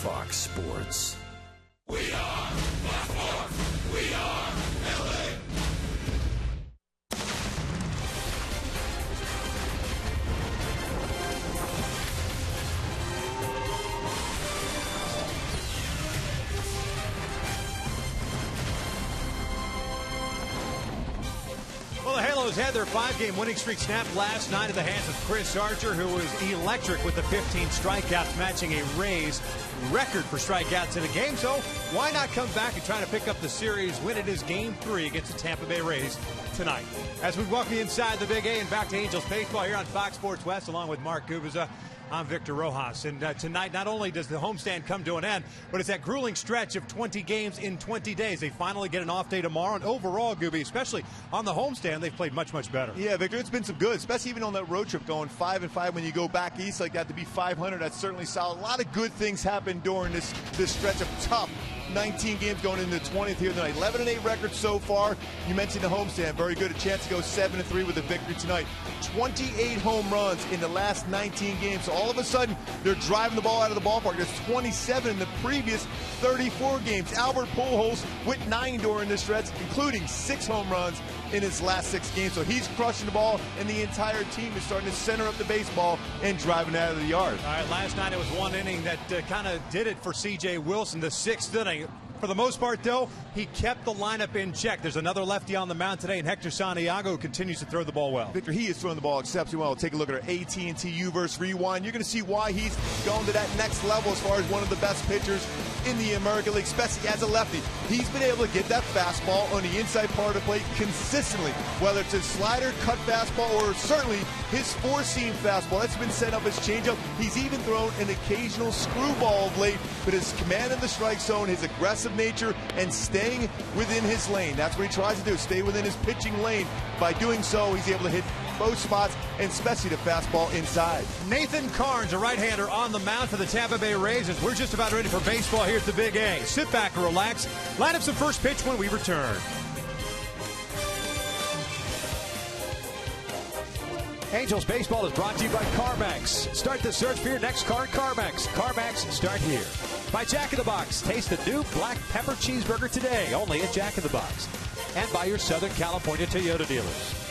Fox Sports. We are Baltimore. We are LA. Well, the Halos had their 5-game winning streak snapped last night in the hands of Chris Archer, who was electric with the 15 strikeouts, matching a Rays record for strikeouts in a game. So why not come back and try to pick up the series when it is Game 3 against the Tampa Bay Rays tonight? As we welcome you inside the Big A and back to Angels Baseball here on Fox Sports West, along with Mark Gubiza. I'm Victor Rojas, and tonight not only does the homestand come to an end, but it's that grueling stretch of 20 games in 20 days. They finally get an off day tomorrow, and overall, Gooby, especially on the homestand, they've played much, much better. Yeah, Victor, it's been some good, especially even on that road trip going 5-5 when you go back east like that to be 500. That's certainly solid. A lot of good things happen during this stretch of tough 19 games going into the 20th here tonight. 11-8 record so far. You mentioned the homestand, very good. A chance to go 7-3 with a victory tonight. 28 home runs in the last 19 games. So all of a sudden, they're driving the ball out of the ballpark. There's 27 in the previous 34 games. Albert Pujols went 9 during this stretch, including 6 home runs in his last 6 games. So he's crushing the ball, and the entire team is starting to center up the baseball and driving it out of the yard. All right, last night it was one inning that kind of did it for C.J. Wilson, the 6th inning. For the most part, though, he kept the lineup in check. There's another lefty on the mound today, and Hector Santiago, who continues to throw the ball well. Victor, he is throwing the ball exceptionally well. Take a look at our AT&T U-verse rewind. You're going to see why he's going to that next level as far as one of the best pitchers in the American League, especially as a lefty. He's been able to get that fastball on the inside part of the plate consistently, whether it's his slider, cut fastball, or certainly his four-seam fastball. That's been set up as changeup. He's even thrown an occasional screwball of late, but his command in the strike zone, his aggressive nature, and staying within his lane. That's what he tries to do, stay within his pitching lane. By doing so, he's able to hit both spots, and especially the fastball inside. Nathan Carnes, a right-hander, on the mound for the Tampa Bay Rays, as we're just about ready for baseball here at the Big A. Sit back and relax. Line up some first pitch when we return. Angels Baseball is brought to you by CarMax. Start the search for your next car at CarMax. CarMax, start here. By Jack in the Box. Taste the new black pepper cheeseburger today, only at Jack in the Box. And by your Southern California Toyota dealers.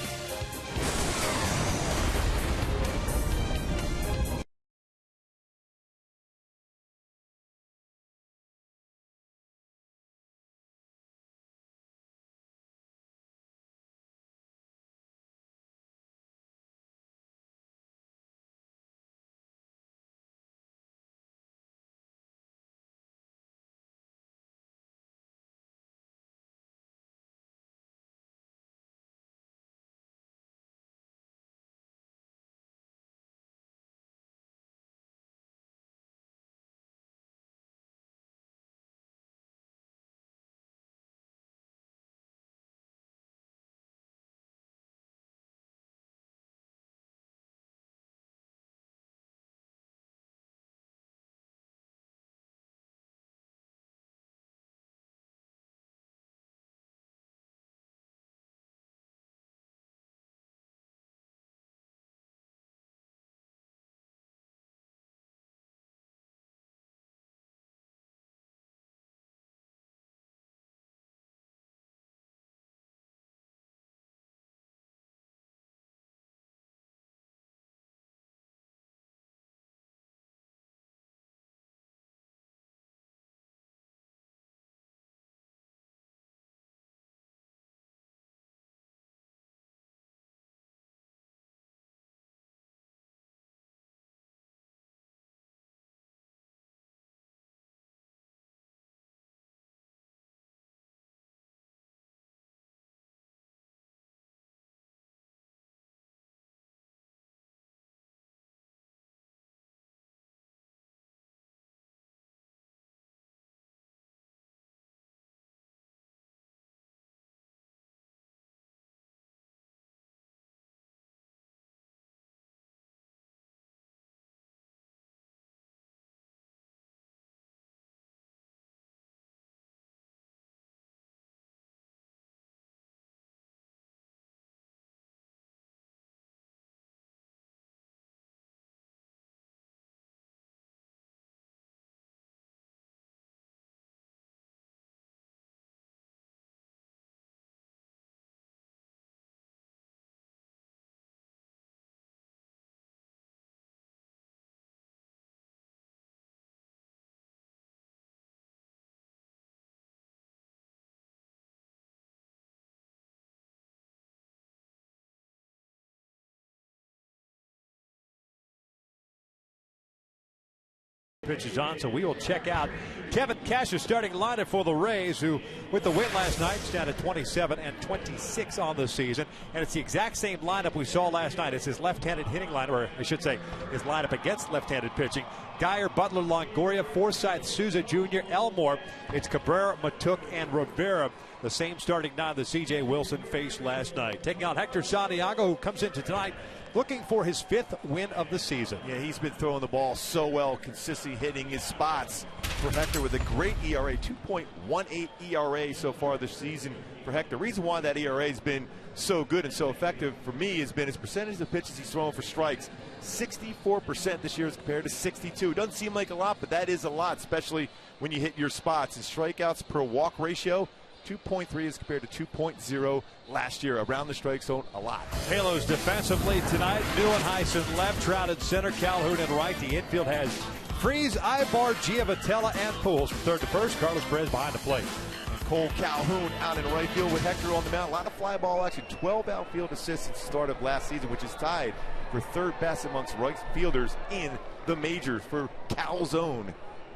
Pitches on, so we will check out Kevin Cash's starting lineup for the Rays, who, with the win last night, stand at 27-26 on the season. And it's the exact same lineup we saw last night. It's his left-handed hitting lineup, or I should say, his lineup against left-handed pitching. Geyer, Butler, Longoria, Forsythe, Souza Jr., Elmore. It's Cabrera, Matuk, and Rivera. The same starting nine that C.J. Wilson faced last night. Taking on Hector Santiago, who comes into tonight looking for his 5th win of the season. Yeah, he's been throwing the ball so well, consistently hitting his spots for Hector with a great ERA, 2.18 ERA so far this season for Hector. The reason why that ERA has been so good and so effective for me has been his percentage of pitches he's throwing for strikes. 64% this year as compared to 62. Doesn't seem like a lot, but that is a lot, especially when you hit your spots. His strikeouts per walk ratio, 2.3 as compared to 2.0 last year. Around the strike zone, a lot. Halos defensively tonight. Neuenhuis left, Trout at center, Calhoun at right. The infield has Freeze, Ibar, Giavotella, and Pujols from third to first. Carlos Perez behind the plate. And Cole Calhoun out in right field with Hector on the mound. A lot of fly ball action. 12 outfield assists at the start of last season, which is tied for third best amongst right fielders in the majors for Calzone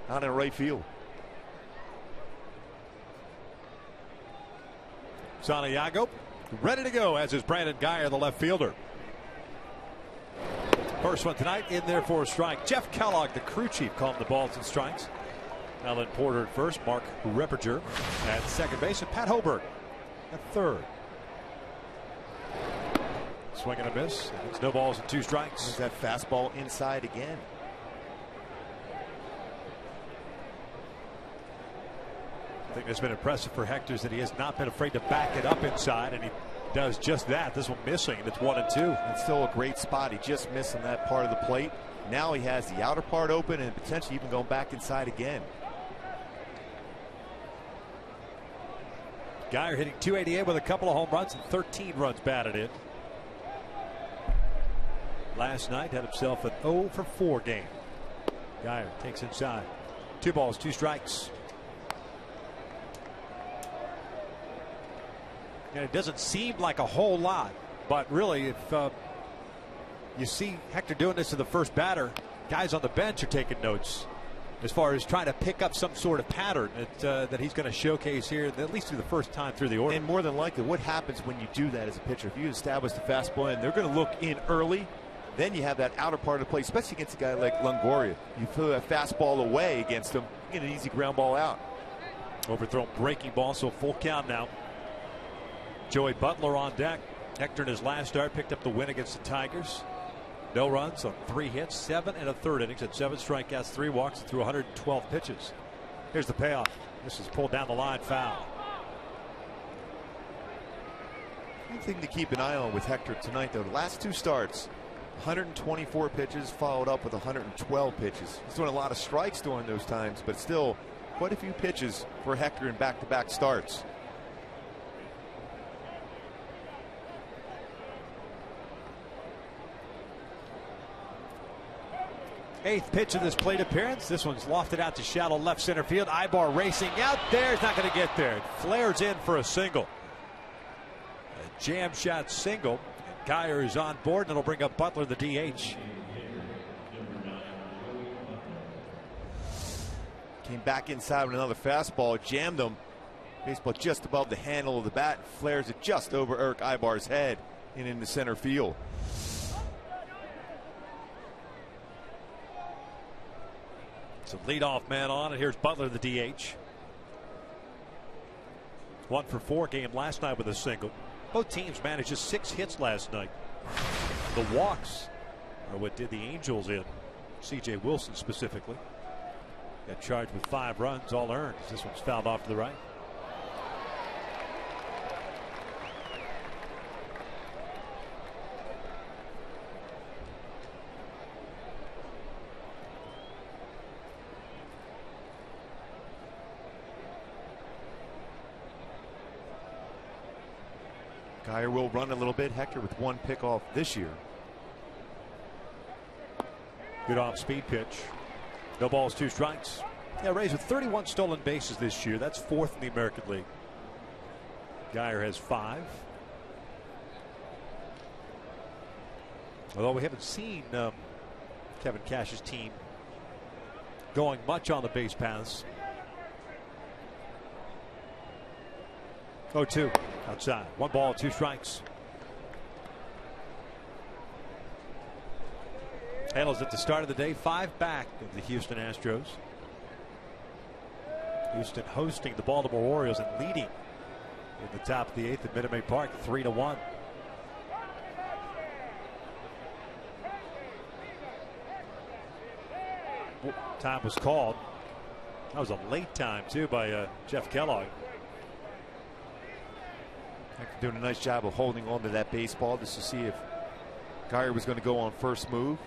out in right field. Santiago ready to go, as is Brandon Geyer, the left fielder. First one tonight in there for a strike. Jeff Kellogg, the crew chief, calling the balls and strikes. Alan Porter at first, Mark Reppiger at second base, and Pat Hoberg at third. Swing and a miss. It's no balls and 2 strikes. There's that fastball inside again. I think it's been impressive for Hector is that he has not been afraid to back it up inside, and he does just that. This one missing, and it's 1-2. It's still a great spot. He just missed on that part of the plate. Now he has the outer part open and potentially even going back inside again. Geyer hitting .288 with a couple of home runs and 13 runs batted in. Last night had himself an 0-for-4 game. Geyer takes inside. 2 balls, 2 strikes. And it doesn't seem like a whole lot, but really, if you see Hector doing this to the first batter, guys on the bench are taking notes as far as trying to pick up some sort of pattern that he's going to showcase here, at least through the first time through the order. And more than likely, what happens when you do that as a pitcher? If you establish the fastball and they're going to look in early, then you have that outer part of the plate, especially against a guy like Longoria. You throw that fastball away against him, you get an easy ground ball out. Overthrown breaking ball, so full count now. Joey Butler on deck. Hector in his last start picked up the win against the Tigers. No runs on 3 hits, 7 1/3 innings, at 7 strikeouts, 3 walks through 112 pitches. Here's the payoff. This is pulled down the line, foul. One thing to keep an eye on with Hector tonight, though, the last 2 starts, 124 pitches followed up with 112 pitches. He's doing a lot of strikes during those times, but still quite a few pitches for Hector in back-to-back starts. Eighth pitch of this plate appearance. This one's lofted out to shallow left center field. Ibar racing out there. He's not going to get there. It flares in for a single. A jam shot single. And Geyer is on board, and it'll bring up Butler, the DH. Came back inside with another fastball, jammed him. Baseball just above the handle of the bat, flares it just over Eric Ibar's head and into center field. So leadoff man on, and here's Butler, the DH. 1-for-4 game last night with a single. Both teams managed just 6 hits last night. The walks are what did the Angels in. C.J. Wilson specifically got charged with 5 runs, all earned. This one's fouled off to the right. Geyer will run a little bit. Hector with 1 pickoff this year. Good off-speed pitch. No balls, 2 strikes. Yeah, Rays with 31 stolen bases this year. That's 4th in the American League. Geyer has 5. Although we haven't seen Kevin Cash's team going much on the base paths. 0-2 outside. 1 ball, 2 strikes. Halos at the start of the day, 5 back of the Houston Astros. Houston hosting the Baltimore Orioles and leading in the top of the 8th at Minute Maid Park, 3-1. Time was called. That was a late time too by Jeff Kellogg. Doing a nice job of holding on to that baseball just to see if Geyer was going to go on first move.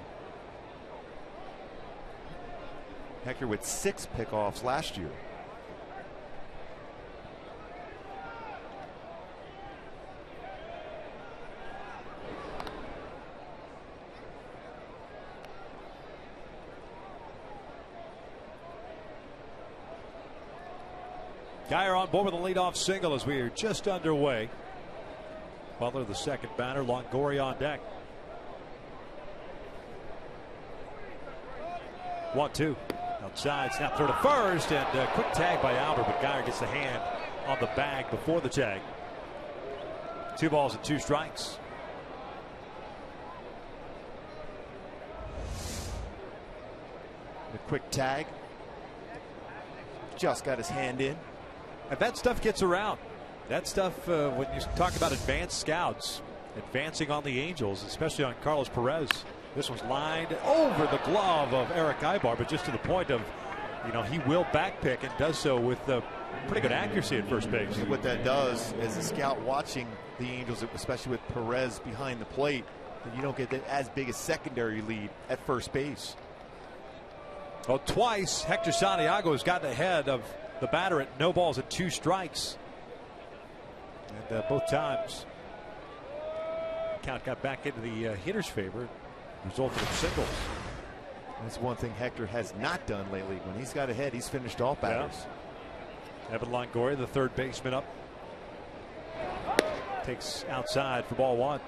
Hector with 6 pickoffs last year. Geyer on board with a leadoff single as we are just underway. Butler, the second batter. Longoria on deck. 1-2 outside, snap throw to first, and quick tag by Albert, but Geyer gets the hand on the bag before the tag. 2 balls and 2 strikes. The quick tag. Just got his hand in. And that stuff gets around. That stuff, when you talk about advanced scouts advancing on the Angels, especially on Carlos Perez. This one's lined over the glove of Eric Ibar, but just to the point of, you know, he will backpick and does so with pretty good accuracy at first base. What that does as a scout watching the Angels, especially with Perez behind the plate, that you don't get as big a secondary lead at first base. Well, twice Hector Santiago has gotten ahead of the batter at no balls and 2 strikes. And both times, count got back into the hitter's favor, resulted in singles. That's one thing Hector has not done lately. When he's got ahead, he's finished off batters. Yeah. Evan Longoria, the third baseman, up. Takes outside for ball 1.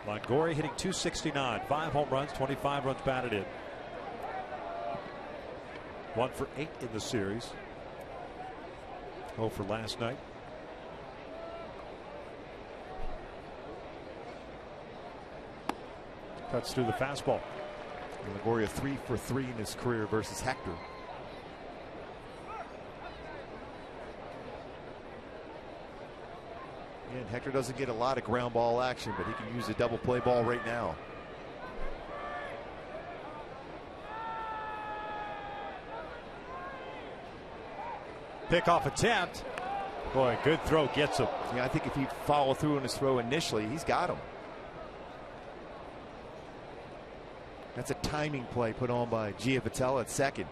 Longoria hitting .269, 5 home runs, 25 runs batted in. 1 for 8 in the series. 0 for last night. Cuts through the fastball. Longoria 3 for 3 in his career versus Hector. And Hector doesn't get a lot of ground ball action, but he can use a double play ball right now. Pickoff attempt. Boy, good throw gets him. Yeah, I think if he follow through on his throw initially, he's got him. That's a timing play put on by Giavotella at second.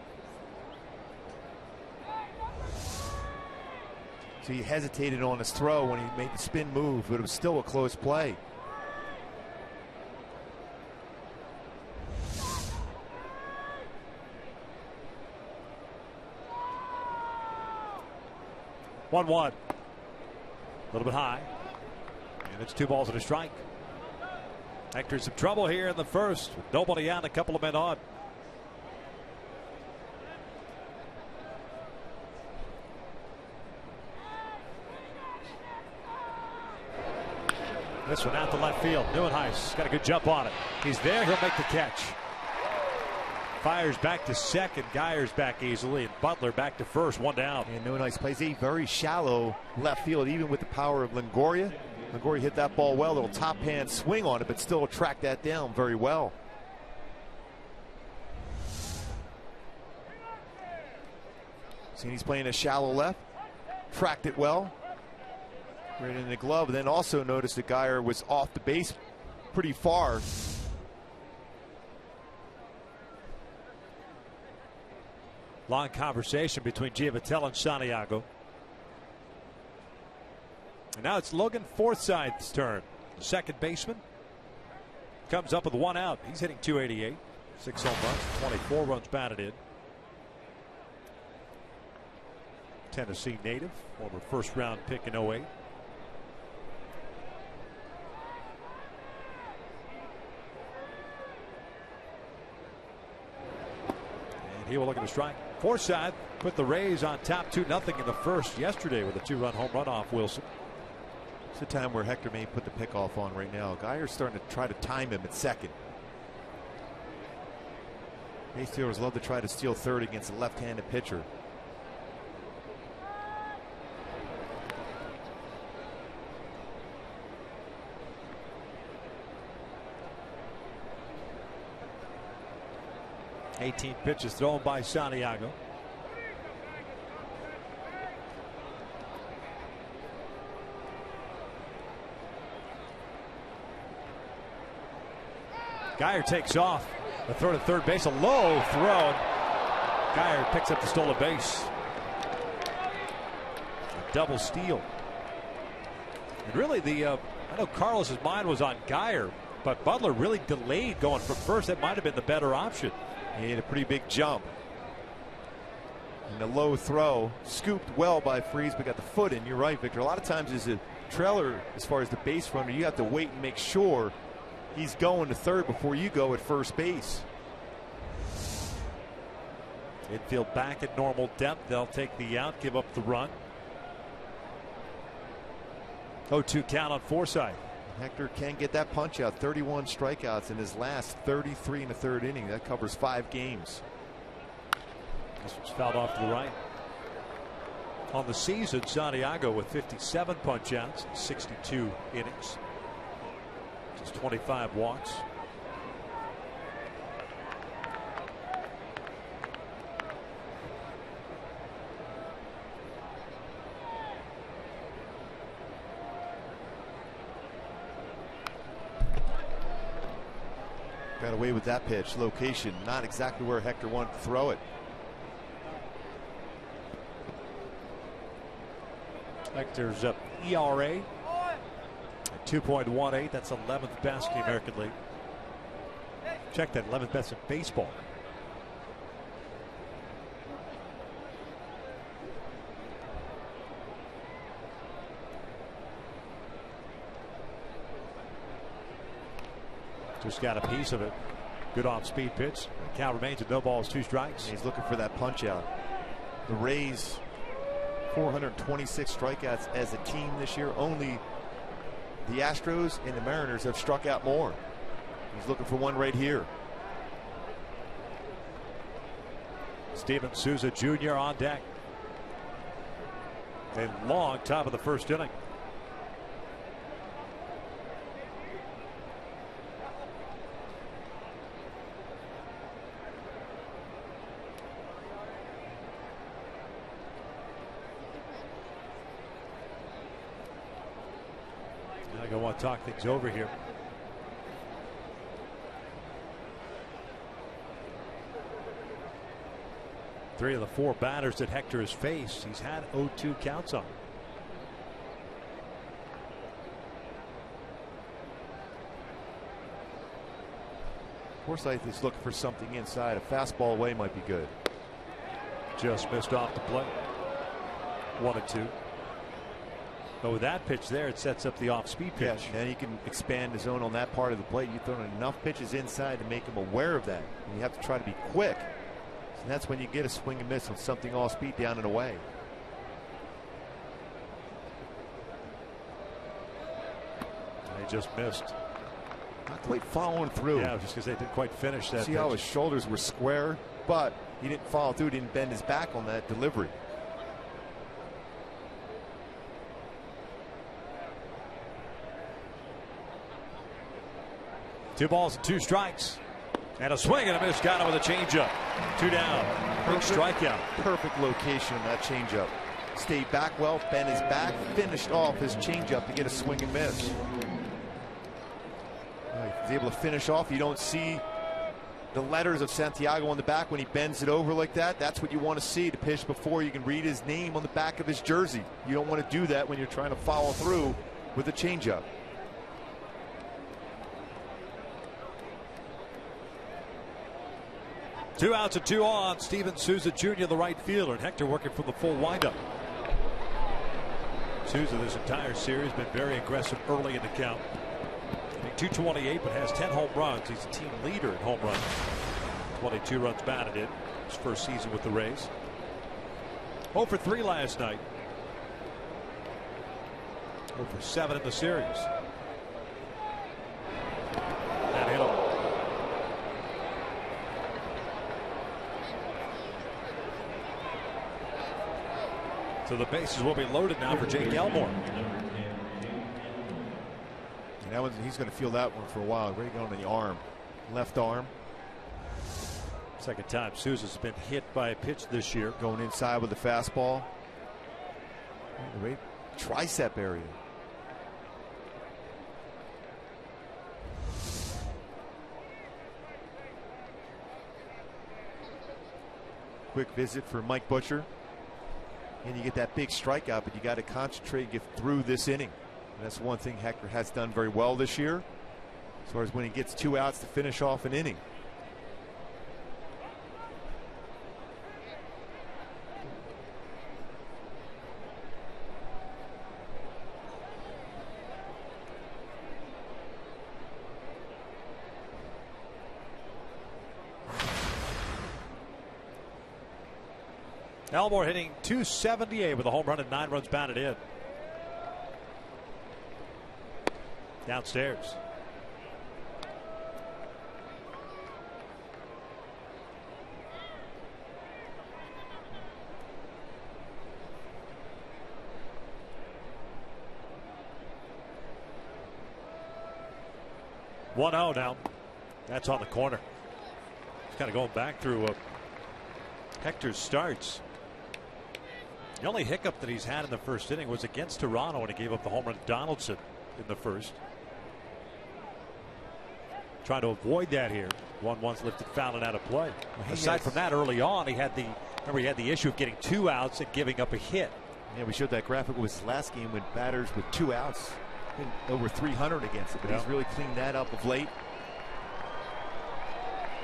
So he hesitated on his throw when he made the spin move, but it was still a close play. One. A little bit high. And it's 2 balls and a strike. Hector some trouble here in the first. With nobody out, a couple of men on. This one out to left field. Neuenhuis got a good jump on it. He's there. He'll make the catch. Fires back to second. Geyer's back easily, and Butler back to first. 1 down. And Neuenhuis plays a very shallow left field, even with the power of Longoria. Longoria hit that ball well. Little top hand swing on it, but still tracked that down very well. See, he's playing a shallow left. Tracked it well. Right in the glove. And then also noticed that Geyer was off the base pretty far. Long conversation between Giavotella and Santiago. And now it's Logan Forsythe's turn. Second baseman comes up with 1 out. He's hitting .288. 6 home runs, 24 runs batted in. Tennessee native, former first round pick in 08. And he will look at a strike. Forsythe put the Rays on top 2-0 in the first yesterday with a 2-run home run off Wilson. It's a time where Hector may put the pickoff on right now. Geyer's starting to try to time him at second. Base stealers love to try to steal third against a left-handed pitcher. $18 pitches thrown by Santiago. Geyer takes off. The throw to third base, a low throw. Geyer picks up the stolen base. A double steal. And really, I know Carlos's mind was on Geyer, but Butler really delayed going from first. That might have been the better option. He had a pretty big jump. And the low throw, scooped well by Freese, but got the foot in. You're right, Victor. A lot of times as a trailer, as far as the base runner, you have to wait and make sure he's going to third before you go at first base. Infield back at normal depth. They'll take the out, give up the run. 0-2 count on Forsythe. Hector can get that punch out. 31 strikeouts in his last 33 in the third inning. That covers 5 games. This was fouled off to the right. On the season, Santiago with 57 punch outs, 62 innings. Just 25 walks. Got away with that pitch. Location, not exactly where Hector wanted to throw it. Hector's ERA at 2.18. That's 11th best in the American League. Check that, 11th best in baseball. Just got a piece of it. Good off-speed pitch. The count remains at 0-2 He's looking for that punch out. The Rays, 426 strikeouts as a team this year. Only the Astros and the Mariners have struck out more. He's looking for one right here. Steven Souza Jr. on deck. A long top of the first inning. I want to talk things over here. Three of the 4 batters that Hector has faced, he's had 0-2 counts on. Forsythe is looking for something inside. A fastball away might be good. Just missed off the plate. 1-2. But with that pitch there, it sets up the off-speed pitch. Yeah, then he can expand his zone on that part of the plate. You've thrown enough pitches inside to make him aware of that. And you have to try to be quick. And that's when you get a swing and miss on something off-speed down and away. They just missed. Not quite following through. Yeah, just because they didn't quite finish that. See how his shoulders were square, but he didn't follow through, didn't bend his back on that delivery. Two balls and 2 strikes. And a swing and a miss. Got him with a changeup. 2 down. Big strikeout. Perfect location on that changeup. Stayed back well, bent his back, finished off his changeup to get a swing and miss. He's able to finish off. You don't see the letters of Santiago on the back when he bends it over like that. That's what you want to see to pitch before you can read his name on the back of his jersey. You don't want to do that when you're trying to follow through with a changeup. Two outs and 2 on. Steven Souza Jr., the right fielder, and Hector working from the full windup. Souza this entire series been very aggressive early in the count. Hitting .228, but has 10 home runs. He's a team leader in home runs. 22 runs batted in. his first season with the Rays. 0 for 3 last night. 0 for 7 in the series. That hit him. So the bases will be loaded now for Jake Elmore. And that one, he's going to feel that one for a while. Ready to go on the arm, left arm. Second time Souza's been hit by a pitch this year. Going inside with the fastball. Right tricep area. Quick visit for Mike Butcher. And you get that big strikeout, but you got to concentrate and get through this inning. And that's one thing Hector has done very well this year, as far as when he gets 2 outs to finish off an inning. Elmore hitting .278 with a home run and 9 runs batted in. Downstairs. (1-0) now. That's on the corner. He's kind of going back through Hector's starts. The only hiccup that he's had in the first inning was against Toronto when he gave up the home run to Donaldson in the first. Trying to avoid that here. 1-1's lifted foul and out of play. Aside from that, early on, he had the issue of getting 2 outs and giving up a hit. Yeah, we showed that graphic with his last game when batters with 2 outs over 300 against it, but he's really cleaned that up of late.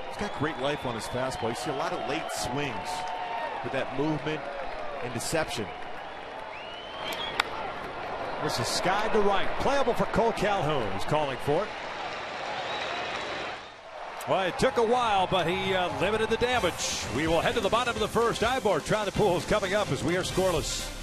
He's got great life on his fastball. You see a lot of late swings with that movement and deception. This is skied to right. Playable for Cole Calhoun, who's calling for it. Well, it took a while, but he limited the damage. We will head to the bottom of the first. Ivor trying the pools coming up as we are scoreless.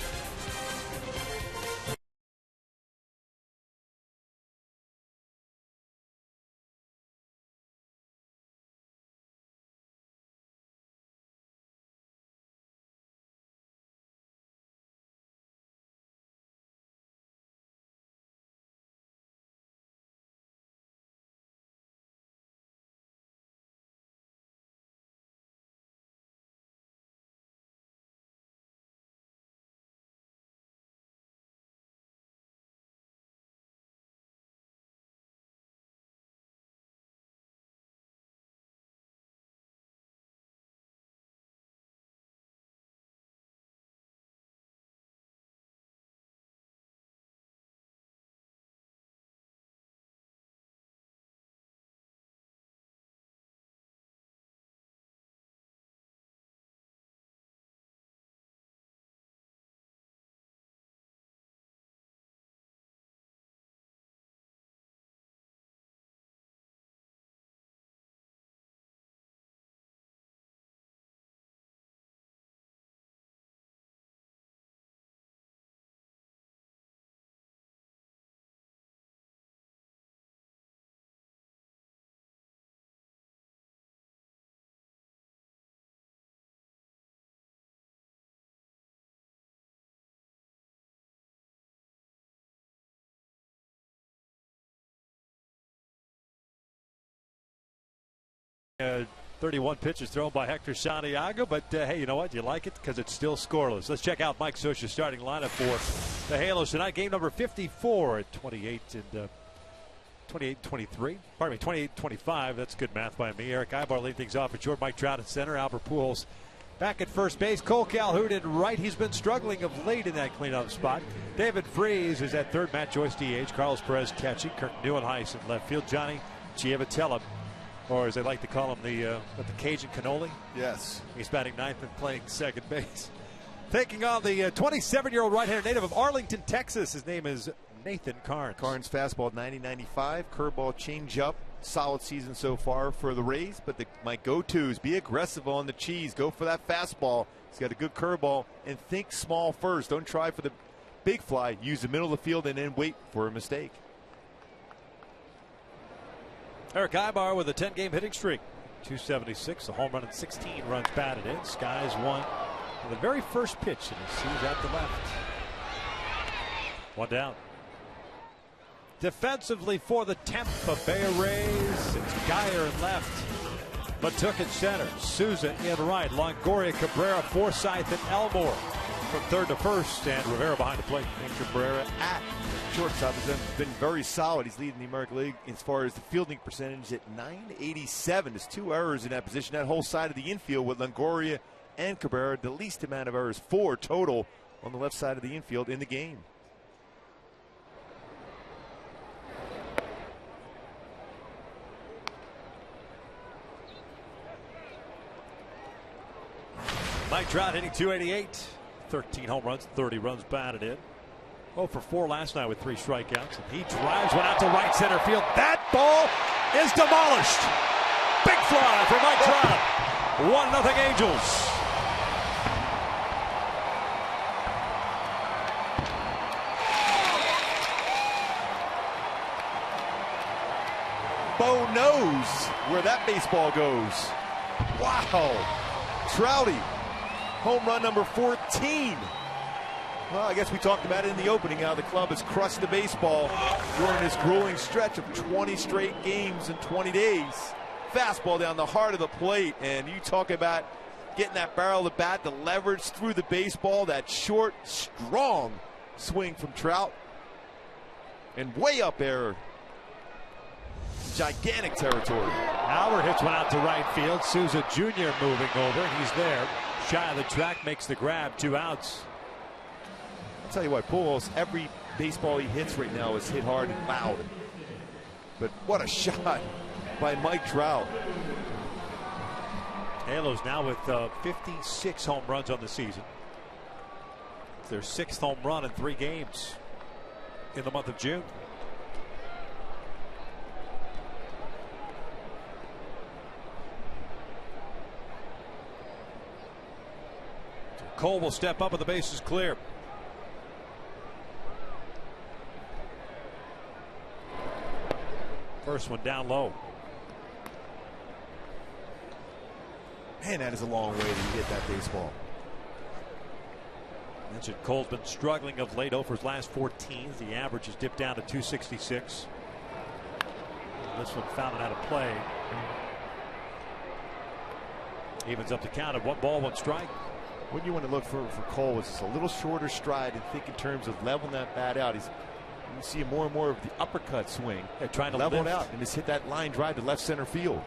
Uh, 31 pitches thrown by Hector Santiago, but hey, you know what? You like it because it's still scoreless. Let's check out Mike Scioscia's starting lineup for the Halos tonight. Game number 54 at 28 and 28-23. Pardon me, 28-25. That's good math by me. Eric Ibar leading things off at short. Mike Trout at center. Albert Pujols back at first base. Cole Calhoun at right. He's been struggling of late in that cleanup spot. David Freese is at third. Matt Joyce DH. Carlos Perez catching. Kirk Neuenhuis in left field. Johnny Giavotella, or as they like to call him, the Cajun Cannoli. Yes. He's batting ninth and playing second base. Taking on the 27-year-old right-hander native of Arlington, Texas. His name is Nathan Carnes. Carnes fastball 90-95, curveball changeup solid season so far for the Rays, but my go-tos, be aggressive on the cheese. Go for that fastball. He's got a good curveball, and think small first. Don't try for the big fly. Use the middle of the field and then wait for a mistake. Eric Ibar with a 10-game hitting streak. 276, a home run and 16 runs batted in. Skies won for the very first pitch, and he sees at the left. One down. Defensively for the Tampa Bay Rays, it's Geyer in left. Matuk in center. Souza in right. Longoria, Cabrera, Forsythe, and Elmore from third to first, and Rivera behind the plate. And Cabrera at shortstop has been very solid. He's leading the American League as far as the fielding percentage at .987. There's 2 errors in that position. That whole side of the infield with Longoria and Cabrera, the least amount of errors, 4 total on the left side of the infield in the game. Mike Trout hitting .288, 13 home runs, 30 runs batted in. 0 for 4 last night with 3 strikeouts, and he drives one out to right center field. That ball is demolished. Big fly for Mike Trout. 1-0 Angels. Bo knows where that baseball goes. Wow. Trouty. Home run number 14. Well, I guess we talked about it in the opening, how the club has crushed the baseball during this grueling stretch of 20 straight games in 20 days. Fastball down the heart of the plate, and you talk about getting that barrel of the bat, the leverage through the baseball, that short, strong swing from Trout. And way up there, gigantic territory. Howard hits one out to right field. Souza Jr. moving over, and he's there. Shy of the track, makes the grab, 2 outs. I'll tell you what, Pujols, every baseball he hits right now is hit hard and loud. But what a shot by Mike Trout. Halos now with 56 home runs on the season. It's their 6th home run in 3 games in the month of June. Cole will step up and the base is clear. First one down low. Man, that is a long way to hit that baseball. Mentioned Cole's been struggling of late. 0 for his last 14. The average has dipped down to 266. This one found it out of play. Evens up the count at 1 ball, 1 strike. What you want to look for Cole is just a little shorter stride and think in terms of leveling that bat out. You see more and more of the uppercut swing. They're trying to level lift it out and just hit that line drive to left center field.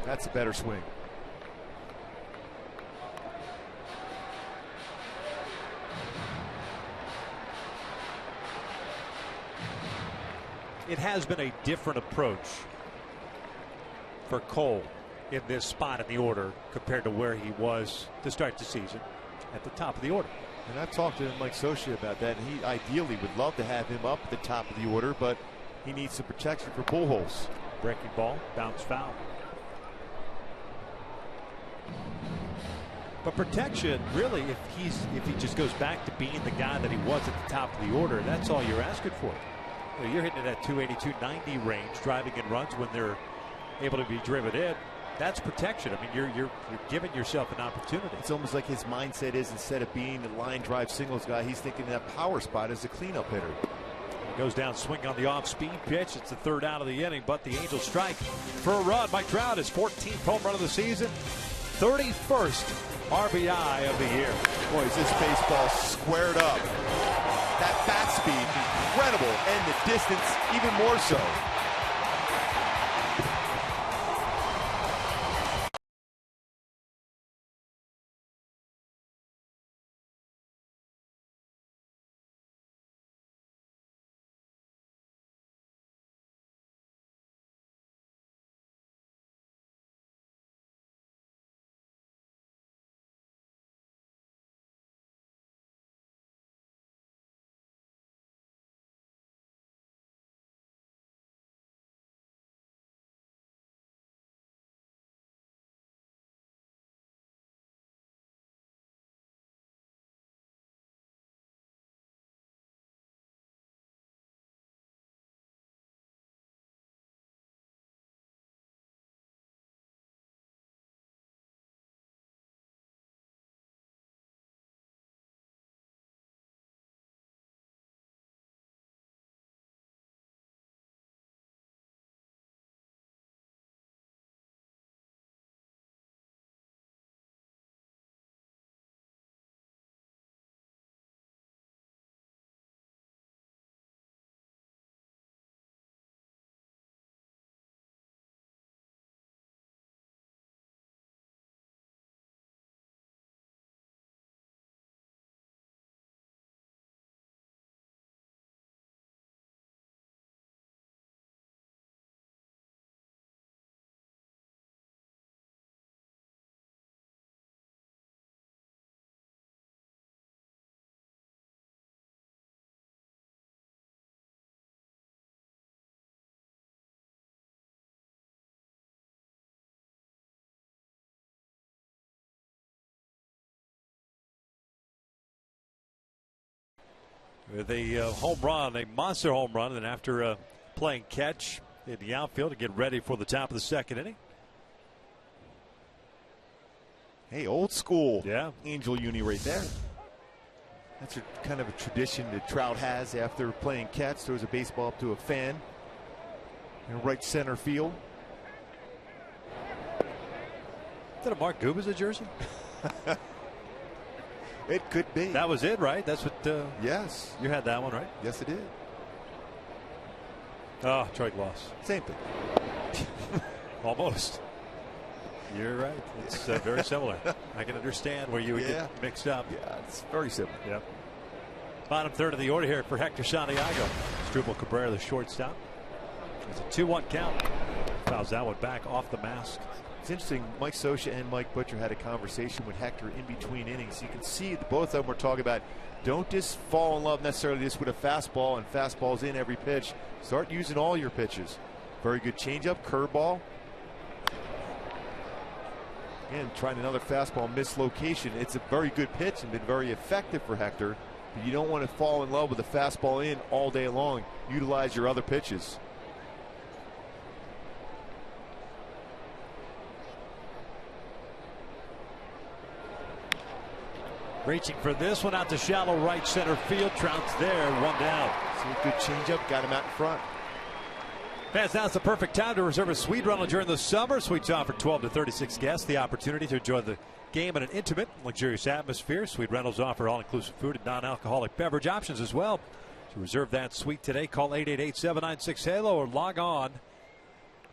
That's a better swing. It has been a different approach for Cole in this spot in the order compared to where he was to start the season at the top of the order. And I've talked to Mike Socia about that, and he ideally would love to have him up at the top of the order, but he needs some protection for Pujols. Breaking ball, bounce foul. But protection, really, if he just goes back to being the guy that he was at the top of the order, that's all you're asking for. You're hitting it at 280, 290 range, driving in runs when they're able to be driven in. That's protection. I mean, you're giving yourself an opportunity. It's almost like his mindset is, instead of being the line drive singles guy, he's thinking that power spot as a cleanup hitter. He goes down, swing on the off-speed pitch. It's the 3rd out of the inning, but the Angels strike for a run. Mike Trout, his 14th home run of the season, 31st RBI of the year. Boy, is this baseball squared up. That bat speed, incredible, and the distance even more so. with a home run, a monster home run, and after playing catch in the outfield to get ready for the top of the second inning. Hey, old school. Yeah. Angel uni right there. That's kind of a tradition that Trout has after playing catch. Throws a baseball up to a fan in right center field. Is that a Mark Gubas jersey? It could be. That was it, right? That's what. Yes. You had that one, right? Yes, it did. Oh, Troy Gloss. Same thing. Almost. You're right. It's very similar. I can understand where you would get mixed up. Yeah, it's very similar. Yep. Bottom third of the order here for Hector Santiago. Struble Cabrera, the shortstop. It's a 2-1 count. Fouls that one back off the mask. It's interesting. Mike Scioscia and Mike Butcher had a conversation with Hector in between innings. You can see both of them were talking about don't just fall in love necessarily just with a fastball and fastballs in every pitch. Start using all your pitches. Very good changeup, curveball. And trying another fastball mislocation. It's a very good pitch and been very effective for Hector. But you don't want to fall in love with a fastball in all day long. Utilize your other pitches. Reaching for this one out to shallow right center field. Trout's there, one down. See a good changeup, got him out in front. Fans, now it's the perfect time to reserve a suite rental during the summer. Suites offer 12 to 36 guests the opportunity to enjoy the game in an intimate, luxurious atmosphere. Suite rentals offer all-inclusive food and non-alcoholic beverage options as well. To reserve that suite today, call 888-796-HALO or log on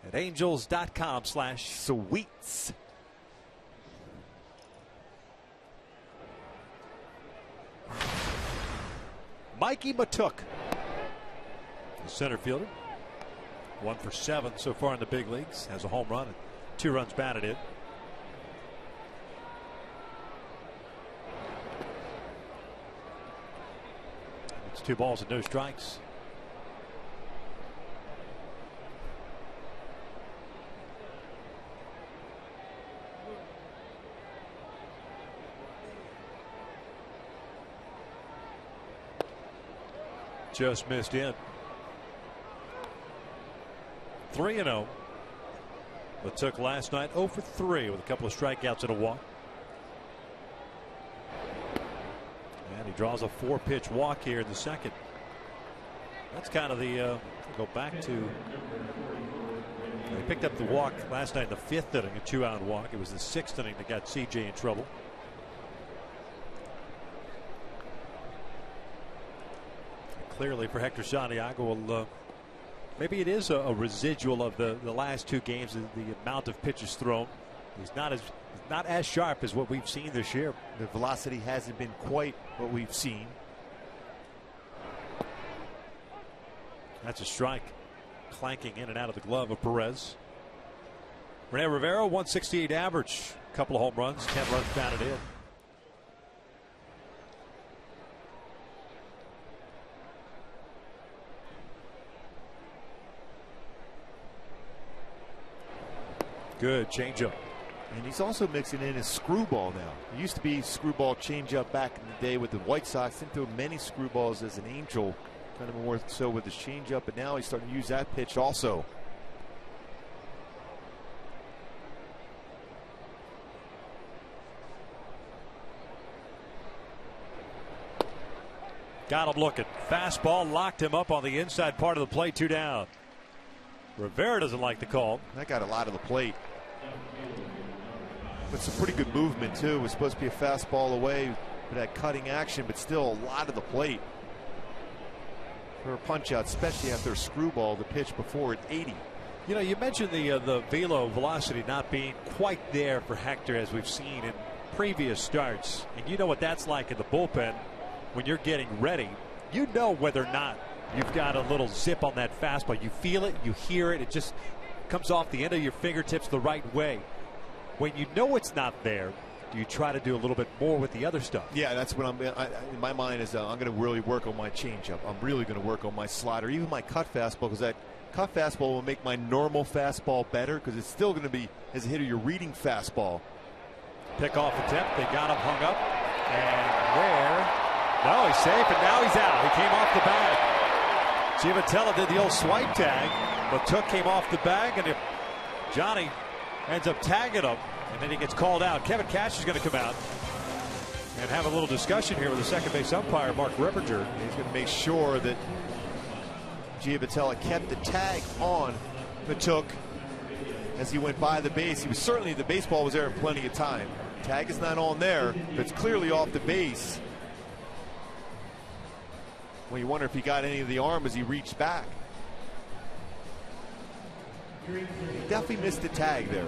at angels.com/suites. Mikey Matuk, the center fielder. 1 for 7 so far in the big leagues. Has a home run and 2 runs batted in. It's 2 balls and no strikes. Just missed in. 3-0. But took last night 0 for 3 with a couple of strikeouts and a walk. And he draws a 4-pitch walk here in the second. That's kind of the go back to. He picked up the walk last night in the 5th inning, a 2-out walk. It was the 6th inning that got CJ in trouble. Clearly for Hector Santiago, maybe it is a residual of the last 2 games, the amount of pitches thrown. He's not as sharp as what we've seen this year. The velocity hasn't been quite what we've seen. That's a strike, clanking in and out of the glove of Perez. Rene Rivera, 168 average, couple of home runs, 10 runs batted in. Good changeup. And he's also mixing in his screwball now. It used to be screwball changeup back in the day with the White Sox. Didn't throw many screwballs as an Angel, kind of more so with his changeup, but now he's starting to use that pitch also. Got him looking. Fastball locked him up on the inside part of the plate, 2 down. Rivera doesn't like the call. That got a lot of the plate. But some pretty good movement too. It was supposed to be a fastball away for that cutting action, but still a lot of the plate. For a punch out, especially after a screwball, the pitch before at 80. You know, you mentioned the velo velocity not being quite there for Hector as we've seen in previous starts. And you know what that's like in the bullpen when you're getting ready. You know whether or not you've got a little zip on that fastball. You feel it, you hear it, it just comes off the end of your fingertips the right way. When you know it's not there, do you try to do a little bit more with the other stuff? Yeah, that's what in my mind is I'm going to really work on my changeup. I'm really going to work on my slider, even my cut fastball, because that cut fastball will make my normal fastball better, because it's still going to be, as a hitter, you're reading fastball. Pick off attempt. They got him hung up. And where No, he's safe, and now he's out. He came off the bag. Giavotella did the old swipe tag, but came off the bag, and if Johnny ends up tagging him, and then he gets called out. Kevin Cash is going to come out and have a little discussion here with the second base umpire, Mark Ripperger. He's going to make sure that Giavotella kept the tag on Matuk as he went by the base. He was certainly, the baseball was there in plenty of time. Tag is not on there, but it's clearly off the base. Well, you wonder if he got any of the arm as he reached back. He definitely missed the tag there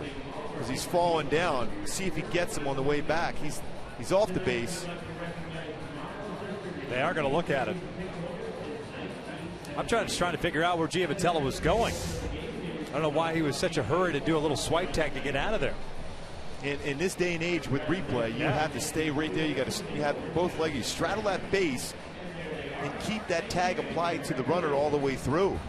because he's falling down. See if he gets him on the way back. He's off the base. They are going to look at it. I'm trying to figure out where Giavotella was going. I don't know why he was such a hurry to do a little swipe tag to get out of there. In this day and age with replay, you have to stay right there. You have both legs. You straddle that base and keep that tag applied to the runner all the way through.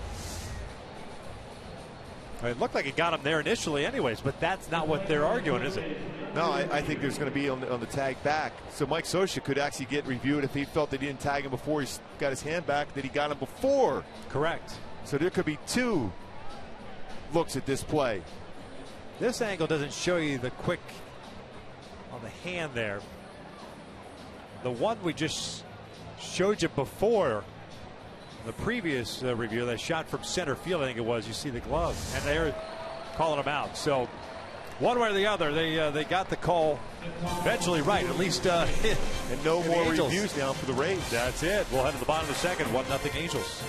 It looked like it got him there initially anyways, but that's not what they're arguing, is it? No, I think there's going to be on the tag back. So Mike Scioscia could actually get reviewed if he felt they didn't tag him before he got his hand back, that he got him before. Correct. So there could be two looks at this play. This angle doesn't show you the quick on the hand there. The one we just showed you before, the previous review, that shot from center field, I think it was, you see the glove, and they're calling him out. So one way or the other, they got the call eventually right, at least. And no more reviews now for the Rays. That's it. We'll head to the bottom of the second, 1-0 Angels.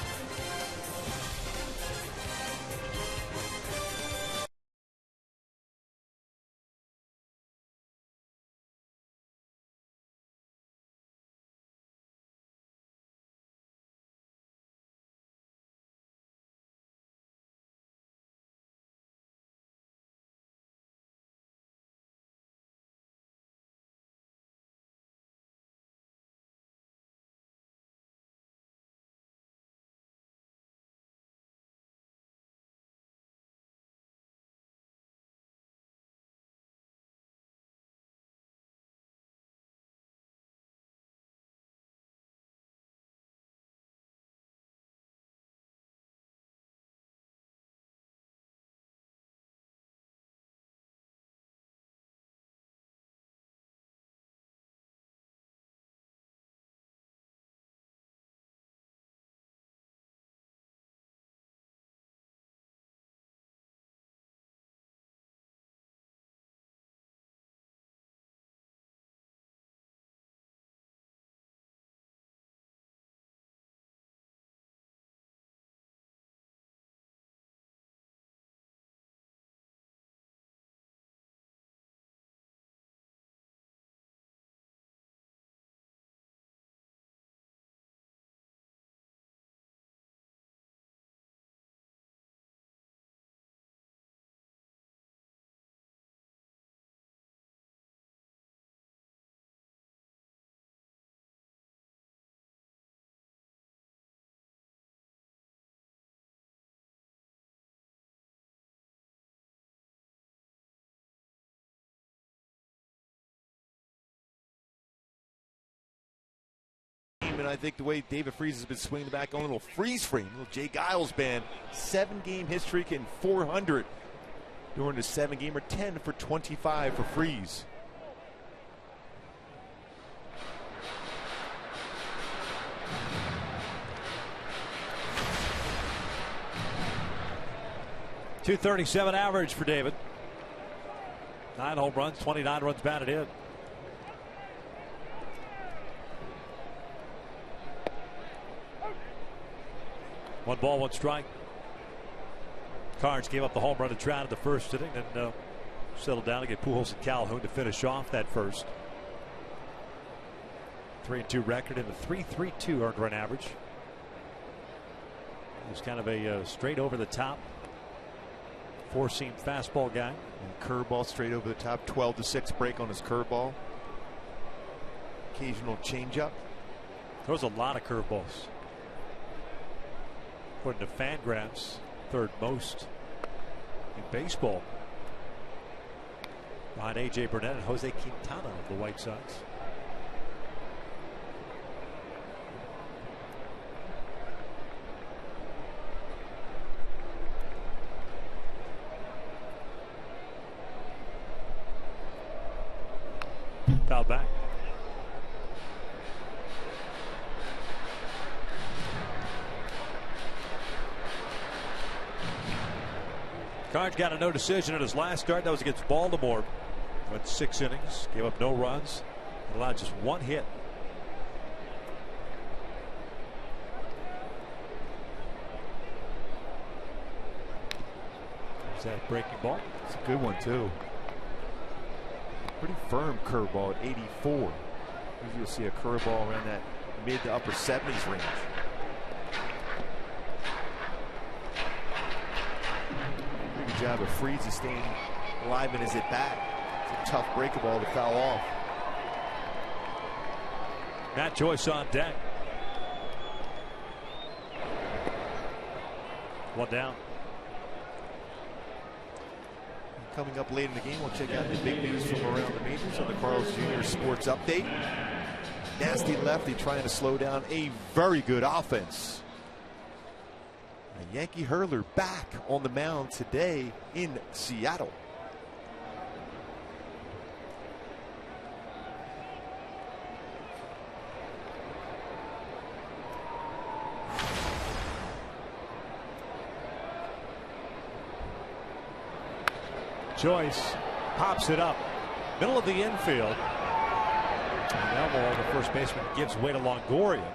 And I think the way David Freese has been swinging the back on a little freeze frame, little Jay Giles band, 7-game hit streak and 400 during the 7-gamer, 10 for 25 for Freese. .237 average for David. 9 home runs, 29 runs batted in. One ball, one strike. Carnes gave up the home run to Trout in the first inning and settled down to get Pujols and Calhoun to finish off that first. 3-2 record and a 3.32 earned run average. He's kind of a straight over the top, four-seam fastball guy. And curveball straight over the top, 12-6 break on his curveball. Occasional changeup. Throws a lot of curveballs. According to Fangraphs, third most in baseball, behind A.J. Burnett and Jose Quintana of the White Sox. Foul back. Cards got a no decision in his last start. That was against Baltimore. Went 6 innings, gave up no runs, allowed just 1 hit. Is that a breaking ball? It's a good one, too. Pretty firm curveball at 84. Usually you'll see a curveball around that mid to upper 70s range. Good job of Freeze staying alive in his at bat. It's a tough breaker ball to foul off. Matt Joyce on deck. 1 down. Coming up late in the game, we'll check out the big news from around the majors on the Carlos Jr. Sports Update. Nasty lefty trying to slow down a very good offense. A Yankee hurler back on the mound today in Seattle. Joyce pops it up, middle of the infield. And Elmore, the first baseman, gives way to Longoria.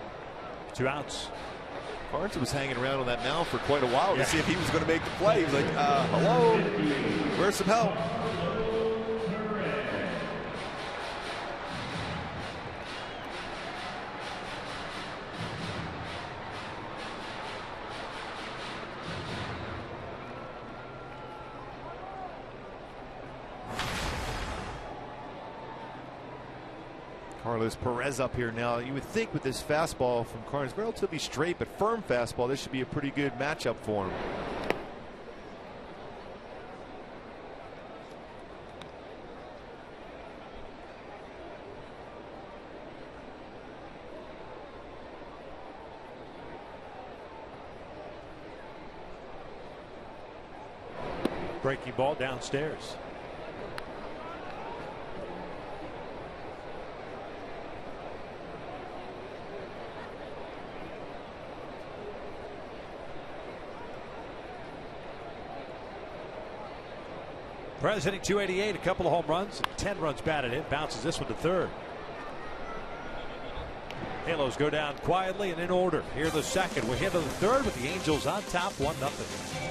2 outs. Carnes was hanging around on that mound for quite a while to see if he was going to make the play. He was like, hello, where's some help? Carlos Perez up here now. You would think with this fastball from Carnes, relatively straight but firm fastball, this should be a pretty good matchup for him. Breaking ball downstairs. Perez hitting .288, a couple of home runs, 10 runs batted in. Bounces this one to third. Halos go down quietly and in order. Here the second. We're into the third with the Angels on top, 1-0.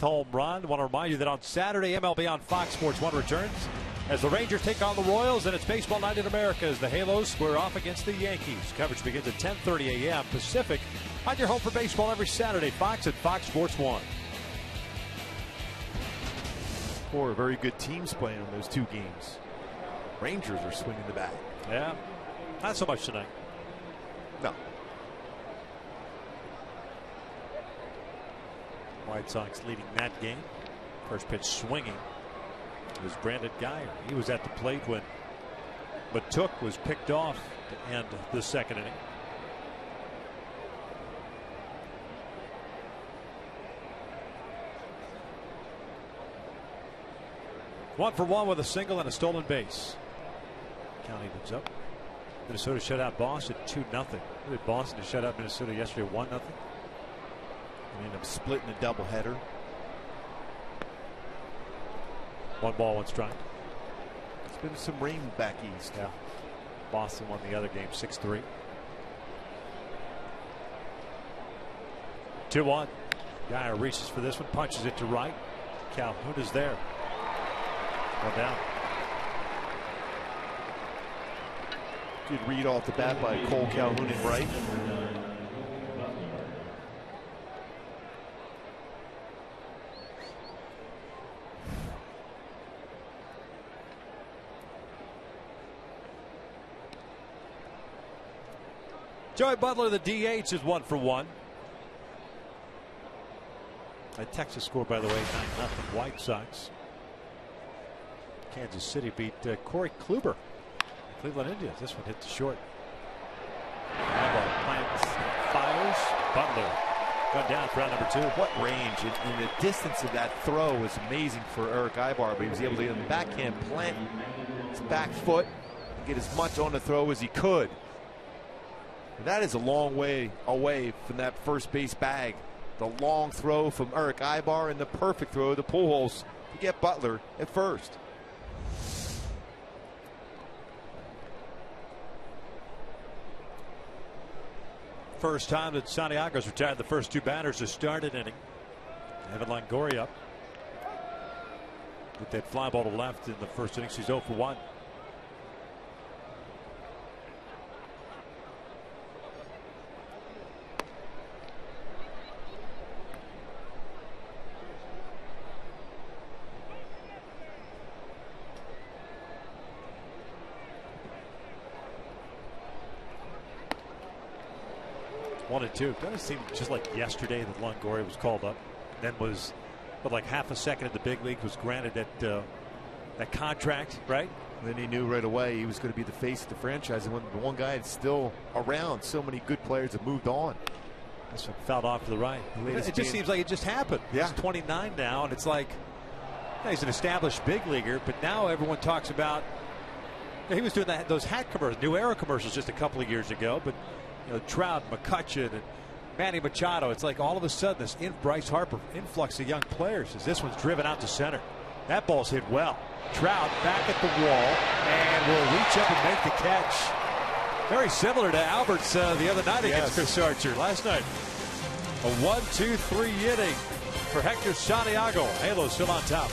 Home run. I want to remind you that on Saturday, MLB on Fox Sports 1 returns as the Rangers take on the Royals, and it's baseball night in America as the Halos square off against the Yankees. Coverage begins at 10:30 a.m. Pacific On your home for baseball every Saturday, Fox and Fox Sports 1. Four very good teams playing in those two games. Rangers are swinging the bat. Yeah, not so much tonight. No. White Sox leading that game. First pitch swinging was Brandon Guyer. He was at the plate when Matuk was picked off to end the second inning. One for one with a single and a stolen base. County moves up. Minnesota shut out Boston 2-0. Did Boston to shut out Minnesota yesterday 1-0? And end up splitting a doubleheader. 1 ball, 1 strike. It's been some rain back east. Yeah. Boston won the other game 6-3. 2-1. Guyer reaches for this one, punches it to right. Calhoun is there. 1 down. Good read off the bat by Cole Calhoun in right. Joey Butler, the DH, is 1 for 1. A Texas score, by the way, 9-0 White Sox. Kansas City beat Corey Kluber, Cleveland Indians. This one hit the short. Plants, fires. Butler gone down for round number 2. What range and the distance of that throw was amazing for Eric Ibar, but he was able to get him backhand plant his back foot and get as much on the throw as he could. That is a long way away from that first base bag. The long throw from Eric Ibar and the perfect throw to Pujols to get Butler at first. First time that Santiago's retired the first 2 batters to start an inning. Evan Longoria up with that fly ball to left in the first inning. She's 0 for 1. One and two. Doesn't seem just like yesterday that Longoria was called up, then was, but like half a second at the big league was granted that contract, right? And then he knew right away he was going to be the face of the franchise, and when the one guy is still around, so many good players have moved on. This one fouled off to the right. It just seems like it just happened. Yeah. He's 29 now, and it's like, yeah, he's an established big leaguer, but now everyone talks about, he was doing those hat commercials, New Era commercials just a couple of years ago, but you know, Trout, McCutchen, and Manny Machado. It's like all of a sudden this Bryce Harper influx of young players as this one's driven out to center. That ball's hit well. Trout back at the wall and will reach up and make the catch. Very similar to Albert's the other night against Chris Archer last night. A 1-2-3 inning for Hector Santiago. Halo still on top.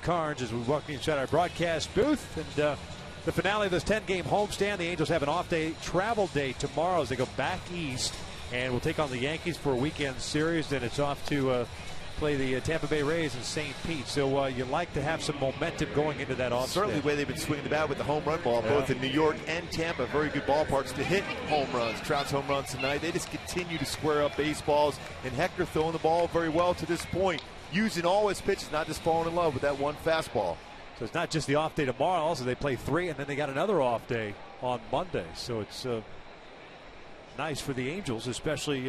Carnes as we walk inside our broadcast booth. And the finale of this 10-game homestand. The Angels have an off-day travel day tomorrow as they go back east and will take on the Yankees for a weekend series. Then it's off to play the Tampa Bay Rays in St. Pete. So you like to have some momentum going into that off. Certainly the way they've been swinging the bat with the home run ball, both in New York and Tampa. Very good ballparks to hit home runs. Trout's home runs tonight. They just continue to square up baseballs. And Hector throwing the ball very well to this point, using all his pitches, not just falling in love with that one fastball. So it's not just the off day tomorrow. Also, they play 3, and then they got another off day on Monday. So it's nice for the Angels, especially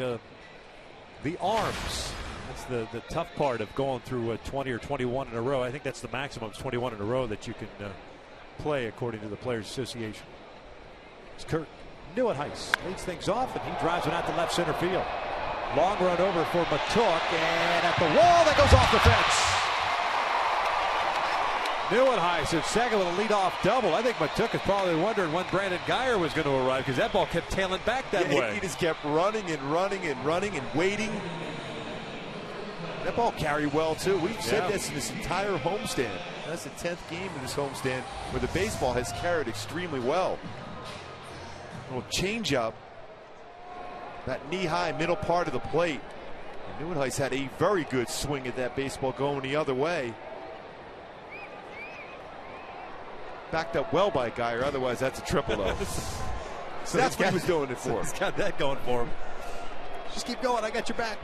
the arms. That's the tough part of going through 20 or 21 in a row. I think that's the maximum. It's 21 in a row that you can play according to the Players Association. It's Kurt Neuenhuis leads things off, and he drives it out to left center field. Long run over for Matuk, and at the wall that goes off the fence. Neuenhuis at second with a leadoff double. I think Matuk is probably wondering when Brandon Guyer was going to arrive because that ball kept tailing back that way. He just kept running and running and running and waiting. That ball carried well, too. We've said this in this entire homestand. That's the 10th game of this homestand where the baseball has carried extremely well. A little changeup. That knee-high middle part of the plate. And Neuenhuis had a very good swing at that baseball going the other way. Backed up well by Guyer. Otherwise, that's a triple, though. So that's what he was doing it for. He's got that going for him. Just keep going. I got your back.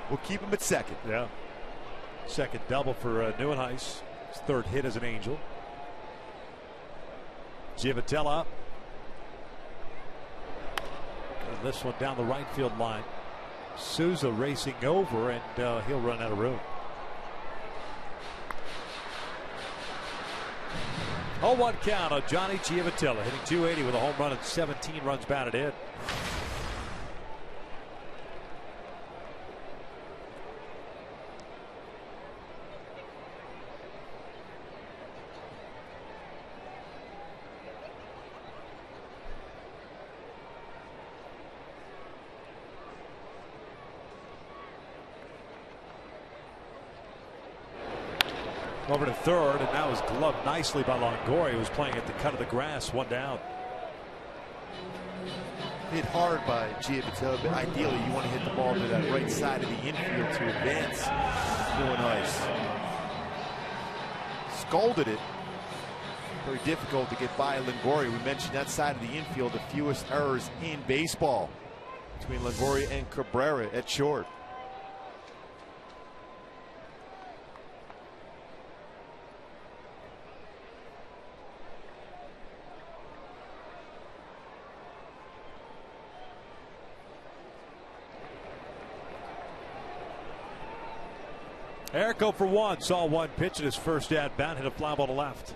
We'll keep him at second. Yeah. Second double for Neuenhuis. His third hit as an Angel. Giavotella. And this one down the right field line. Souza racing over, and he'll run out of room. 0-1 count on Johnny Giavotella, hitting .280 with a home run and 17 runs batted in. Over to third, and that was gloved nicely by Longoria, who was playing at the cut of the grass, one down. Hit hard by Giavotella, but ideally you want to hit the ball to that right side of the infield to advance. Neuenhuis scolded it. Very difficult to get by Longoria. We mentioned that side of the infield, the fewest errors in baseball between Longoria and Cabrera at short. Erico for one, saw one pitch at his first at bat, hit a fly ball to left.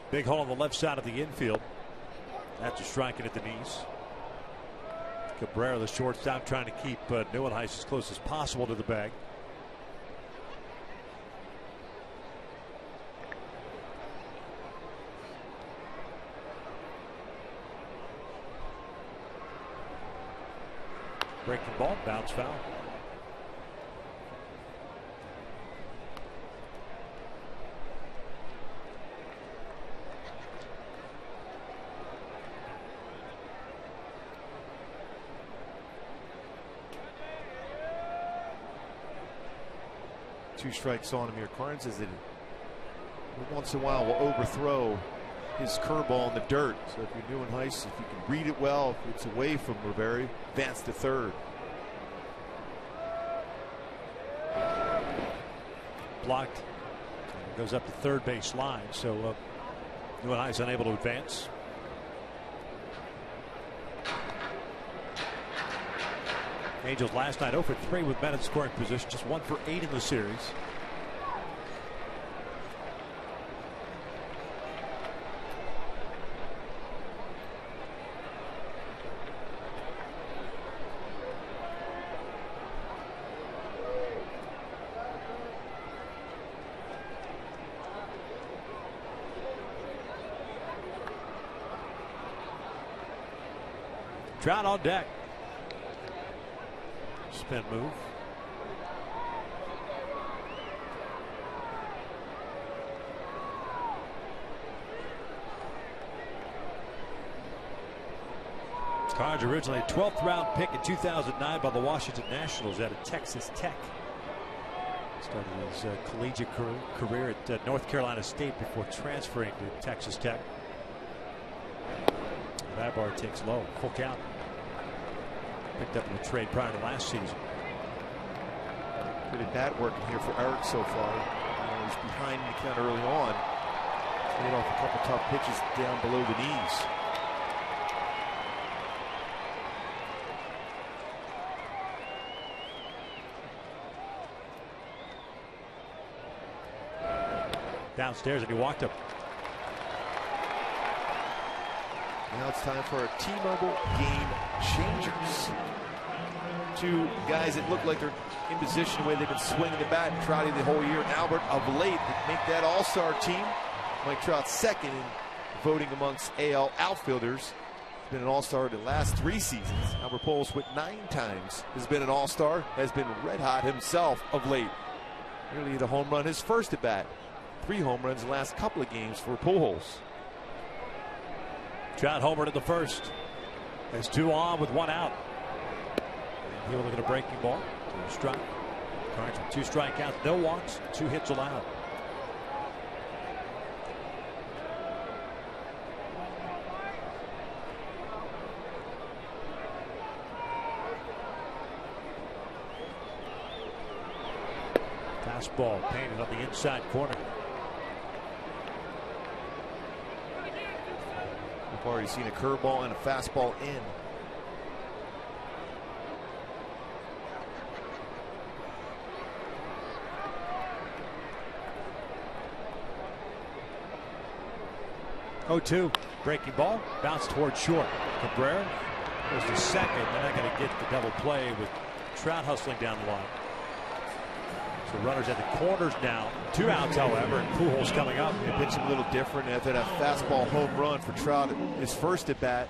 Big hole on the left side of the infield after striking at the knees. Cabrera, the shortstop, trying to keep Neuenhuis as close as possible to the bag. Breaking ball, bounce foul. Two strikes on him here. Carnes says that once in a while will overthrow his curveball in the dirt. So if you're Neuenhuis, if you can read it well, if it's away from Rivera, advance to third. Blocked. Goes up to third base line. So Neuenhuis unable to advance. Angels last night 0 for 3 with men in scoring position, just 1 for 8 in the series. Trout on deck. Spin move. Cards originally a 12th round pick in 2009 by the Washington Nationals out of Texas Tech. Started his collegiate career at North Carolina State before transferring to Texas Tech. That bar takes low, full count. Picked up in the trade prior to last season. Good at bat working here for Eric so far. He's behind the count early on. Laid off a couple tough pitches down below the knees. Downstairs, and he walked up. Now it's time for a T-Mobile game changers. Two guys that look like they're in position the way they've been swinging the bat and Trouty the whole year. Albert of late that make that all-star team. Mike Trout second in voting amongst AL outfielders. He's been an all-star the last 3 seasons. Albert Pujols with 9 times has been an all-star. Has been red hot himself of late. Nearly hit a home run his first at bat. 3 home runs the last couple of games for Pujols. Trout homered in the first. Has 2 on with 1 out. And he'll look at a breaking ball. To a strike. Cards with 2 strikeouts, no walks, 2 hits allowed. Fastball painted on the inside corner. We've already seen a curveball and a fastball in. Oh, 2. Breaking ball. Bounce towards short. Cabrera goes to second. They're not going to get the double play with Trout hustling down the line. So runners at the corners now. 2 outs, however, and Pujols coming up. They pitch him a little different after that fastball home run for Trout. His first at bat.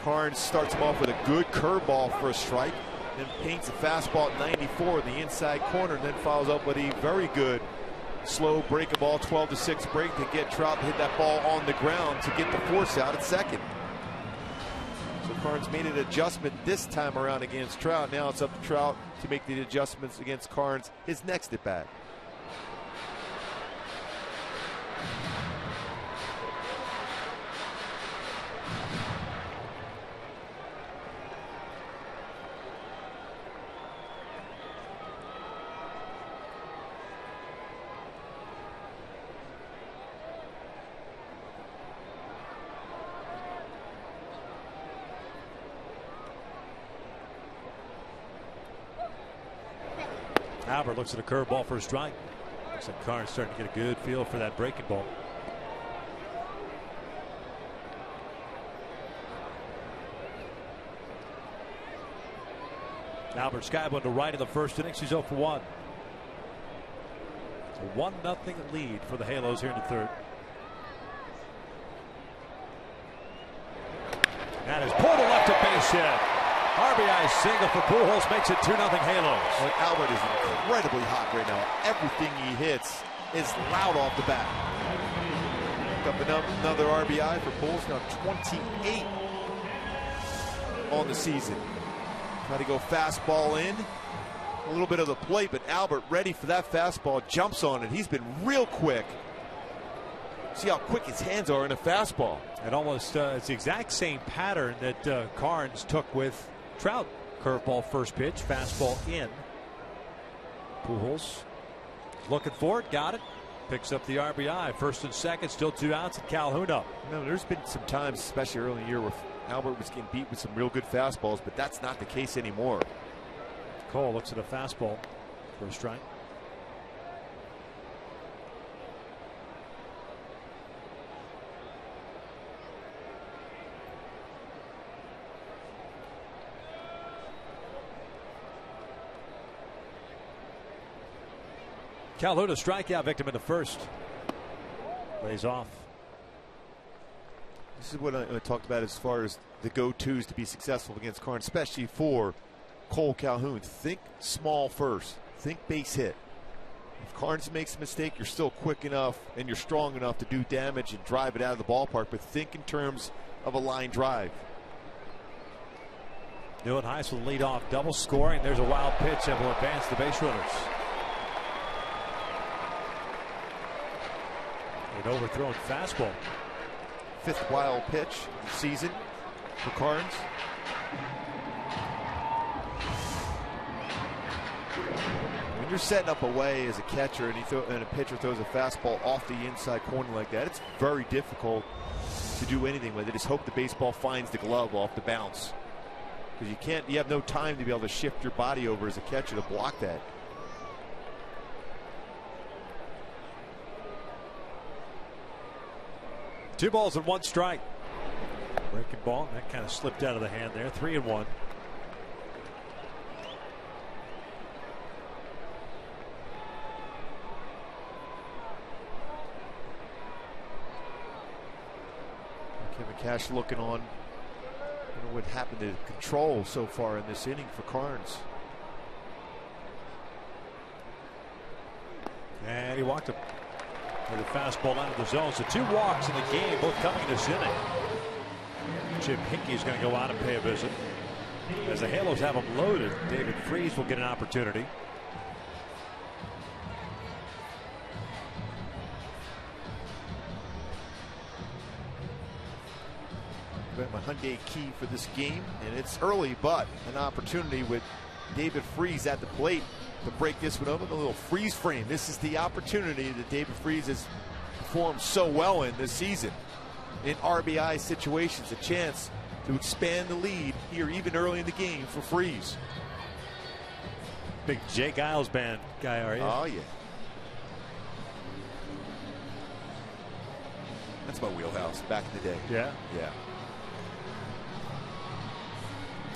Carnes starts him off with a good curveball for a strike. Then paints a fastball at 94 in the inside corner. And then follows up with a very good slow breaking ball, 12-6 break to get Trout to hit that ball on the ground to get the force out at second. So Carnes made an adjustment this time around against Trout. Now it's up to Trout to make the adjustments against Carnes his next at bat. Albert looks at a curveball for a strike. Looks like Carnes starting to get a good feel for that breaking ball. Albert skyblue to right in the first innings. He's 0 for 1. A 1-0 lead for the Halos here in the third. That is pulled to left to base hit. RBI single for Pujols makes it 2-0 Halos. Well, Albert is incredibly hot right now. Everything he hits is loud off the bat. Pick up another RBI for Pujols, now 28 on the season. Try to go fastball in. A little bit of the plate, but Albert ready for that fastball, jumps on it. He's been real quick. See how quick his hands are in a fastball. And almost it's the exact same pattern that Carnes took with Trout. Curveball first pitch, fastball in. Pujols looking for it, got it. Picks up the RBI. First and second, still 2 outs, and Calhoun up. You know, there's been some times, especially early in the year, where Albert was getting beat with some real good fastballs, but that's not the case anymore. Cole looks at a fastball for a strike. Calhoun, a strikeout victim in the first. Lays off. This is what I talked about as far as the go-tos to be successful against Cardinals, especially for Cole Calhoun. Think small first. Think base hit. If Cardinals makes a mistake, you're still quick enough and you're strong enough to do damage and drive it out of the ballpark, but think in terms of a line drive. Newland Heiss with lead off double scoring. There's a wild pitch that will advance the base runners. An overthrown fastball. 5th wild pitch of the season for Cardinals. When you're setting up away as a catcher and a pitcher throws a fastball off the inside corner like that, it's very difficult to do anything with it. Just hope the baseball finds the glove off the bounce. Because you have no time to be able to shift your body over as a catcher to block that. Two balls and one strike. Breaking ball. That kind of slipped out of the hand there. 3-1. Kevin Cash looking on what happened to control so far in this inning for Carnes. And he walked him with a fastball out of the zone. So 2 walks in the game, both coming this inning. Jim Hickey's going to go out and pay a visit. As the Halos have him loaded, David Freese will get an opportunity. My Hyundai key for this game, and it's early, but an opportunity with David Freese at the plate to break this one open. A little freeze frame. This is the opportunity that David Freese has performed so well in this season. In RBI situations, a chance to expand the lead here even early in the game for Freese. Big Jake Giles band guy, are you? Oh, yeah. That's my wheelhouse back in the day. Yeah? Yeah.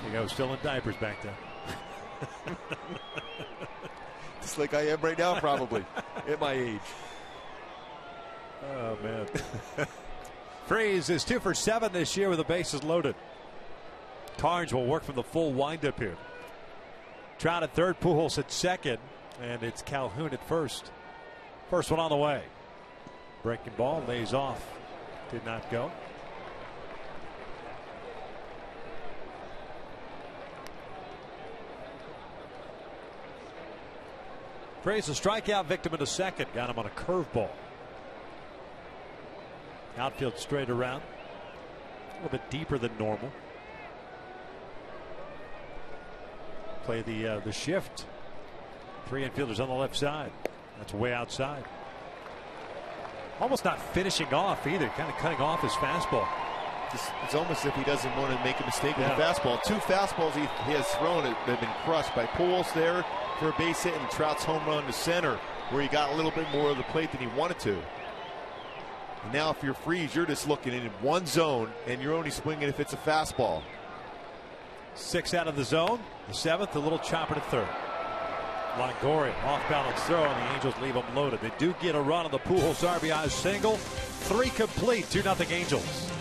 You go, still in diapers back then. Just like I am right now, probably, at my age. Oh, man. Freese is 2 for 7 this year with the bases loaded. Carnes will work from the full windup here. Trout at third, Pujols at second, and it's Calhoun at first. First one on the way. Breaking ball, lays off. Did not go. Freese a strikeout victim in the second. Got him on a curveball. Outfield straight around. A little bit deeper than normal. Play the shift. 3 infielders on the left side. That's way outside. Almost not finishing off either. Kind of cutting off his fastball. It's almost as if he doesn't want to make a mistake with the fastball. 2 fastballs he has thrown have been crushed by Pujols there for a base hit, and Trout's home run to center where he got a little bit more of the plate than he wanted to. And now if you're Freese, you're just looking in one zone and you're only swinging if it's a fastball. 6 out of the zone. The 7th, a little chopper to third. Longoria off balance throw, and the Angels leave them loaded. They do get a run on the Pujols RBI single. 3 complete, 2-0 Angels.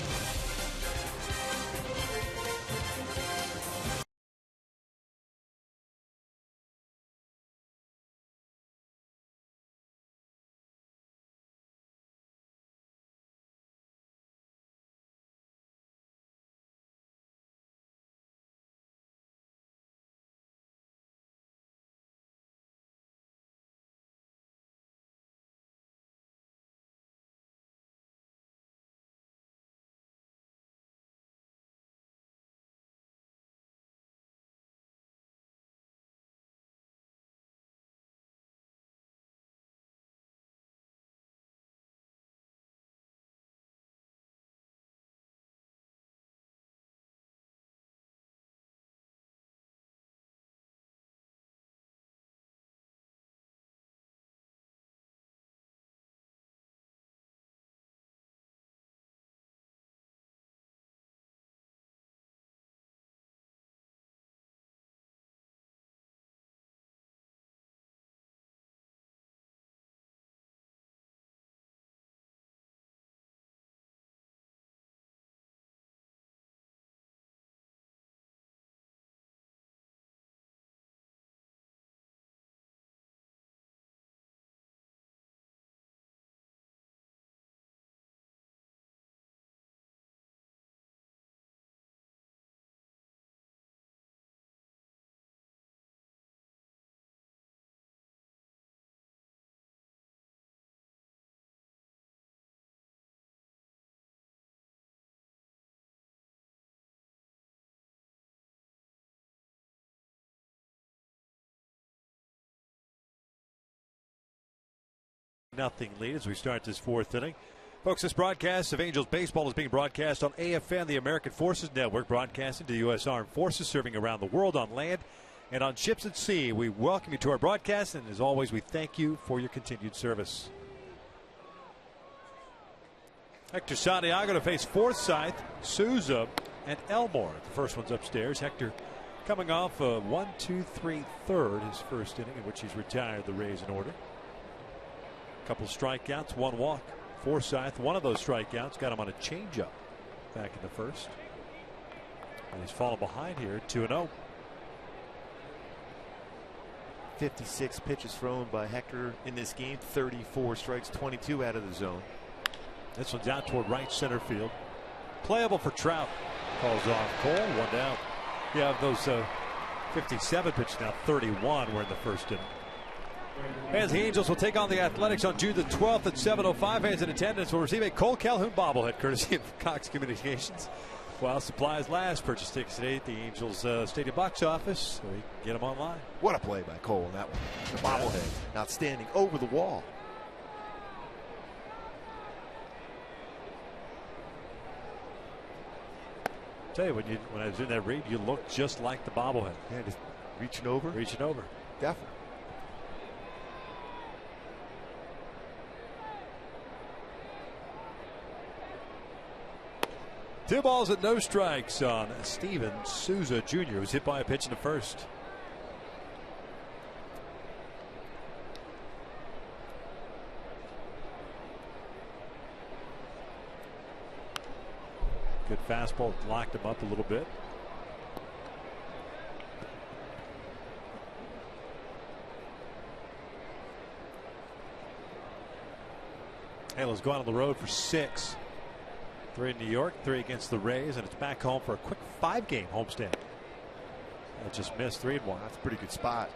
0 lead as we start this 4th inning. Folks, this broadcast of Angels baseball is being broadcast on AFN, the American Forces Network, broadcasting to the U.S. Armed Forces, serving around the world on land and on ships at sea. We welcome you to our broadcast, and as always, we thank you for your continued service. Hector Santiago to face Forsythe, Souza, and Elmore. The first one's upstairs. Hector coming off a 1-2-3 third, his first inning in which he's retired the Rays in order. Couple strikeouts, 1 walk. Forsythe, one of those strikeouts, got him on a changeup back in the first. And he's fallen behind here, 2-0. 56 pitches thrown by Hector in this game, 34 strikes, 22 out of the zone. This one's out toward right center field. Playable for Trout. Calls off Cole, 1 down. Yeah, those 57 pitches now, 31 were in the first inning. As the Angels will take on the Athletics on June the 12th at 7:05. Fans in attendance will receive a Cole Calhoun bobblehead courtesy of Cox Communications. While supplies last, purchase tickets today at the Angels Stadium box office, so you can get them online. What a play by Cole in that one. The bobblehead, outstanding, over the wall. Tell you, when I was in that read, you looked just like the bobblehead. Yeah, just reaching over. Reaching over. Definitely. Two balls and no strikes on Steven Souza Jr., who was hit by a pitch in the first. Good fastball, locked him up a little bit. Halo's gone on the road for 6. 3 in New York, 3 against the Rays, and it's back home for a quick 5-game homestand. It just missed 3-1. That's a pretty good spot.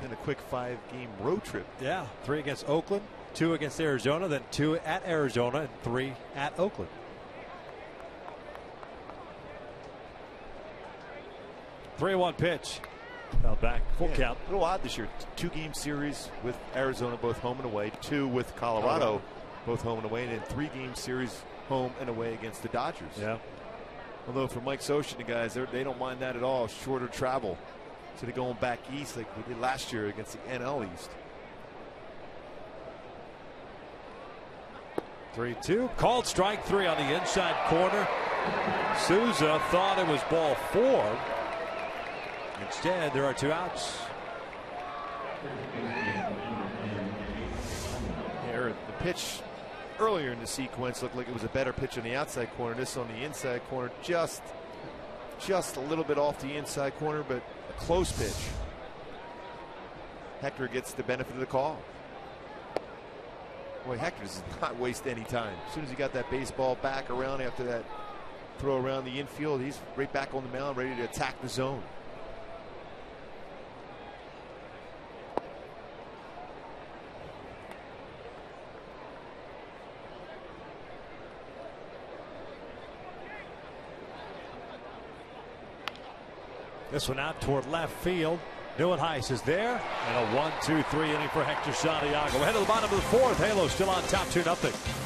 And a quick 5-game road trip. Yeah, 3 against Oakland, 2 against Arizona, then 2 at Arizona, and 3 at Oakland. Three-one pitch. Fell back, full count. A little odd this year. 2-game series with Arizona, both home and away. 2 with Colorado, both home and away. And then 3-game series home and away against the Dodgers. Yeah. Although for Mike Socha and the guys, they don't mind that at all. Shorter travel. So they're going back east like we did last year against the NL East. 3-2. Called strike 3 on the inside corner. Souza thought it was ball 4. Instead, there are 2 outs. The pitch earlier in the sequence looked like it was a better pitch on the outside corner. This on the inside corner, just a little bit off the inside corner, but a close pitch. Hector gets the benefit of the call. Boy, Hector does not waste any time. As soon as he got that baseball back around after that throw around the infield, he's right back on the mound, ready to attack the zone. This one out toward left field. Neuenhuis is there, and a 1-2-3 inning for Hector Santiago. Ahead of the bottom of the 4th. Halo still on top, 2-0.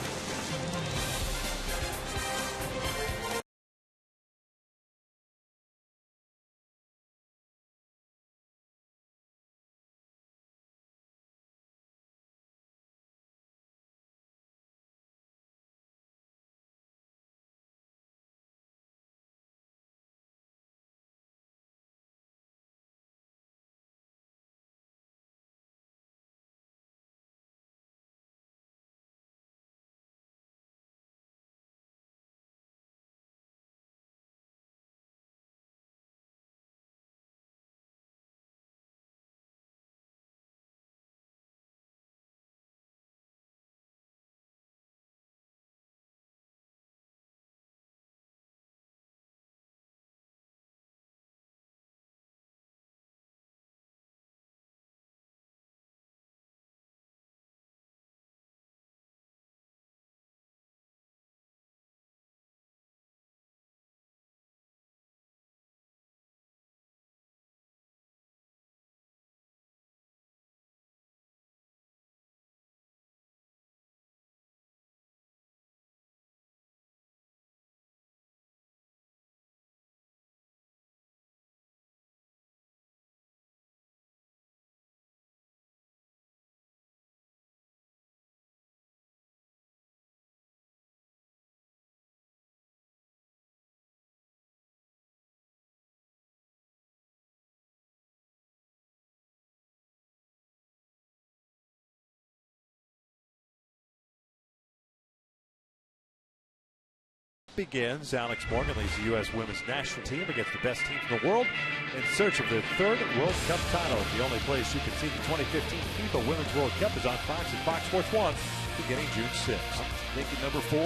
begins. Alex Morgan leads the U.S. women's national team against the best teams in the world in search of their third World Cup title. The only place you can see the 2015 FIFA Women's World Cup is on Fox and Fox Sports 1 beginning June 6th. I'm thinking number 4,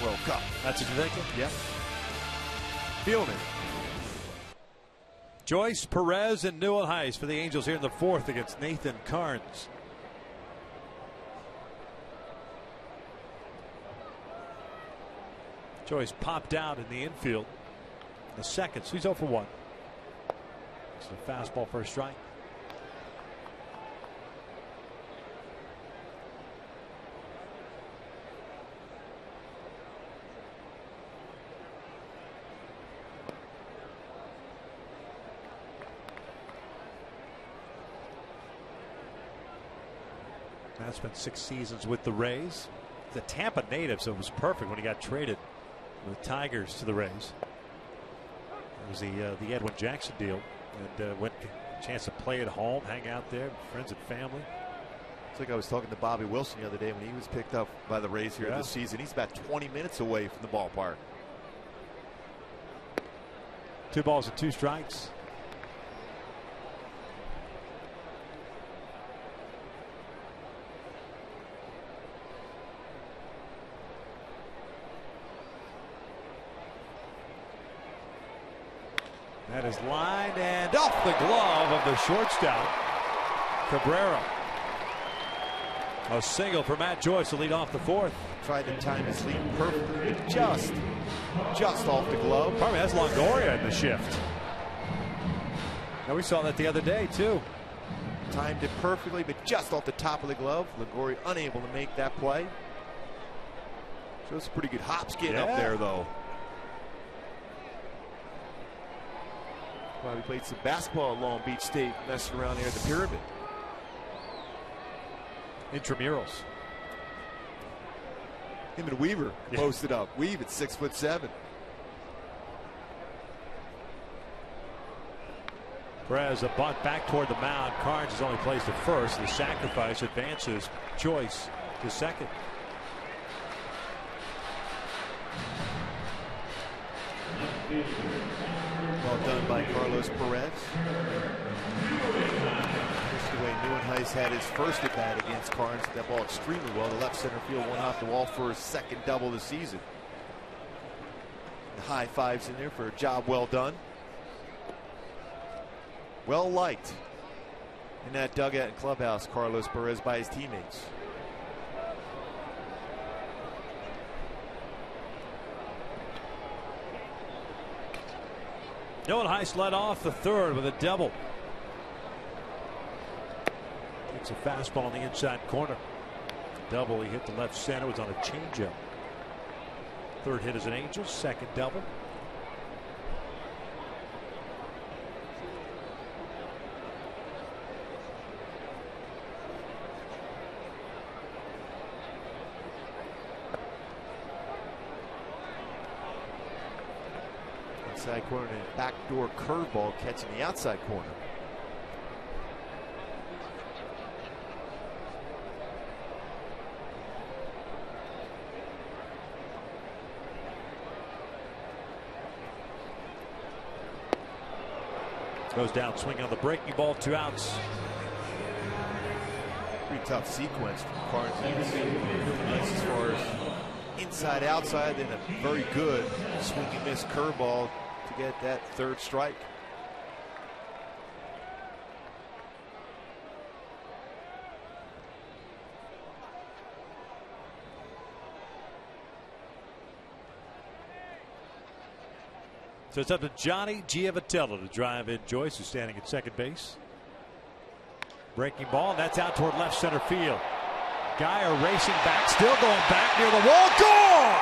World Cup. That's what you're thinking? Yeah. Feeling it. Joyce, Perez, and Newell Heiss for the Angels here in the 4th against Nathan Carnes. Joyce popped out in the infield in the 2nd, so he's 0 for 1. It's a fastball for a strike. That's been 6 seasons with the Rays. He's a Tampa native, so it was perfect when he got traded with Tigers to the Rays. It was the Edwin Jackson deal, and went a chance to play at home, hang out there, friends and family. It's like I was talking to Bobby Wilson the other day when he was picked up by the Rays here this season. He's about 20 minutes away from the ballpark. 2 balls and 2 strikes. That is lined and off the glove of the shortstop, Cabrera. A single for Matt Joyce to lead off the 4th. Tried to time his lead perfectly, but just off the glove. Probably that's Longoria in the shift. And we saw that the other day too. Timed it perfectly, but just off the top of the glove. Longoria unable to make that play. Shows some pretty good hops getting up there, though. Probably played some basketball at Long Beach State, messing around there at the Pyramid. Intramurals. Him and Weaver posted up. Weave at 6'7". Perez, a bunt back toward the mound. Carnes is only placed at first. The sacrifice advances Joyce to 2nd. Well done by Carlos Perez. Just the way Newell Heiss had his first at bat against Carnes. That ball extremely well. The left center field went off the wall for his 2nd double of the season. The high fives in there for a job well done. Well liked in that dugout and clubhouse, Carlos Perez, by his teammates. Newell Heiss led off the 3rd with a double. It's a fastball on the inside corner. Double, he hit the left center, was on a changeup. 3rd hit as an Angel, 2nd double. Inside corner and backdoor curveball catching the outside corner. Goes down swinging on the breaking ball, 2 outs. Pretty tough sequence from Carnes as far as inside outside, then a very good swing and miss curveball to get that 3rd strike. So it's up to Johnny Giavitello to drive in Joyce, who's standing at 2nd base. Breaking ball, and that's out toward left center field. Geyer racing back, still going back near the wall. Gone!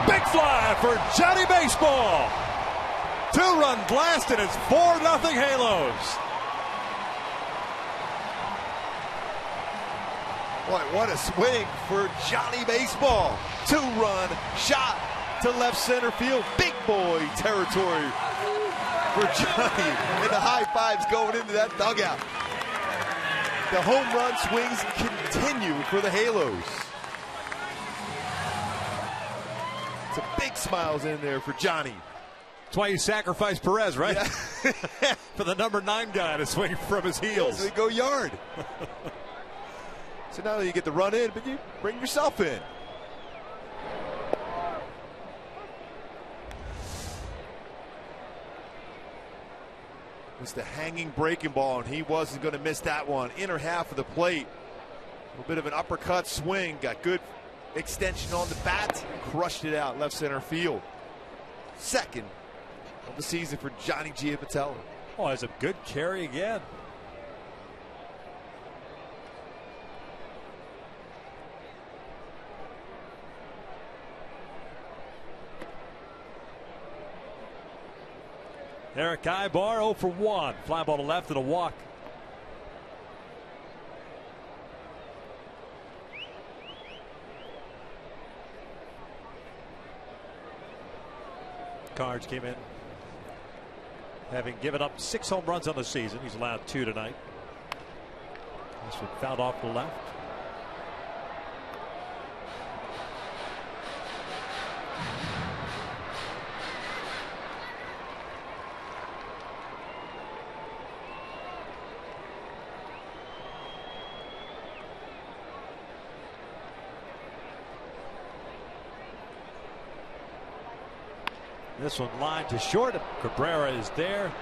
Big fly for Johnny Baseball. 2-run blast, and it's 4-0 Halos. Boy, what a swing for Johnny Baseball. 2-run shot to left center field. Big boy territory for Johnny. And the high fives going into that dugout. The home run swings continue for the Halos. It's a big big smiles in there for Johnny. That's why you sacrifice Perez, right? Yeah. For the number 9 guy to swing from his heels. So they go yard. So not only you get the run in, but you bring yourself in. It's the hanging breaking ball, and he wasn't going to miss that one. Inner half of the plate. A little bit of an uppercut swing. Got good extension on the bat. Crushed it out left center field. Second of the season for Johnny Giavitello. Oh, that's a good carry again. Eric Ibar 0 for 1. Fly ball to left and a walk. Cards came in having given up 6 home runs on the season. He's allowed 2 tonight. This one fouled off the left. This one lined to short. Cabrera is there.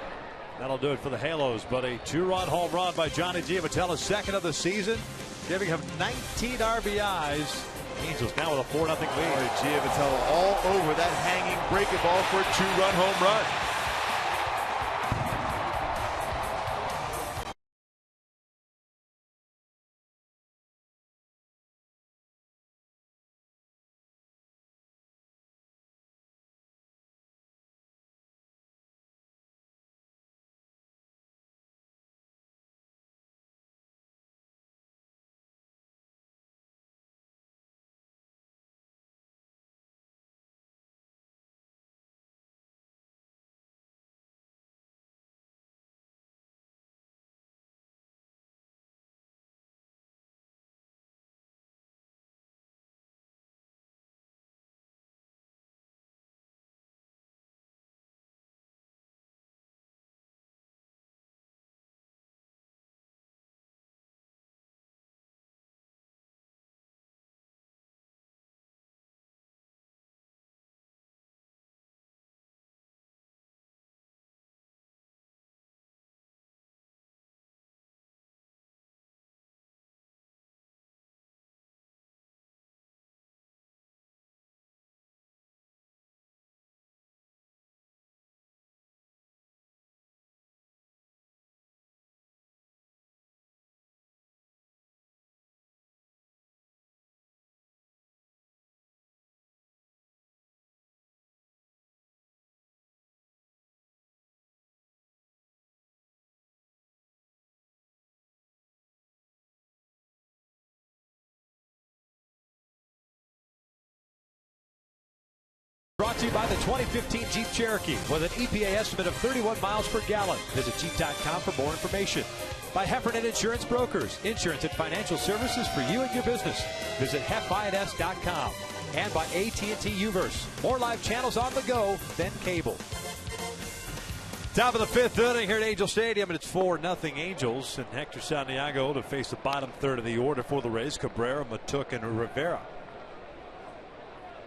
That'll do it for the Halos. But a 2-run home run by Johnny Giavitello, second of the season, giving him 19 RBIs. Angels now with a 4-0 lead. Giavitello all over that hanging breaking ball for a 2-run home run. Brought to you by the 2015 Jeep Cherokee with an EPA estimate of 31 miles per gallon. Visit Jeep.com for more information. By Heffernan Insurance Brokers, insurance and financial services for you and your business. Visit hefins.com. And by AT&T Uverse, more live channels on the go than cable. Top of the 5th inning here at Angel Stadium, and it's 4-0 Angels. And Hector Santiago to face the bottom third of the order for the Rays. Cabrera, Matuk, and Rivera.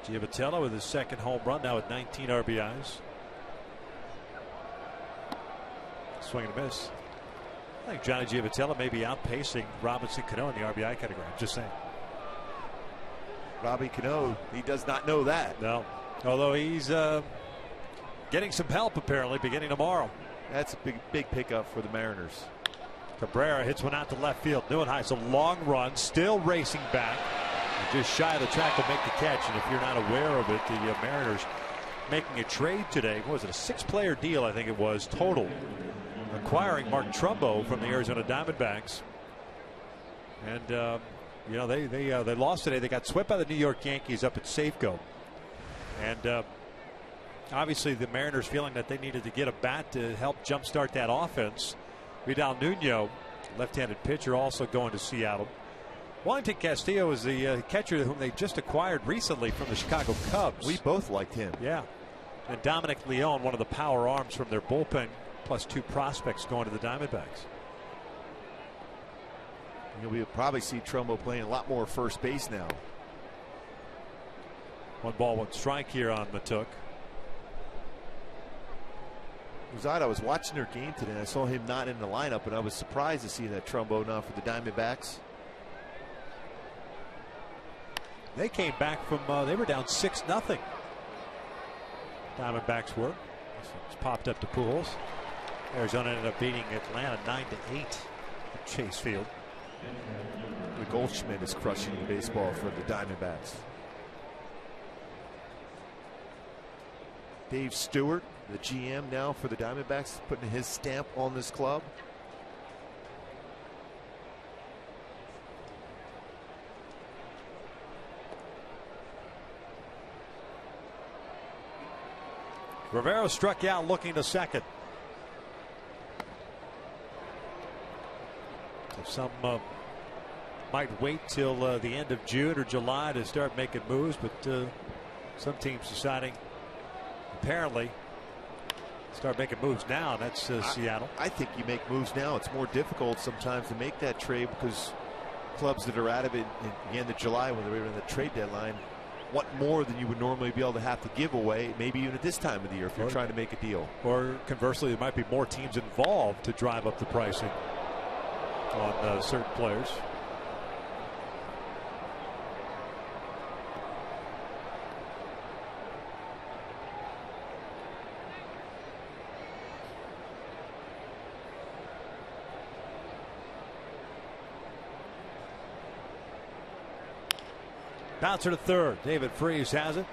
Giavitello with his second home run, now with 19 RBIs. Swing and a miss. I think Johnny Giavitello may be outpacing Robinson Cano in the RBI category. I'm just saying. Robbie Cano, he does not know that. No. Although he's getting some help apparently beginning tomorrow. That's a big pickup for the Mariners. Cabrera hits one out to left field. Neuenhuis, a long run, still racing back. Just shy of the track to make the catch. And if you're not aware of it, the Mariners making a trade today. What was it, a 6-player deal, I think it was, total. Acquiring Mark Trumbo from the Arizona Diamondbacks. And, you know, they lost today. They got swept by the New York Yankees up at Safeco. And obviously the Mariners feeling that they needed to get a bat to help jumpstart that offense. Vidal Nuno, left-handed pitcher, also going to Seattle. Wellington Castillo is the catcher whom they just acquired recently from the Chicago Cubs. We both liked him. Yeah. And Dominic Leone, one of the power arms from their bullpen, plus 2 prospects going to the Diamondbacks. We'll probably see Trumbo playing a lot more first base now. 1-1 strike here on Matuk. It was odd. I was watching their game today, and I saw him not in the lineup, and I was surprised to see that Trumbo now for the Diamondbacks. They came back from they were down 6-0. Diamondbacks were. It's popped up to Pujols. Arizona ended up beating Atlanta 9-8 at Chase Field. The Goldschmidt is crushing the baseball for the Diamondbacks. Dave Stewart, the GM now for the Diamondbacks, putting his stamp on this club. Rivera struck out looking to second. Some might wait till the end of June or July to start making moves, but some teams deciding apparently start making moves now, and that's Seattle. I think you make moves now. It's more difficult sometimes to make that trade because clubs that are out of it in the end of July when they're in the trade deadline want more than you would normally be able to have to give away, maybe even at this time of the year if you're trying to make a deal. Or conversely, there might be more teams involved to drive up the pricing on certain players. Bouncer to third. David Freese has it.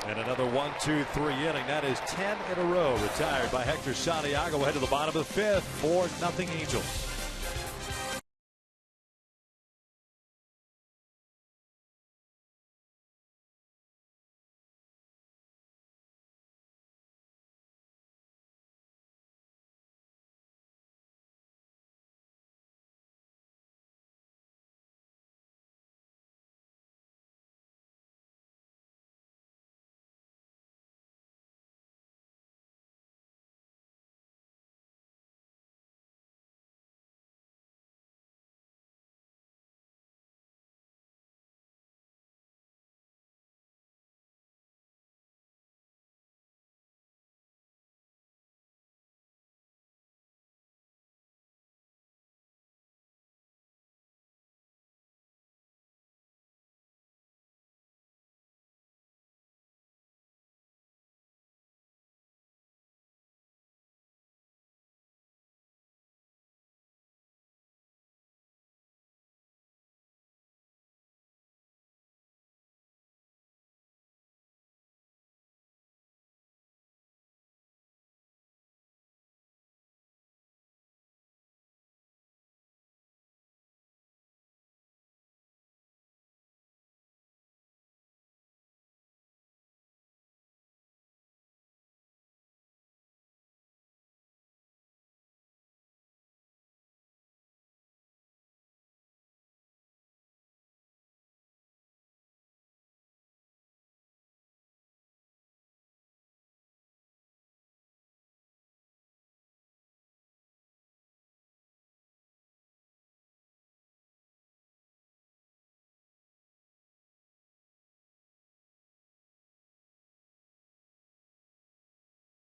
And another 1-2-3 inning. That is 10 in a row retired by Hector Santiago. Head to the bottom of the 5th. 4-0 Angels.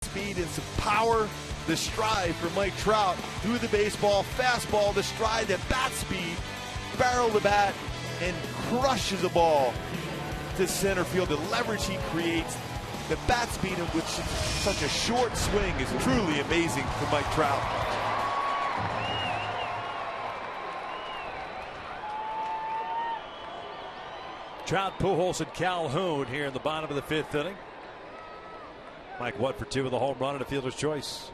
Speed and some power. The stride for Mike Trout through the baseball, fastball, the stride, the bat speed, barrel the bat, and crushes the ball to center field. The leverage he creates, the bat speed in which such a short swing is truly amazing for Mike Trout. Trout, Pujols, and Calhoun here in the bottom of the 5th inning. Mike 1 for 2 with a home run and a fielder's choice.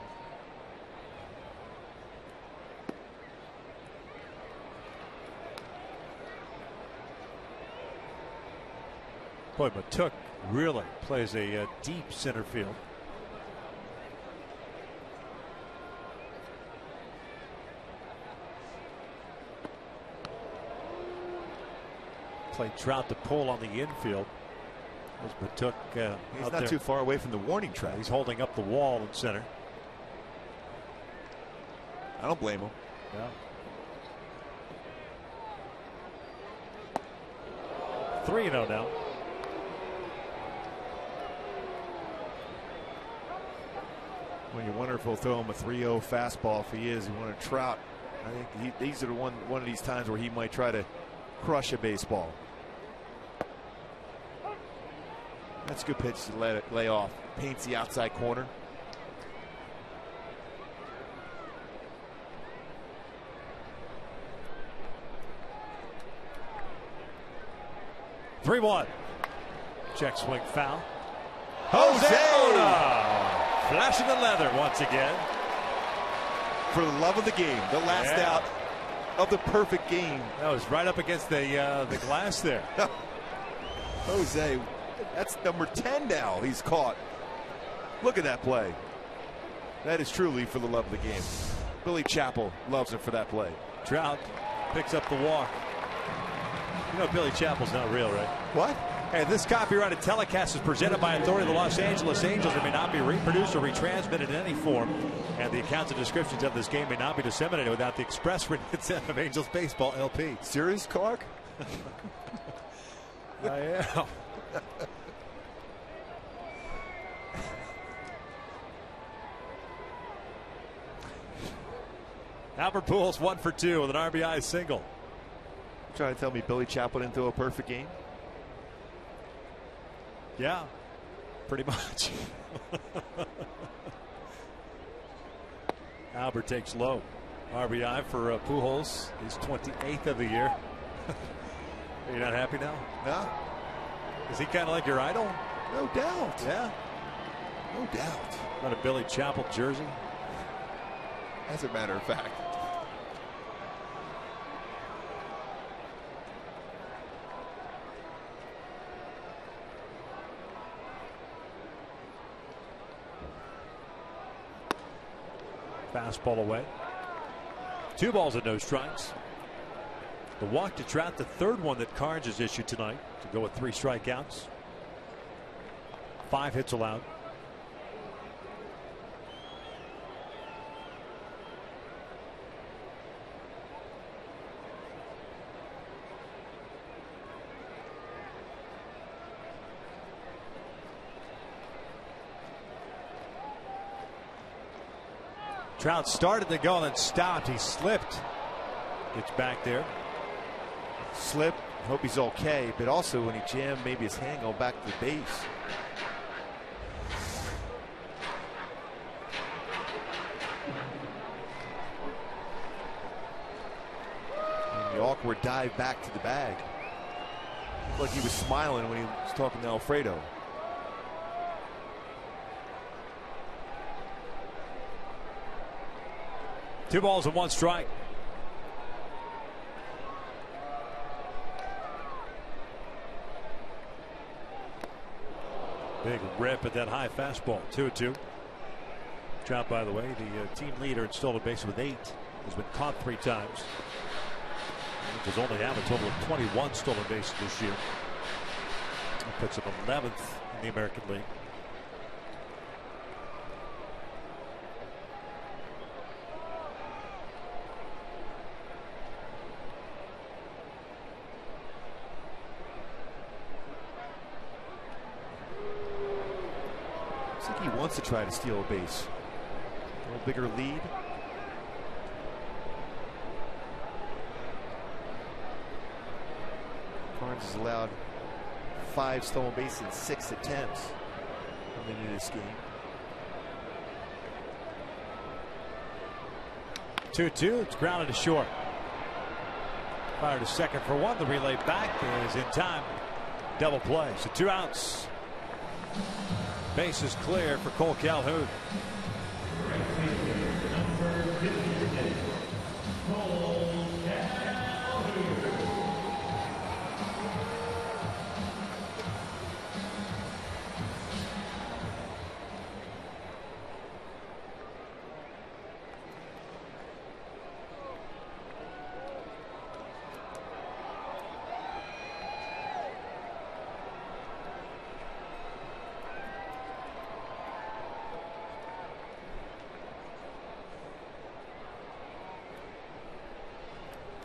Boy, Matuk really plays a deep center field. Played Trout to pull on the infield. But took he's not too far away from the warning track. He's holding up the wall in center. I don't blame him. Yeah. 3-0 now. Well, you wonder if he'll throw him a 3-0 fastball. If he is, you want to Trout. I think these are the one of these times where he might try to crush a baseball. That's a good pitch to let it lay off. Paints the outside corner. (3-1). Check swing foul. Jose! Flashing the leather once again. For the love of the game. The last out of the perfect game. That was right up against the glass there. Jose, that's number 10 now he's caught. Look at that play. That is truly for the love of the game. Billy Chappell loves him for that play. Trout picks up the walk. You know Billy Chappell's not real, right? What? Hey, this copyrighted telecast is presented by authority of the Los Angeles Angels. It may not be reproduced or retransmitted in any form, and the accounts and descriptions of this game may not be disseminated without the express written consent of Angels Baseball LP. Serious, Clark? I am. Albert Pujols 1 for 2 with an RBI single. Trying to tell me Billy Chappell didn't throw a perfect game? Yeah, pretty much. Albert takes low. RBI for Pujols. He's 28th of the year. Are you not happy now? No. Is he kind of like your idol? No doubt. Yeah. No doubt. Not a Billy Chappell jersey? As a matter of fact. Fastball away. 2 balls and no strikes. The walk to Trout, the third one that Carnes has issued tonight, to go with 3 strikeouts. 5 hits allowed. Trout started to go and then stopped. He slipped. Gets back there. Slip. Hope he's okay. But also when he jammed maybe his hand going back to the base. And the awkward dive back to the bag. Looked like he was smiling when he was talking to Alfredo. Two balls and 1 strike. Big rip at that high fastball. 2-2. Trout, by the way, the team leader in stolen bases with 8. Has been caught 3 times. Does only have a total of 21 stolen bases this year. That puts him 11th in the American League. Looks like he wants to try to steal a base. A little bigger lead. Carnes has allowed 5 stolen bases in 6 attempts coming into this game. 2-2. It's grounded to short. Fired to second for 1. The relay back is in time. Double play. So 2 outs. Base is clear for Cole Calhoun.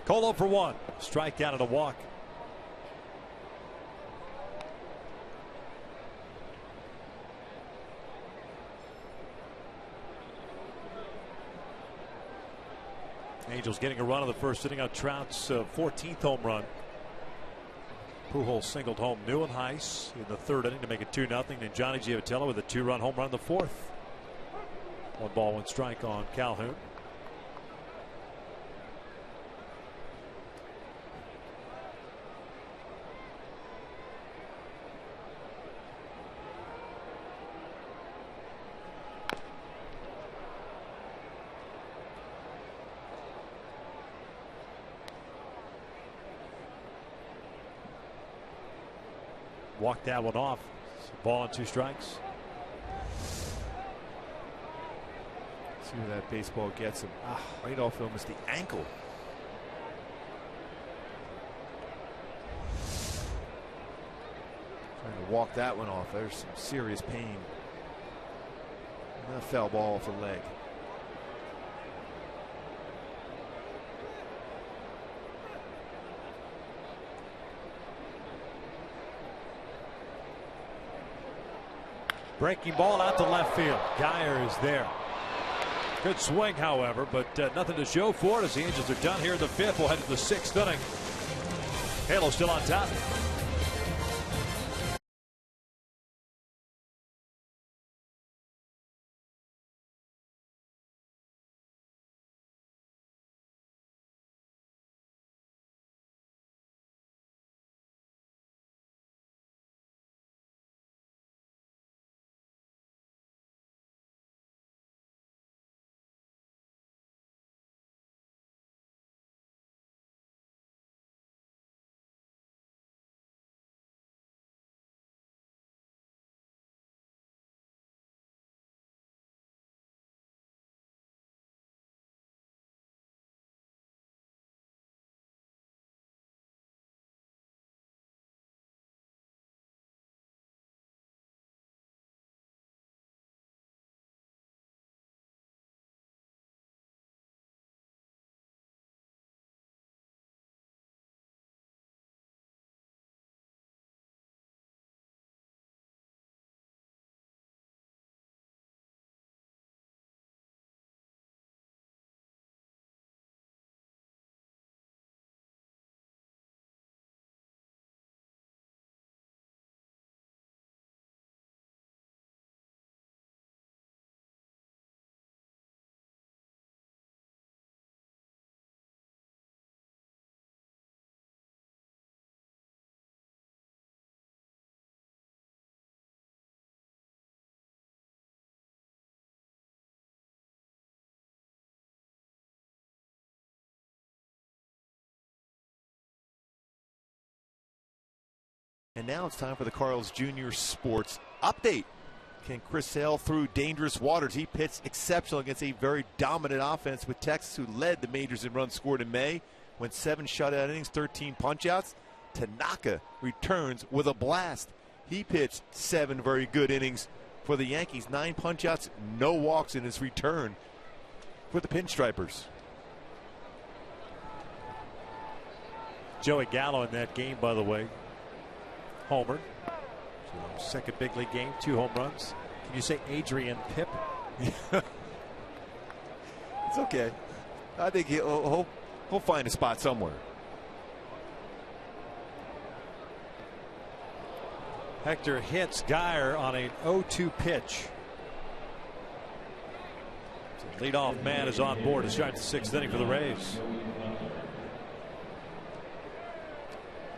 Colo for one. Strikeout and a walk. Angels getting a run in the first inning on Trout's 14th home run. Pujols singled home Neuenhuis in the third inning to make it 2-0. And Johnny Giavitello with a 2-run home run in the fourth. 1-1 strike on Calhoun. Walked that one off. Ball and 2 strikes. See where that baseball gets him. Right off almost the ankle. Trying to walk that one off. There's some serious pain. And a foul ball off the leg. Breaking ball out to left field. Geyer is there. Good swing, however, but nothing to show for it as the Angels are done here in the 5th. We'll head to the 6th inning. Halo still on top. And now it's time for the Cardinals Junior Sports Update. Can Chris Sale through dangerous waters? He pitched exceptional against a very dominant offense with Texas, who led the majors in runs scored in May. Went 7 shutout innings, 13 punchouts. Tanaka returns with a blast. He pitched 7 very good innings for the Yankees. 9 punchouts, no walks in his return for the Pinstripers. Joey Gallo in that game, by the way, homered. So second big league game, 2 home runs. Can you say Adrian Pip? It's okay. I think he'll find a spot somewhere. Hector hits Geyer on an 0-2 pitch. So leadoff man is on board to start the 6th inning for the Rays.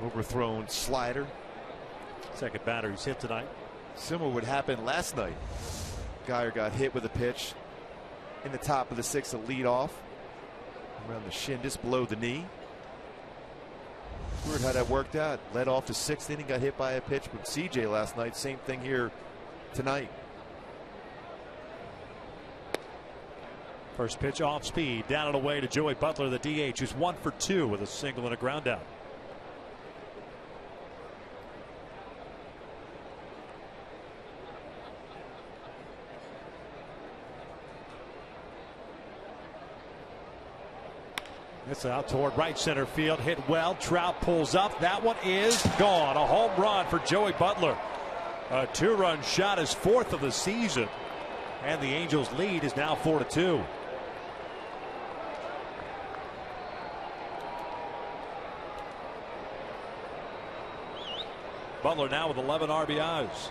Overthrown slider. Second batter who's hit tonight. Similar would happen last night. Geyer got hit with a pitch in the top of the 6th to lead off. Around the shin, just below the knee. Weird how that worked out. Led off the 6th inning, got hit by a pitch with CJ last night. Same thing here tonight. First pitch off speed, down and away to Joey Butler, the DH, who's 1 for 2 with a single and a ground out. It's out toward right center field. Hit well. Trout pulls up. That one is gone. A home run for Joey Butler. A 2-run shot, his 4th of the season. And the Angels' lead is now 4-2. Butler now with 11 RBIs.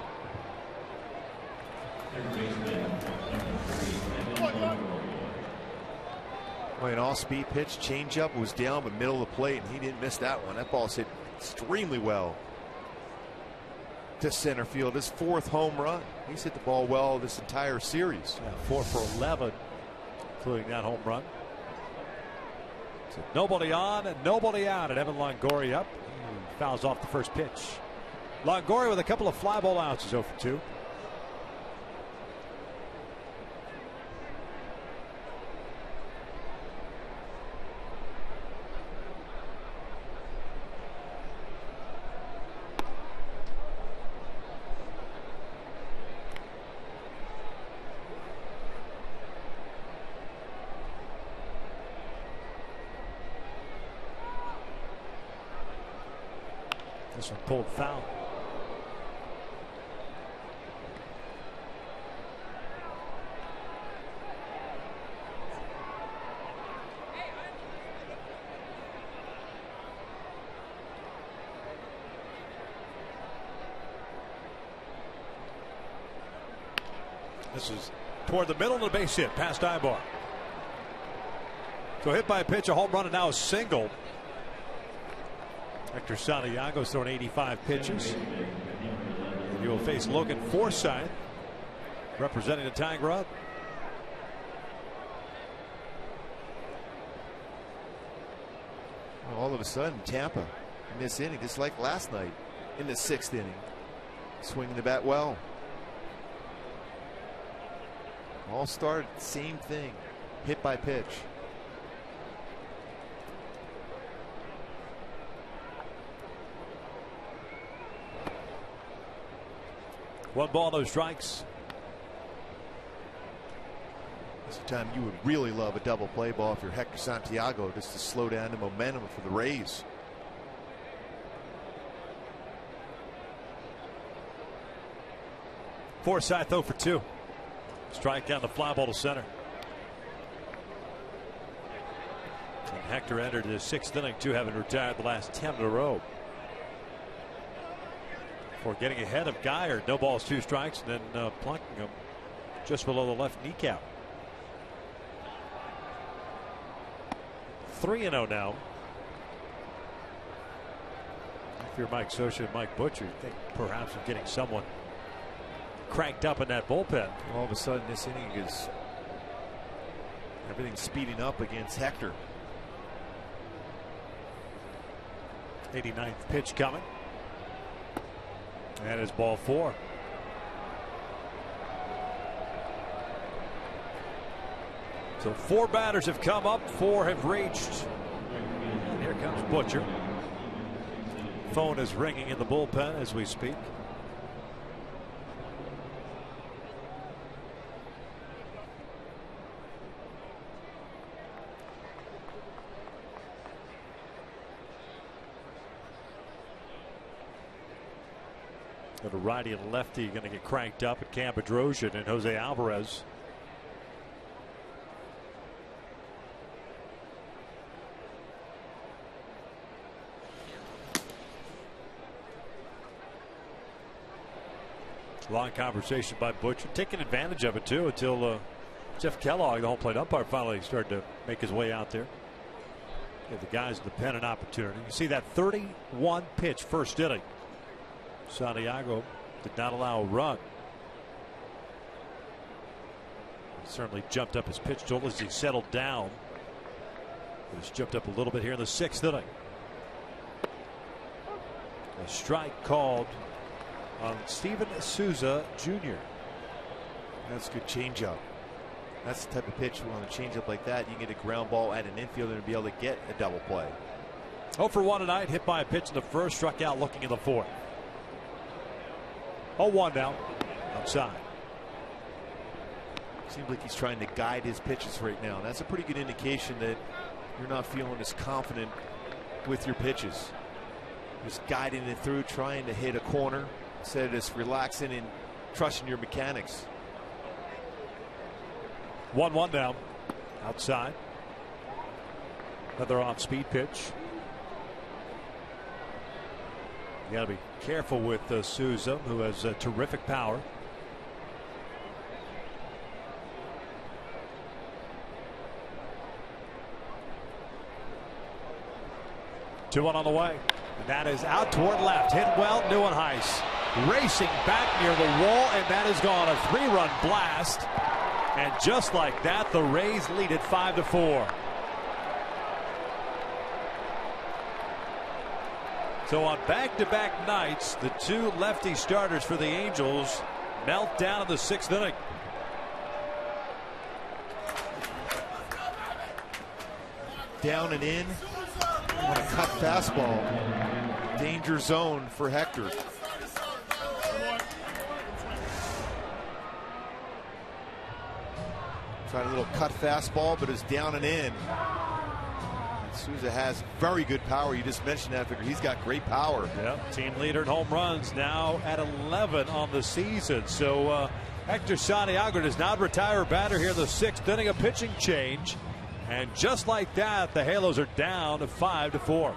Well, an off-speed pitch, changeup was down the middle of the plate, and he didn't miss that one. That ball's hit extremely well to center field. His 4th home run. He's hit the ball well this entire series. Yeah, 4 for 11, including that home run. So nobody on and nobody out, and Evan Longoria up. He fouls off the first pitch. Longoria with a couple of fly ball outs is 0 for 2. This one pulled foul. This is toward the middle of the base hit, past Ibar. So hit by a pitch, a home run, and now a single. Hector Santiago's thrown 85 pitches. He will face Logan Forsythe, representing the tying run. All of a sudden, Tampa in this inning, just like last night in the 6th inning, swinging the bat well. All started same thing, hit by pitch. One ball, no strikes. This is a time you would really love a double play ball if you're Hector Santiago, just to slow down the momentum for the Rays. Forsythe 0 for 2. Strike down the fly ball to center. And Hector entered his 6th inning, 2 having retired the last 10 in a row. For getting ahead of Geyer, no balls, 2 strikes, and then plunking him just below the left kneecap. 3-0 now. If you're Mike Scioscia and Mike Butcher, you think perhaps of getting someone cranked up in that bullpen. All of a sudden, this inning is everything's speeding up against Hector. 89th pitch coming. That is ball 4. So 4 batters have come up, 4 have reached. And here comes Butcher. Phone is ringing in the bullpen as we speak. Got a righty and lefty going to get cranked up at Cam Bedrosian and Jose Alvarez. Long conversation by Butcher, taking advantage of it too until Jeff Kellogg, the home plate umpire, finally started to make his way out there. Give the guys in the pen an opportunity. You see that 31 pitch first inning. Santiago did not allow a run. He certainly jumped up his pitch total as he settled down. He's jumped up a little bit here in the 6th inning. A strike called on Steven Souza Jr. That's a good changeup. That's the type of pitch on a changeup like that. You can get a ground ball at an infielder and be able to get a double play. 0 for 1 tonight, hit by a pitch in the 1st, struck out looking in the 4th. 0-1 now, outside. Seems like he's trying to guide his pitches right now. That's a pretty good indication that you're not feeling as confident with your pitches. Just guiding it through, trying to hit a corner instead of just relaxing and trusting your mechanics. 1-1 now. Outside. Another off-speed pitch. You got to be careful with Souza, who has terrific power. Two on the way. And that is out toward left. Hit well. Neuenhuis racing back near the wall, and that is gone. A 3-run blast. And just like that, the Rays lead it 5-4. So on back-to-back nights, the two lefty starters for the Angels melt down in the 6th inning. Down and in on a cut fastball. Danger zone for Hector. Tried a little cut fastball, but it's down and in. Souza has very good power. You just mentioned that, Victor. He's got great power. Yep. Team leader in home runs, now at 11 on the season. So Hector Santiago does not retire a batter here in the 6th inning. A pitching change. And just like that, the Halos are down to 5-4.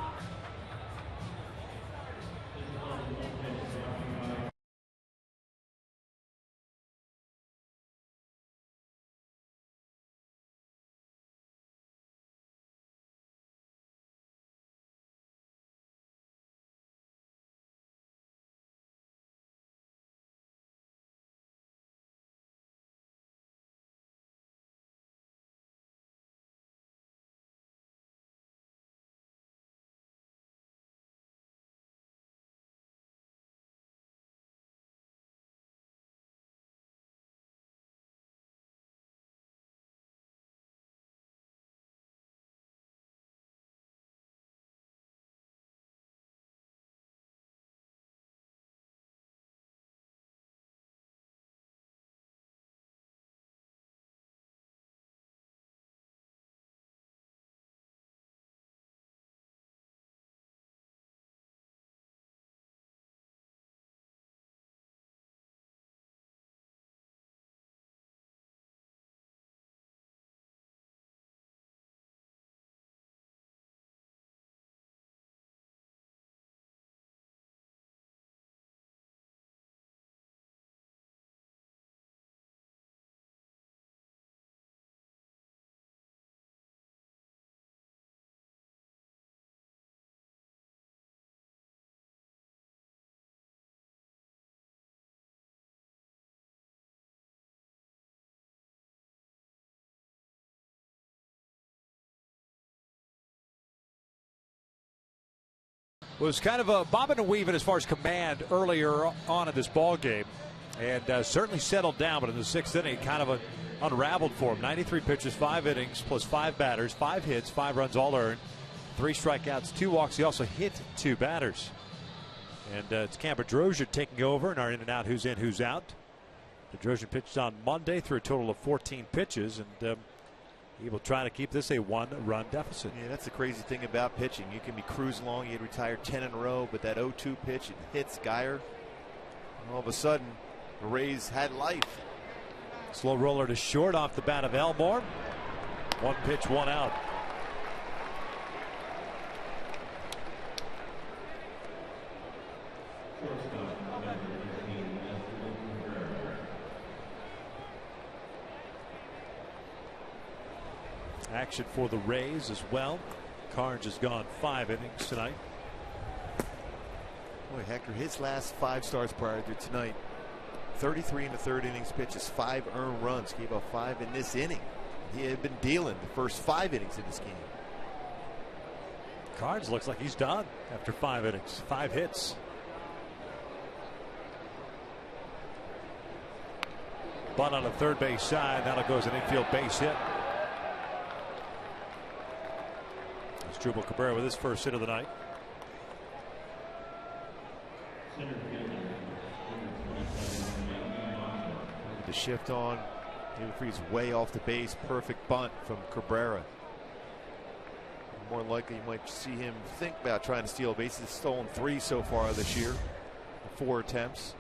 Was kind of a bobbing and weaving as far as command earlier on in this ball game, and certainly settled down. But in the 6th inning, kind of unraveled for him. 93 pitches, 5 innings, plus 5 batters, 5 hits, 5 runs all earned, 3 strikeouts, 2 walks. He also hit 2 batters. And it's Cam Bedrosian taking over in our in and out, who's in, who's out. Bedrosian pitched on Monday through a total of 14 pitches, and he will try to keep this a 1-run deficit. Yeah, that's the crazy thing about pitching. You can be cruising along. You had retired 10 in a row, but that 0-2 pitch, it hits Geyer. All of a sudden, the Rays had life. Slow roller to short off the bat of Elmore. 1 pitch, 1 out. Action for the Rays as well. Carnes has gone 5 innings tonight. Boy, Hector, his last 5 starts prior to tonight, 33 in the 3rd innings pitches, 5 earned runs, gave up 5 in this inning. He had been dealing the first 5 innings of this game. Carnes looks like he's done after 5 innings, 5 hits. Bunt on the third base side. Now it goes an infield base hit. Jubal Cabrera with his first hit of the night. The shift on. David Freese way off the base. Perfect bunt from Cabrera. more likely you might see him think about trying to steal a base. He's stolen 3 so far this year, 4 attempts.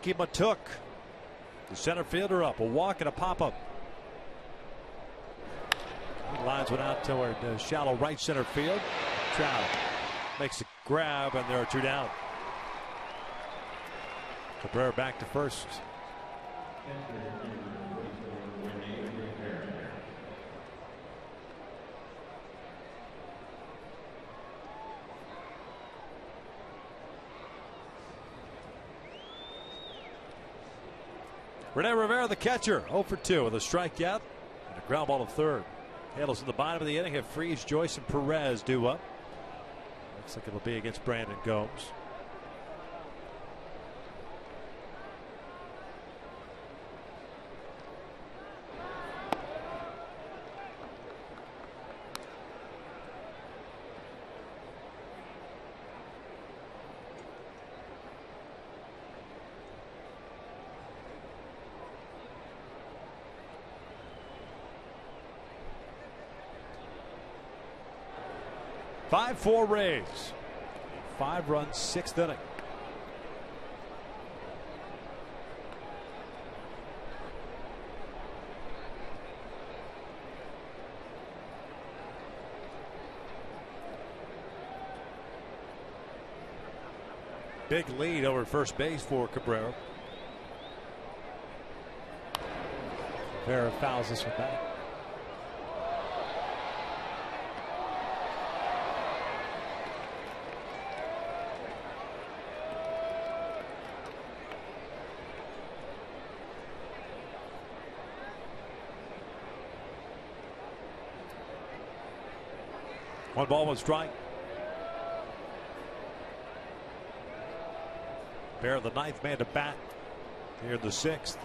Kima took the center fielder up, a walk and a pop-up. Lines went out toward shallow right center field. Trout makes a grab, and there are 2 down. Cabrera back to first. Rene Rivera, the catcher, 0 for 2 with a strikeout and a ground ball to third. Halos in the bottom of the inning have Freeze, Joyce, and Perez due up. Looks like it'll be against Brandon Gomes. Five-4 Rays. 5 runs, 6th inning. Big lead over first base for Cabrera. Rivera fouls this one back. One ball, one strike. Bear the 9th man to bat here in the 6th.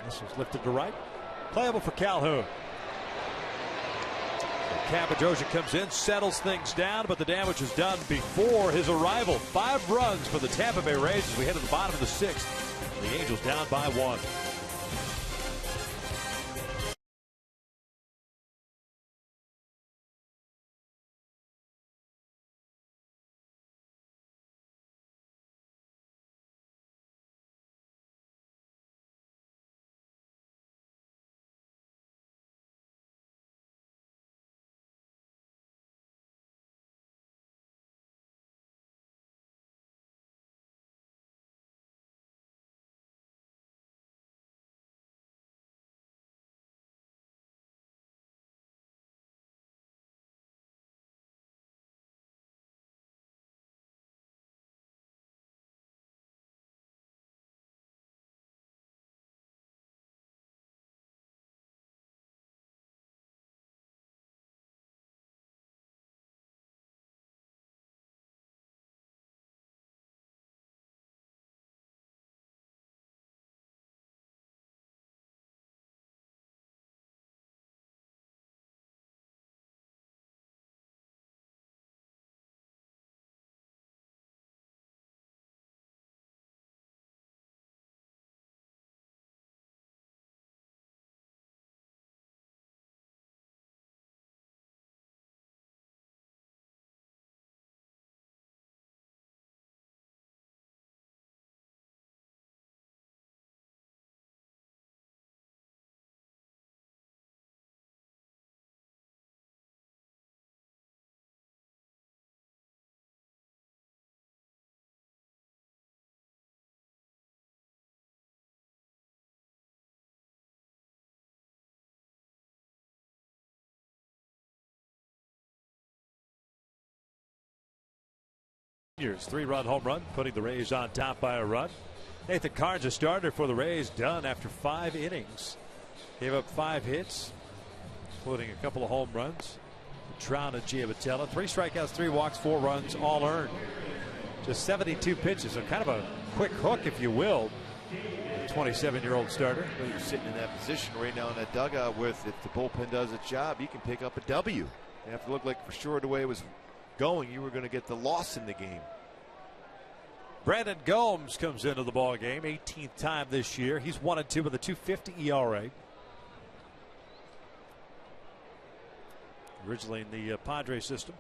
This is lifted to right. Playable for Calhoun. Cabajoja comes in, settles things down, but the damage is done before his arrival. 5 runs for the Tampa Bay Rays as we head to the bottom of the 6th. The Angels down by 1. Years 3-run home run, putting the Rays on top by a run. Nathan Carnes, a starter for the Rays, done after 5 innings. Gave up 5 hits, including a couple of home runs. Trout and Giavotella, 3 strikeouts, 3 walks, 4 runs, all earned. Just 72 pitches, so kind of a quick hook, if you will. 27-year-old starter. Well, you're sitting in that position right now in that dugout with, if the bullpen does its job, you can pick up a W. You have to look like for sure the way it was going, you were going to get the loss in the game. Brandon Gomes comes into the ball game, 18th time this year. He's 1-2 with a 2.50 ERA. Originally in the Padres system.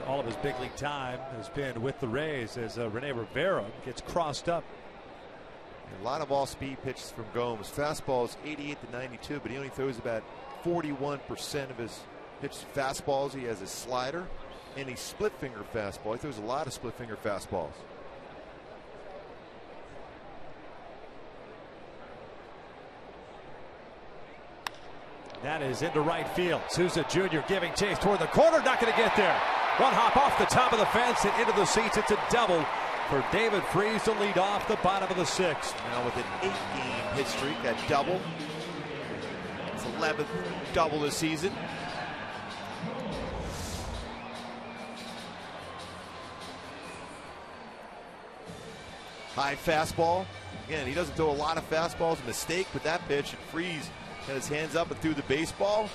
All of his big league time has been with the Rays as Rene Rivera gets crossed up. A lot of all-speed pitches from Gomes. Fastball is 88 to 92, but he only throws about 41% of his pitched fastballs. He has a slider and a split-finger fastball. He throws a lot of split-finger fastballs. That is into right field. Souza Jr. giving chase toward the corner. Not going to get there. One hop off the top of the fence and into the seats. It's a double for David Freese to lead off the bottom of the sixth. Now with an 8-game hit streak, that double. It's 11th double this season. High fastball. Again, he doesn't throw a lot of fastballs. A mistake with that pitch, and Freese had his hands up and threw the baseball.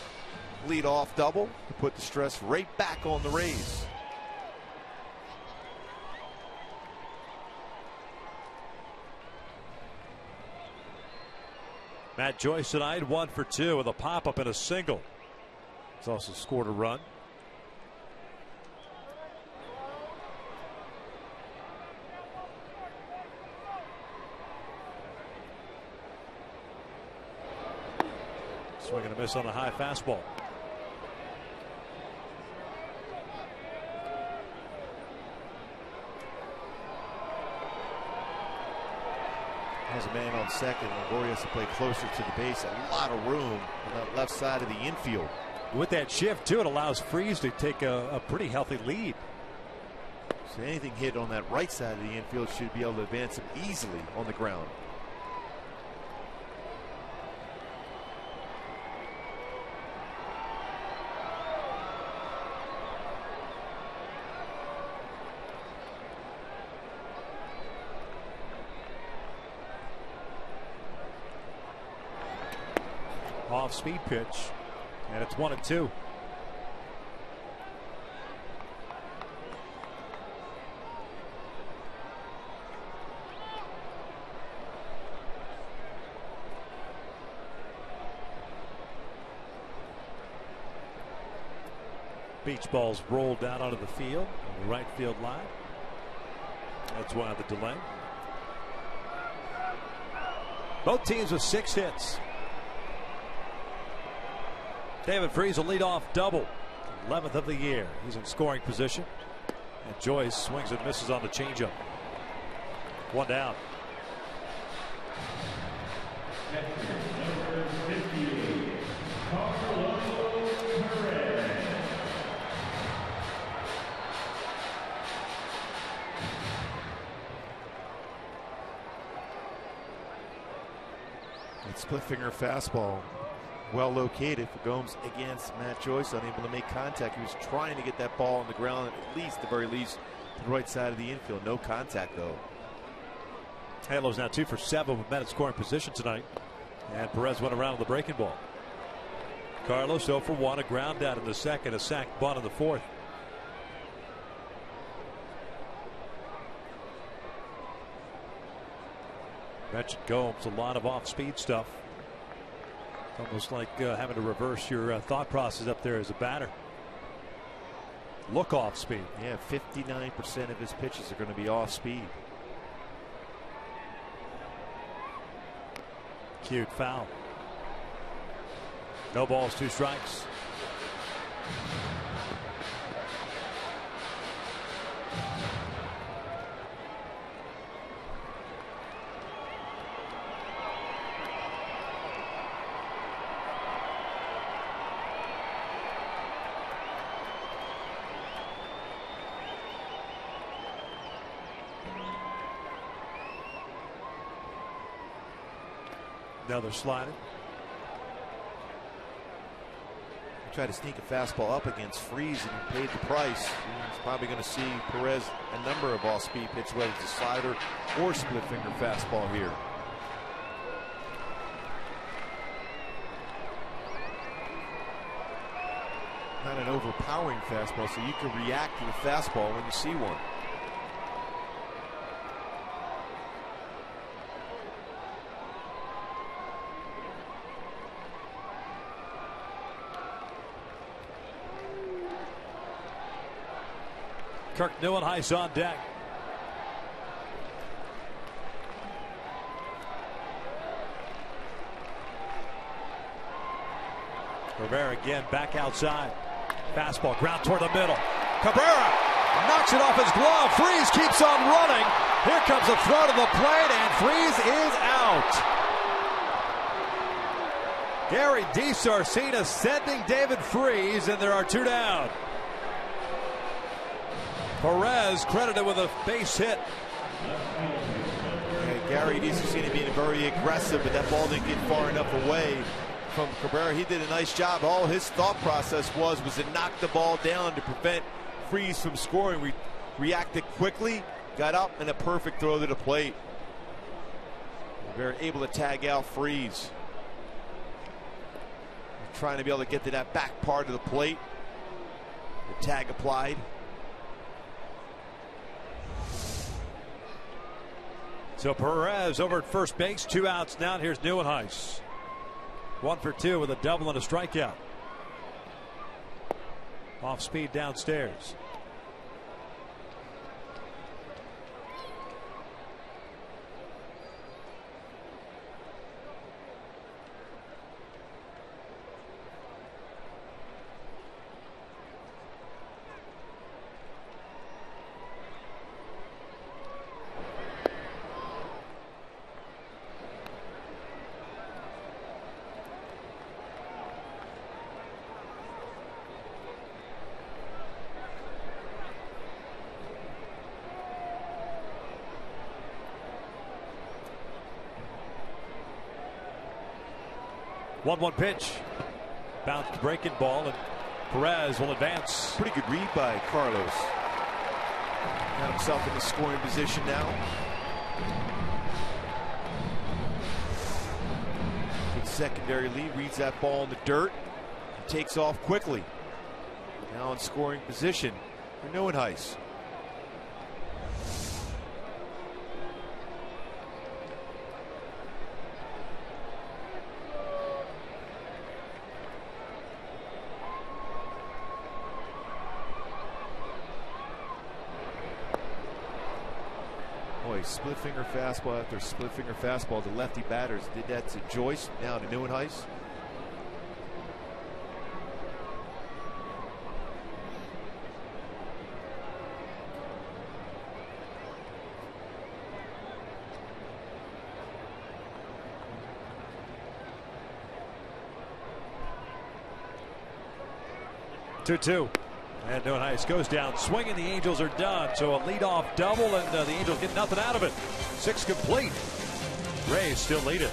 Lead off double to put the stress right back on the Rays. Matt Joyce tonight 1 for 2 with a pop up and a single. He's also scored a run. Swing and a miss on a high fastball. Has a man on second. Longoria has to play closer to the base. A lot of room on that left side of the infield. With that shift, too, it allows Freese to take a pretty healthy lead. So anything hit on that right side of the infield should be able to advance him easily on the ground. Off-speed pitch, and it's 1-2. Beach ball's rolled down onto the field on the right field line. That's why the delay. Both teams with 6 hits. David Freese will lead off double, 11th of the year. He's in scoring position, and Joyce swings and misses on the changeup. 1 down. That split finger fastball. Well located for Gomes against Matt Joyce, unable to make contact. He was trying to get that ball on the ground, at least, the very least, to the right side of the infield. No contact, though. Halo's now 2 for 7 with men in scoring position tonight. And Perez went around with the breaking ball. Carlos 0 for 1, a ground out in the second, a sacked bunt in the fourth. Mentioned Gomes, a lot of off-speed stuff. Almost like having to reverse your thought process up there as a batter. Look off speed. Yeah, 59% of his pitches are going to be off speed. Cute foul. No balls, 2 strikes. Another slider. Tried to sneak a fastball up against Freese and he paid the price. He's probably going to see Perez a number of off-speed pitches, whether it's a slider or split finger fastball here. Not an overpowering fastball, so you can react to the fastball when you see one. Kirk Neuenhuis on deck. Cabrera again back outside. Fastball ground toward the middle. Cabrera knocks it off his glove. Freese keeps on running. Here comes the throw to the plate, and Freese is out. Gary DiSarcina sending David Freese, and there are 2 down. Perez credited with a base hit. Gary DiSarcina being very aggressive, but that ball didn't get far enough away from Cabrera. He did a nice job. All his thought process was to knock the ball down to prevent Freese from scoring. Reacted quickly, got up, and a perfect throw to the plate. They're able to tag out Freese. Trying to be able to get to that back part of the plate. The tag applied. So Perez over at first base, 2 outs now. Here's Neuenhuis. 1 for 2 with a double and a strikeout. Off speed downstairs. One pitch. Bounced breaking ball, and Perez will advance. Pretty good read by Carlos. Got himself in the scoring position now. Good secondary lead. Reads that ball in the dirt. And takes off quickly. Now in scoring position for Neuenhuis. Split finger fastball after split finger fastball. The lefty batters did that to Joyce. Now to Neuenhuis. Two. And Neuenhuis goes down swinging. The Angels are done. So a leadoff double, and the Angels get nothing out of it. 6 complete. Rays still lead it.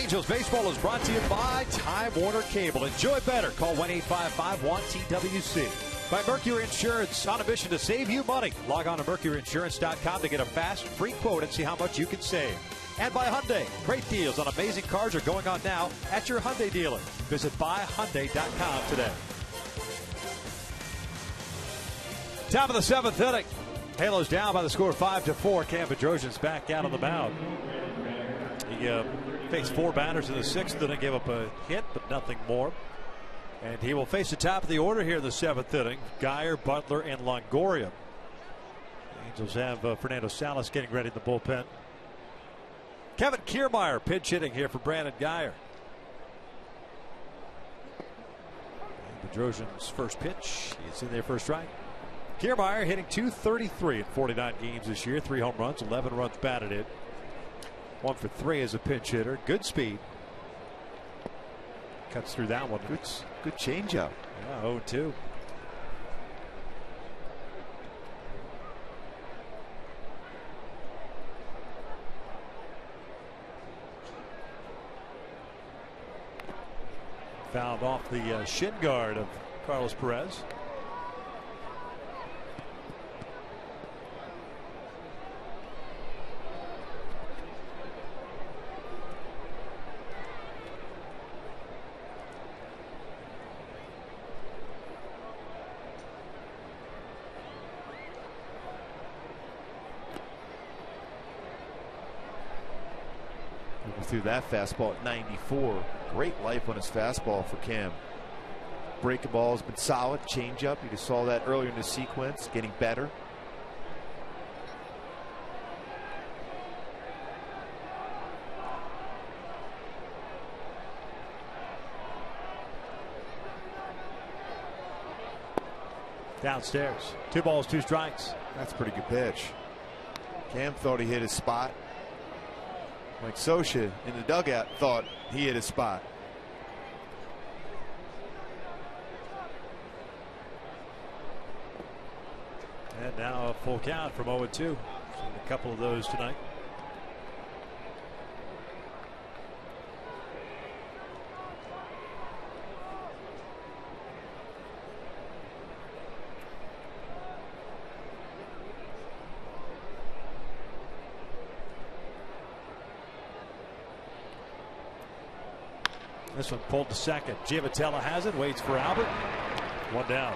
Angels baseball is brought to you by Time Warner Cable. Enjoy better. Call 1-855-1-TWC. By Mercury Insurance, on a mission to save you money. Log on to mercuryinsurance.com to get a fast, free quote and see how much you can save. And by Hyundai. Great deals on amazing cars are going on now at your Hyundai dealer. Visit buyhyundai.com today. Top of the 7th inning. Halos down by the score 5-4. Cam Bedrosian's back out on the mound. He faced 4 batters in the 6th inning, gave up a hit, but nothing more. And he will face the top of the order here in the 7th inning. Geyer, Butler, and Longoria. The Angels have Fernando Salas getting ready in the bullpen. Kevin Kiermaier pinch hitting here for Brandon Geyer. Bedrosian's first pitch. It's in there for a strike. Kiermaier hitting .233 in 49 games this year. 3 home runs, 11 runs batted in. 1 for 3 as a pinch hitter. Good speed. Cuts through that one. Good changeup. Yeah, 0-2. Fouled off the shin guard of Carlos Perez. Through that fastball at 94. Great life on his fastball for Cam. Breaking ball has been solid. Changeup. You just saw that earlier in the sequence. Getting better. Downstairs. 2 balls, 2 strikes. That's a pretty good pitch. Cam thought he hit his spot. Mike Scioscia in the dugout thought he hit his spot. And now a full count from 0-2. Seen a couple of those tonight. This one pulled to second. Giavotella has it, waits for Albert. 1 down.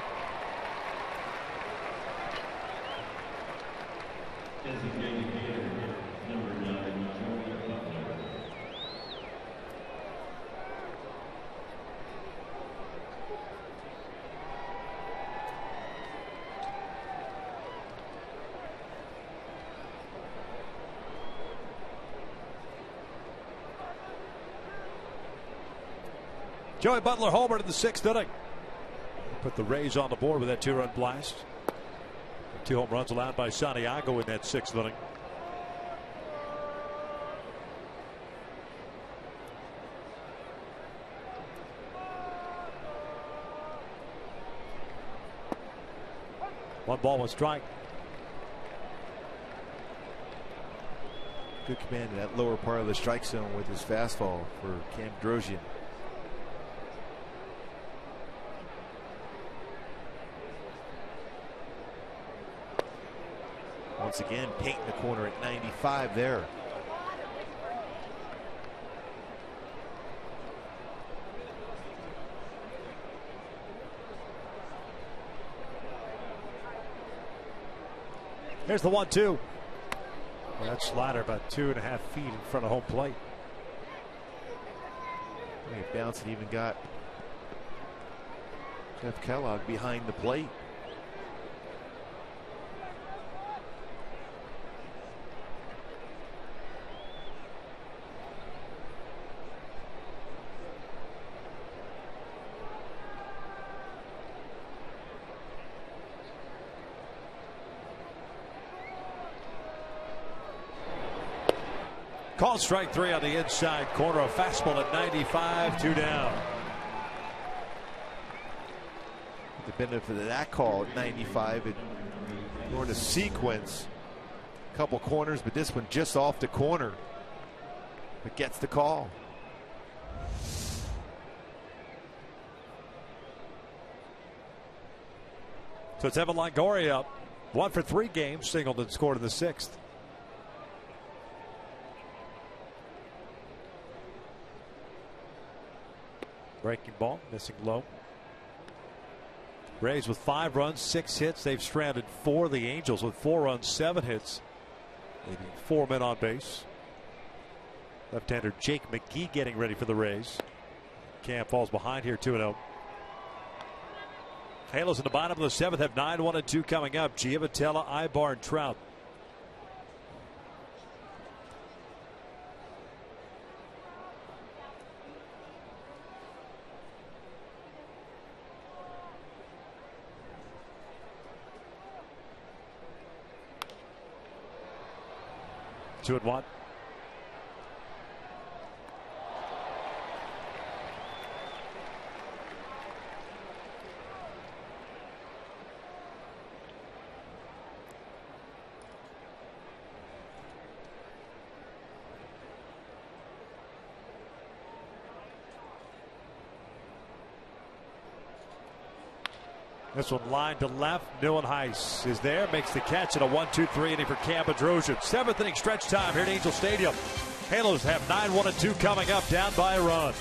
Joey Butler homered in the 6th inning. Put the Rays on the board with that 2-run blast. 2 home runs allowed by Santiago in that 6th inning. One ball, 1 strike. Good command in that lower part of the strike zone with his fastball for Cam Bedrosian. Once again, painting the corner at 95 there. Here's the 1-2. Well, that slider about 2.5 feet in front of home plate. It bounced and even got Jeff Kellogg behind the plate. Called strike 3 on the inside corner. A fastball at 95, 2 down. The benefit of that call at 95, we're in a sequence. A couple corners, but this one just off the corner. But gets the call. So it's Evan Longoria up 1 for 3 games, singled and scored in the 6th. Breaking ball, missing low. Rays with 5 runs, 6 hits. They've stranded 4. The Angels with 4 runs, 7 hits, leaving 4 men on base. Left-hander Jake McGee getting ready for the Rays. Cam falls behind here 2-0. Halos in the bottom of the 7th have 9, 1 and 2 coming up. Giavotella, Ibar, and Trout. Two and one. This one line to left. Neuenhuis is there, makes the catch, and a 1-2-3 inning for Cam Bedrosian. 7th inning stretch time here at Angel Stadium. Halos have 9, 1 and 2 coming up, down by a run.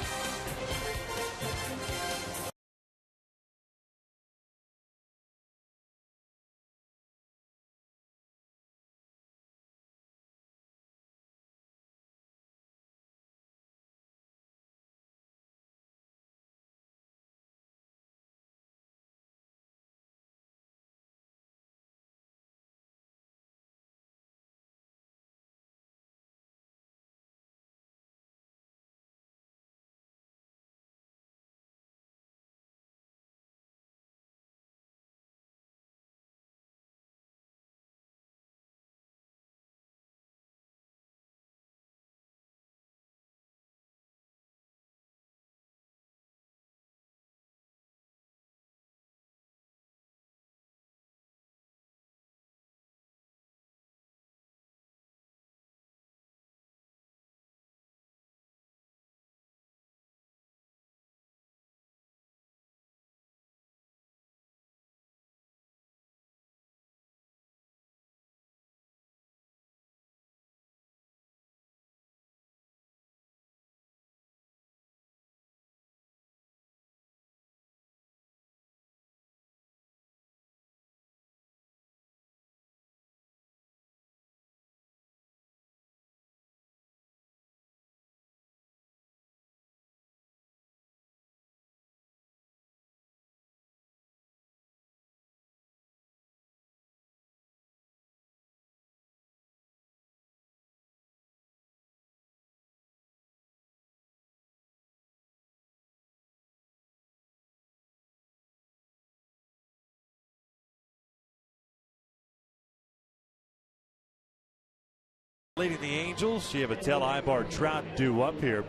Leading the Angels, Giavotella, Ibar, Trout due up here.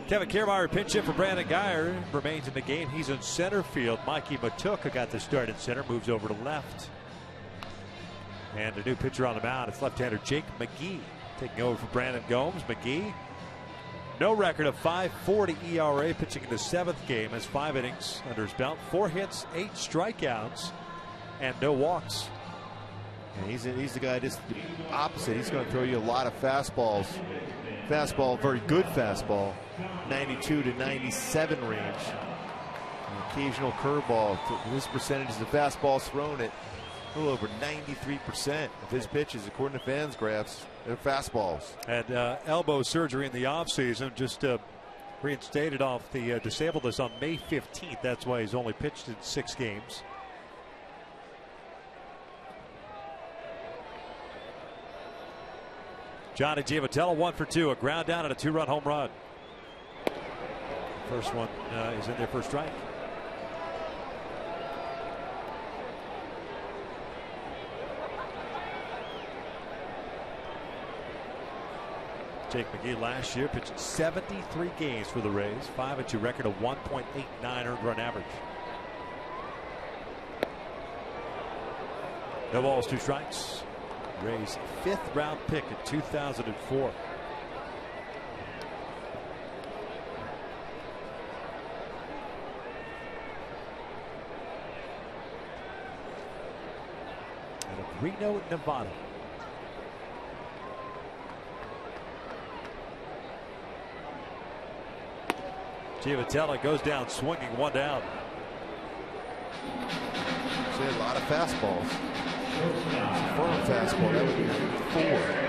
Kevin Kiermaier pinch hit for Brandon Guyer. Remains in the game. He's in center field. Mikey Matuka got the start in center. Moves over to left. And a new pitcher on the mound. It's left-hander Jake McGee taking over for Brandon Gomes. McGee, no record of .540 ERA, pitching in the 7th game. Has 5 innings under his belt. 4 hits, 8 strikeouts, and no walks. And he's the guy just the opposite. He's going to throw you a lot of fastballs. Fastball, very good fastball, 92 to 97 range. An occasional curveball. His percentages of fastballs thrown at a little over 93% of his pitches, according to fans' graphs, they're fastballs. And elbow surgery in the offseason, just reinstated off the disabled list on May 15th. That's why he's only pitched in 6 games. Johnny Giavotella 1 for 2, a ground down and a 2-run home run. First one is in there for a strike. Jake McGee last year pitched 73 games for the Rays, 5-2 record, a 1.89 earned run average. No balls, 2 strikes. Rays' 5th round pick in 2004. Reno, Nevada. Giavotella goes down swinging, one down. See a lot of fastballs. Firm fastball, that would be 4.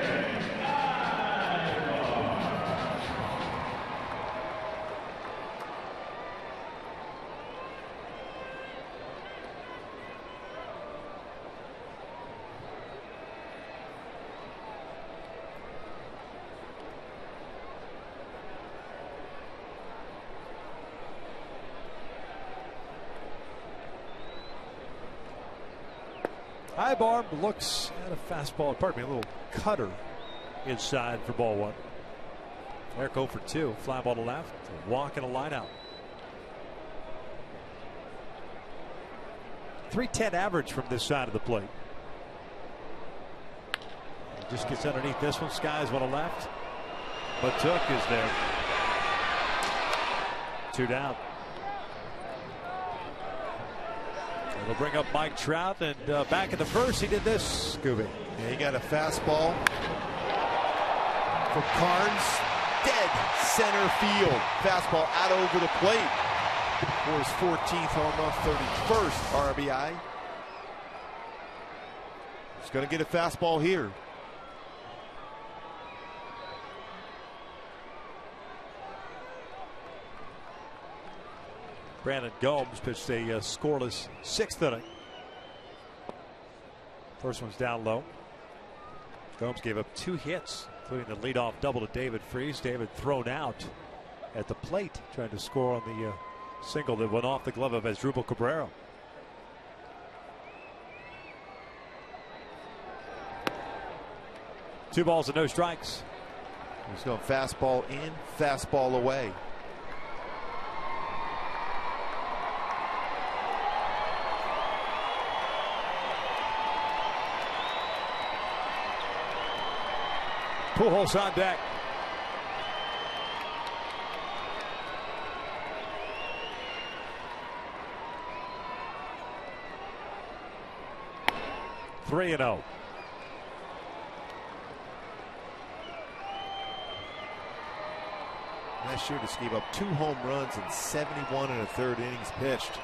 Barb looks at a fastball, pardon me, a little cutter inside for ball 1. Eric 0 for 2, fly ball to left, a walk and a line out. .310 average from this side of the plate. He just gets underneath this one, skies one to left, but Took is there. 2 down. It'll bring up Mike Trout, and back in the first, he did this, Scooby. Yeah, he got a fastball for Carnes, dead center field. Fastball out over the plate for his 14th home run, 31st RBI. He's going to get a fastball here. Brandon Gomes pitched a scoreless 6th inning. First one's down low. Gomes gave up 2 hits, including the leadoff double to David Freese. David thrown out at the plate, trying to score on the single that went off the glove of Asdrubal Cabrera. Two balls and no strikes. He's going fastball in, fastball away. Pujols on deck. Three and 0. Last year just gave up 2 home runs in 71 1/3 innings pitched.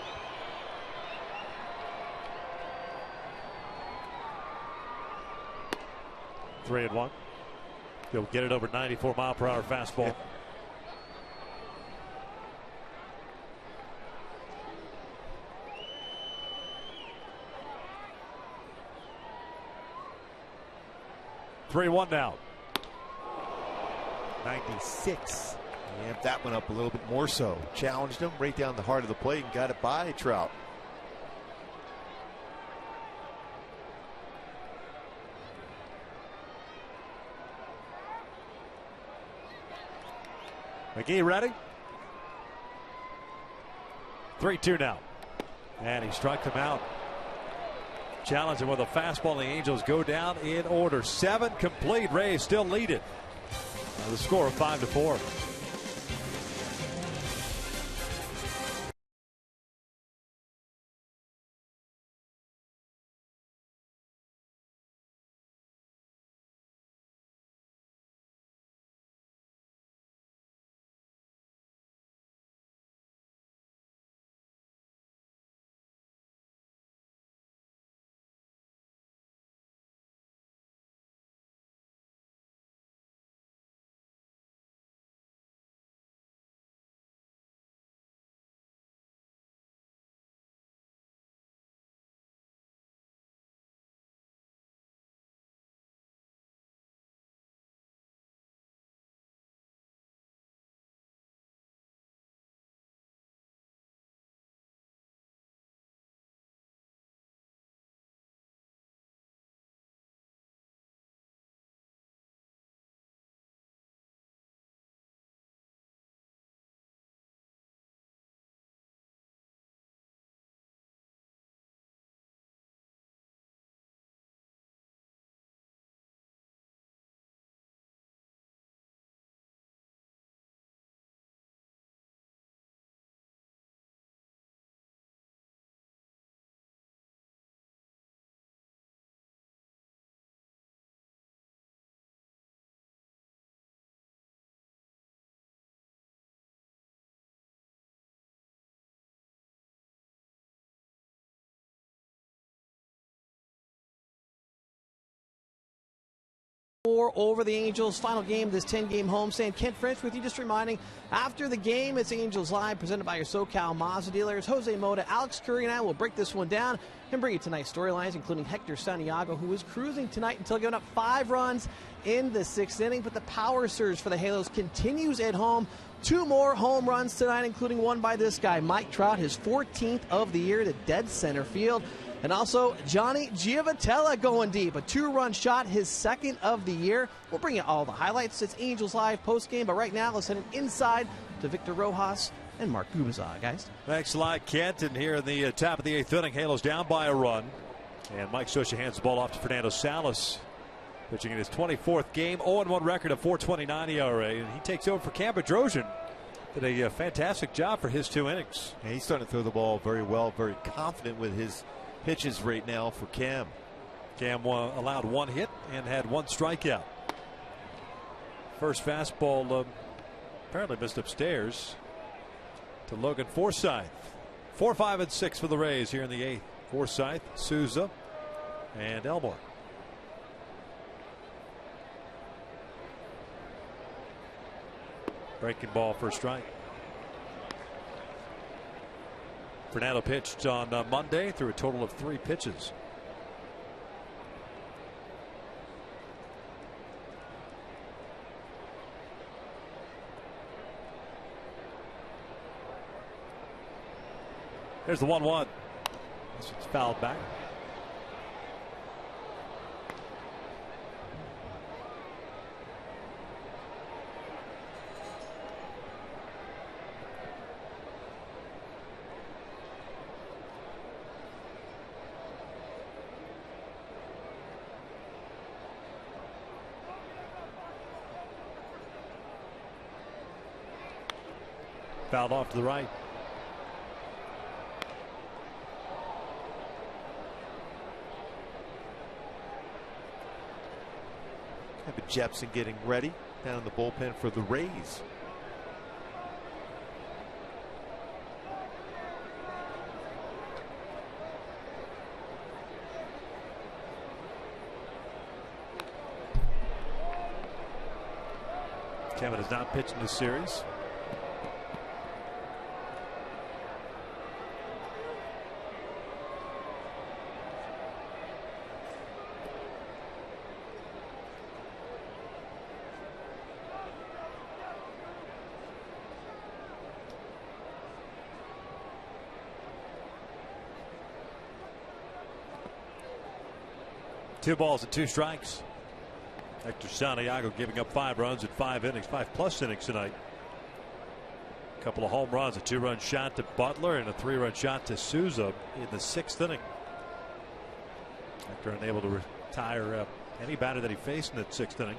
Three and 1. He'll get it over 94-mile-per-hour fastball. Yeah. 3-1 now. 96. He amped that one up a little bit more so. Challenged him right down the heart of the plate and got it by Trout. McGee ready. 3-2 now. And he struck him out. Challenging with a fastball. The Angels go down in order. 7 complete. Rays still lead it. The score of 5-4. over the Angels. Final game of this 10-game homestand. Kent French with you, just reminding, after the game, it's Angels Live, presented by your SoCal Mazda dealers. Jose Mota, Alex Curry, and I will break this one down and bring you tonight's storylines, including Hector Santiago, who is cruising tonight until giving up 5 runs in the 6th inning. But the power surge for the Halos continues at home. 2 more home runs tonight, including one by this guy, Mike Trout, his 14th of the year to dead center field. And also Johnny Giavotella going deep, a 2-run shot, his 2nd of the year. We'll bring you all the highlights. It's Angels Live postgame, but right now let's send it inside to Victor Rojas and Mark Gubazar, guys. Thanks a lot, Kent. And here in the top of the 8th inning, Halos down by a run. And Mike Scioscia hands the ball off to Fernando Salas, pitching in his 24th game, 0-1 record, of 4.29 ERA. And he takes over for Cam Bedrosian. Did a fantastic job for his 2 innings. Yeah, he's starting to throw the ball very well, very confident with his pitches right now for Cam. Cam allowed 1 hit and had 1 strikeout. First fastball apparently missed upstairs to Logan Forsythe. 4, 5, and 6 for the Rays here in the 8th. Forsythe, Souza, and Elmore. Breaking ball for a strike. Fernando pitched on Monday, threw a total of 3 pitches. There's the 1-1. This one's fouled back. Fouled off to the right. Kevin Jepson getting ready down in the bullpen for the Rays. Kevin has not pitched in this series. Two balls and 2 strikes. Hector Santiago giving up 5 runs in 5 innings, 5+ innings tonight. A couple of home runs, a 2-run shot to Butler and a 3-run shot to Souza in the 6th inning. Hector unable to retire any batter that he faced in that 6th inning.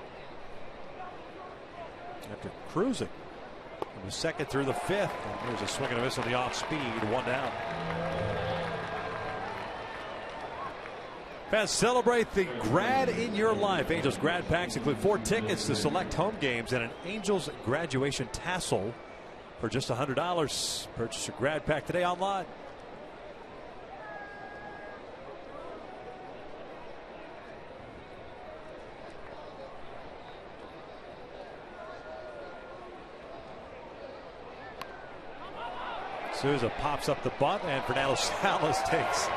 After cruising from the 2nd through the 5th. And here's a swing and a miss on the off speed, 1 down. Fans, celebrate the grad in your life. Angels grad packs include 4 tickets to select home games and an Angels graduation tassel for just $100. Purchase your grad pack today online. Souza pops up the bunt, and Fernando Salas takes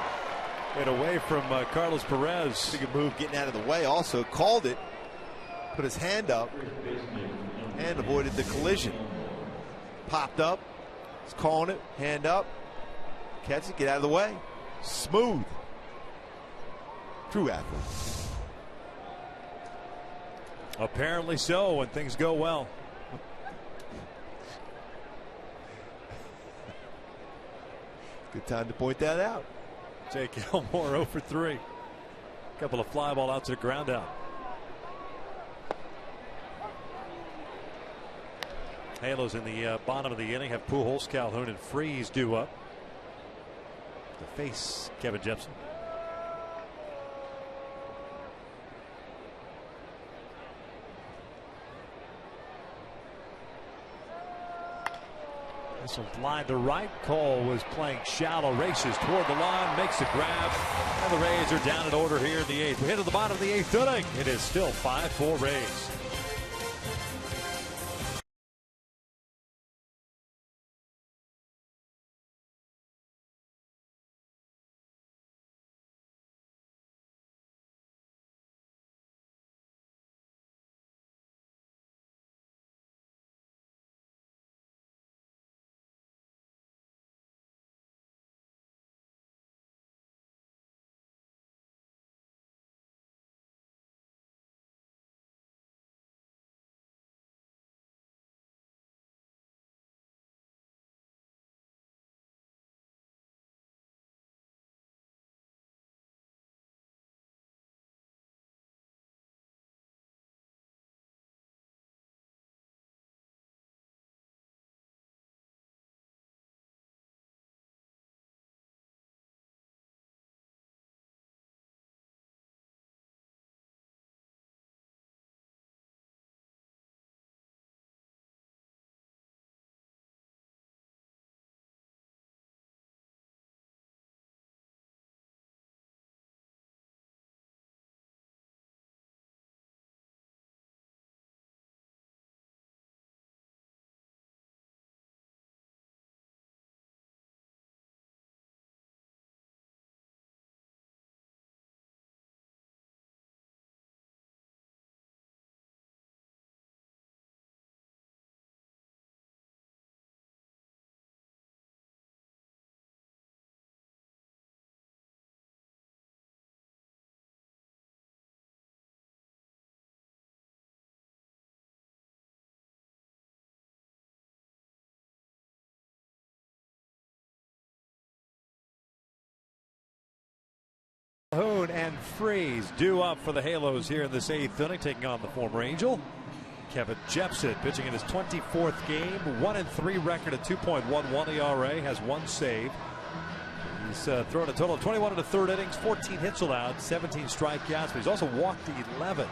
it away from Carlos Perez. Pretty good move getting out of the way. Also called it, put his hand up, and avoided the collision. Popped up, he's calling it, hand up, catch it, get out of the way. Smooth. True athlete. Apparently so, when things go well. Good time to point that out. Jake Elmore 0 for 3. A couple of fly ball outs to the ground out. Halos in the bottom of the inning have Pujols, Calhoun, and Freeze due up to face Kevin Jepson. Hustled line to right. Cole was playing shallow, races toward the line, makes the grab, and the Rays are down in order here in the 8th. We hit to the bottom of the 8th inning. It is still 5-4 Rays. Calhoun and Freeze due up for the Halos here in this 8th inning, taking on the former Angel. Kevin Jepsen pitching in his 24th game, 1-3 record at 2.11 ERA, has 1 save. He's thrown a total of 21 in the 3rd innings, 14 hits allowed, 17 strikeouts, but he's also walked 11.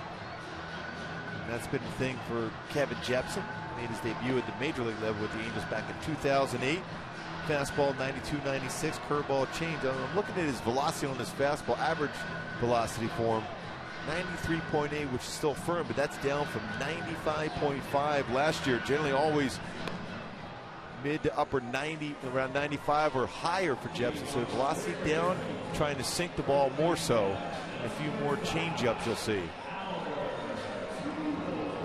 And that's been the thing for Kevin Jepsen. Made his debut at the major league level with the Angels back in 2008. Fastball 92-96, curveball change. I'm looking at his velocity on his fastball, average velocity for him, 93.8, which is still firm, but that's down from 95.5 last year. Generally always mid to upper 90, around 95 or higher for Jepsen. So velocity down, trying to sink the ball more so. A few more change-ups you'll see.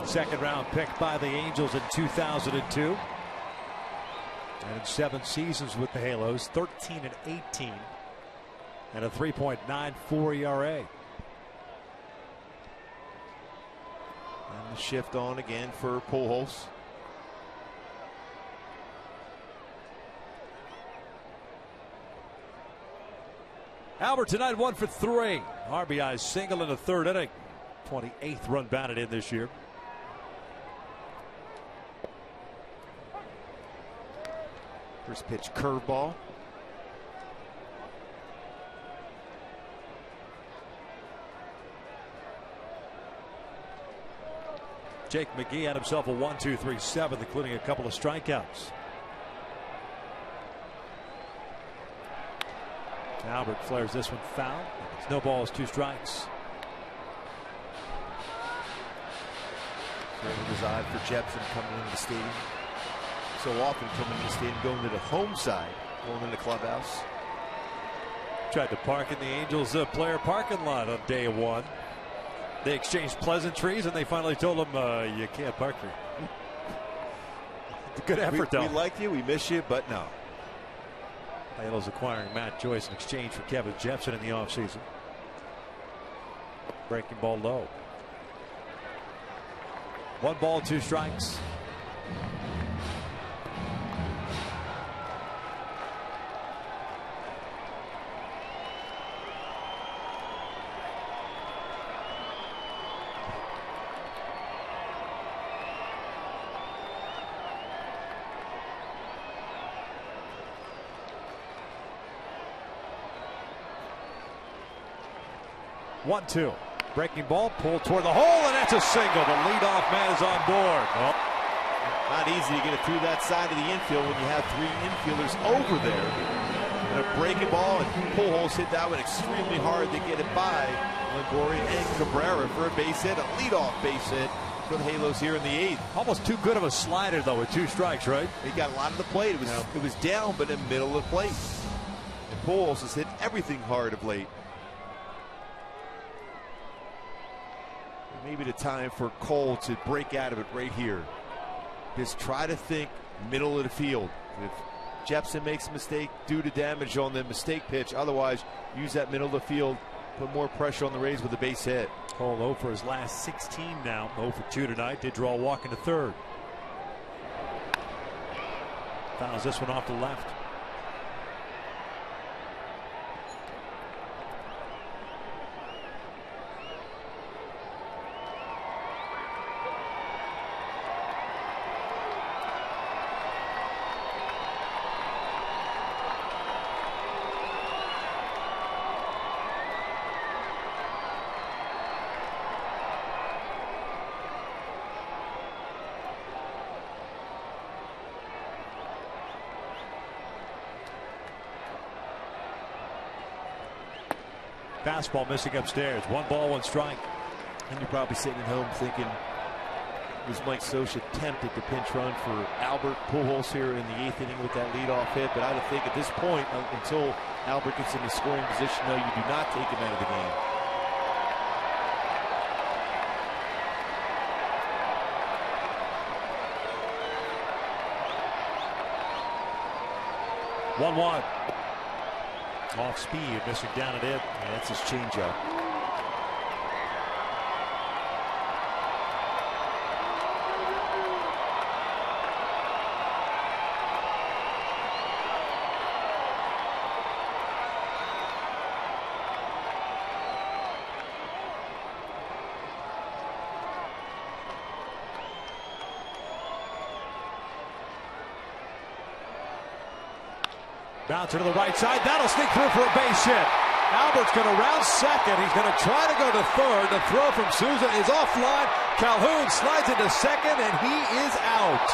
2nd round pick by the Angels in 2002. And in 7 seasons with the Halos, 13-18 and a 3.94 ERA. And the shift on again for Pujols. Albert tonight 1 for 3. RBI single in the 3rd inning. 28th run batted in this year. First pitch curveball. Jake McGee had himself a 1-2-3 7th, including a couple of strikeouts. Albert flares this one foul. It's no balls, 2 strikes. It was odd for Jepsen coming into the stadium. So often coming to the stadium, going to the home side, going in the clubhouse. Tried to park in the Angels player parking lot on day 1. They exchanged pleasantries, and they finally told him, you can't park here. Good effort, though. We like you, we miss you, but no. Halos acquiring Matt Joyce in exchange for Kevin Jepsen in the offseason. Breaking ball low. 1 ball, 2 strikes. One, 2. Breaking ball, pulled toward the hole, and that's a single. The leadoff man is on board. Well, Not easy to get it through that side of the infield when you have three infielders over there. And a breaking ball, and Pujols hit that one extremely hard to get it by Longoria and Cabrera for a base hit, a leadoff base hit for the Halos here in the 8th. Almost too good of a slider, though, with 2 strikes, right? He got a lot of the plate. It was down, but in the middle of the plate. And Pujols has hit everything hard of late. Maybe the time for Cole to break out of it right here. Just try to think middle of the field. If Jepsen makes a mistake, due to damage on the mistake pitch. Otherwise, use that middle of the field, put more pressure on the Rays with a base hit. Cole 0 for his last 16 now. 0 for 2 tonight. Did draw a walk into third. Fouls this one off the left. Fastball missing upstairs. 1 ball, 1 strike. And you're probably sitting at home thinking, was Mike Scioscia tempted to pinch run for Albert Pujols here in the 8th inning with that leadoff hit? But I would think at this point, until Albert gets in the scoring position, no, you do not take him out of the game. One. Off speed, missing down and in. Yeah, that's his changeup. Bouncer to the right side. That'll sneak through for a base hit. Albert's going to round second. He's going to try to go to third. The throw from Souza is offline. Calhoun slides into second, and he is out.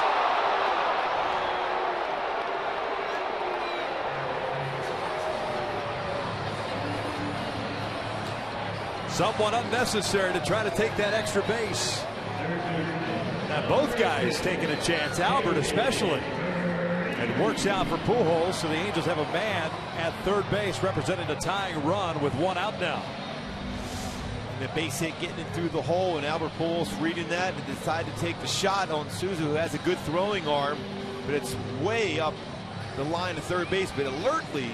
Somewhat unnecessary to try to take that extra base. Now both guys taking a chance, Albert especially. It works out for Pujols, so the Angels have a man at third base representing a tying run with 1 out now. The base hit getting it through the hole, and Albert Pujols reading that and decided to take the shot on Souza, who has a good throwing arm, but it's way up the line of third base. But alertly,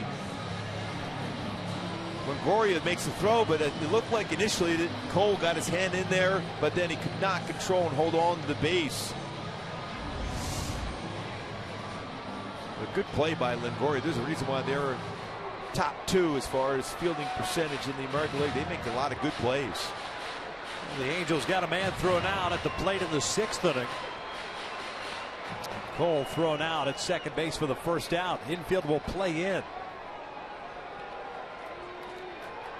Longoria makes the throw, but it looked like initially that Cole got his hand in there, but then he could not control and hold on to the base. A good play by Longoria. There's a reason why they're top 2 as far as fielding percentage in the American League. They make a lot of good plays. The Angels got a man thrown out at the plate in the 6th inning. Cole thrown out at second base for the first out. Infield will play in.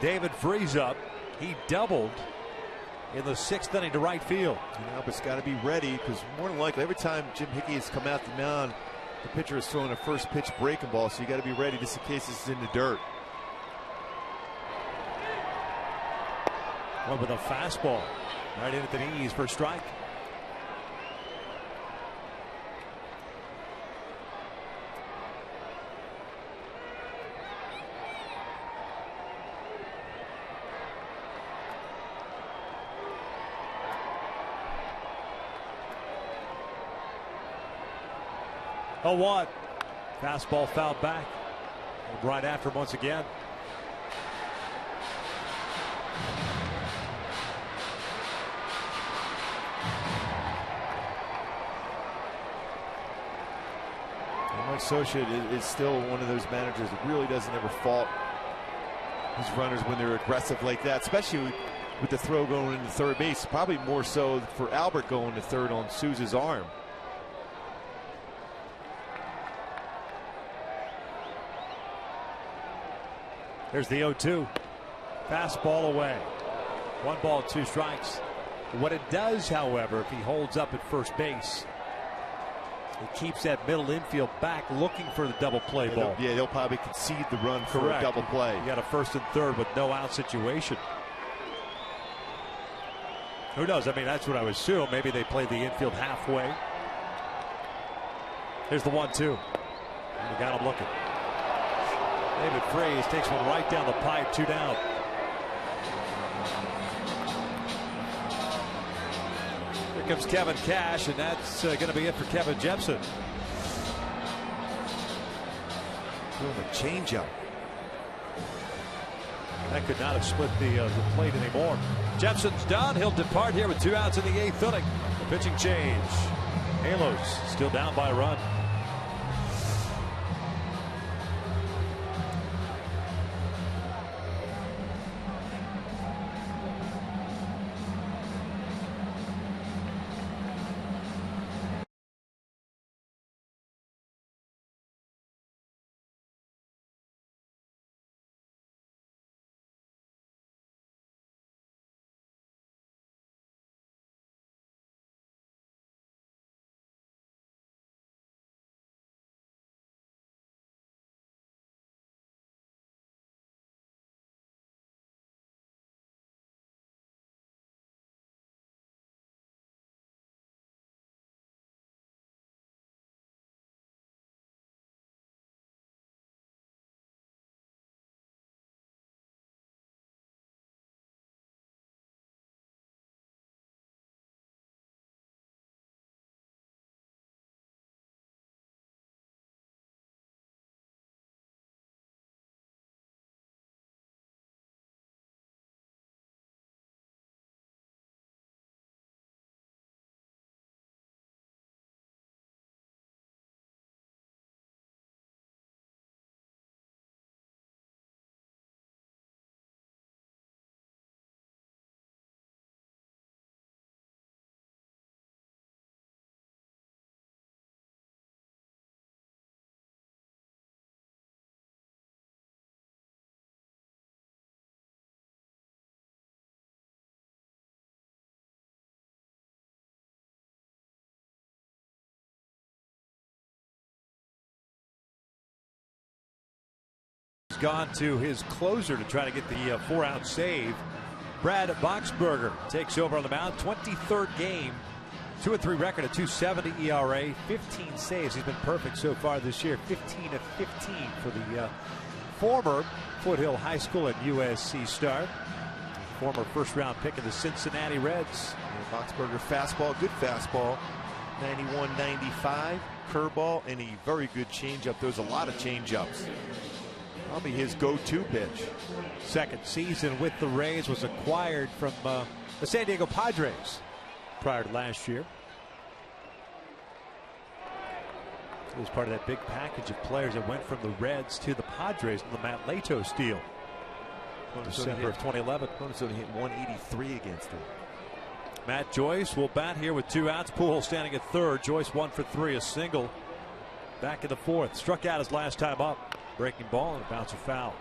David Freese up. He doubled in the 6th inning to right field. Albert's got to be ready, because more than likely every time Jim Hickey has come out the mound, the pitcher is throwing a first pitch breaking ball, so you got to be ready just in case it's in the dirt. One with a fastball right in at the knees for a strike. Oh, 1. Fastball fouled back. Right after him once again. And Mike Scioscia is still one of those managers that really doesn't ever fault his runners when they're aggressive like that, especially with the throw going into third base. Probably more so for Albert going to third on Souza's arm. There's the 0-2. Fastball away. 1 ball, 2 strikes. What it does, however, if he holds up at first base, He keeps that middle infield back looking for the double play ball. They'll probably concede the run for Correct. a double play. You got a first and third with no out situation. Who knows? I mean, that's what I would assume. Maybe they play the infield halfway. Here's the 1-2. And we got him looking. David Freese takes one right down the pipe, 2 down. Here comes Kevin Cash, and that's going to be it for Kevin Jepson. A changeup. That could not have split the plate anymore. Jepson's done. He'll depart here with 2 outs in the 8th inning. The pitching change. Halos still down by a run. Gone to his closer to try to get the 4-out save. Brad Boxberger takes over on the mound. 23rd game, 2-3 record, a 2.70 ERA, 15 saves. He's been perfect so far this year. 15 of 15 for the former Foothill High School and USC star, former first-round pick of the Cincinnati Reds. And Boxberger fastball, good fastball, 91-95, curveball, and a very good changeup. There's a lot of changeups. Probably his go-to pitch. Second season with the Rays, was acquired from the San Diego Padres prior to last year. It was part of that big package of players that went from the Reds to the Padres in the Matt Latos deal. December of 2011. Minnesota hit 183 against him. Matt Joyce will bat here with 2 outs. Pujols standing at third. Joyce 1 for 3, a single. Back in the 4th. Struck out his last time up. Breaking ball and a bouncer foul.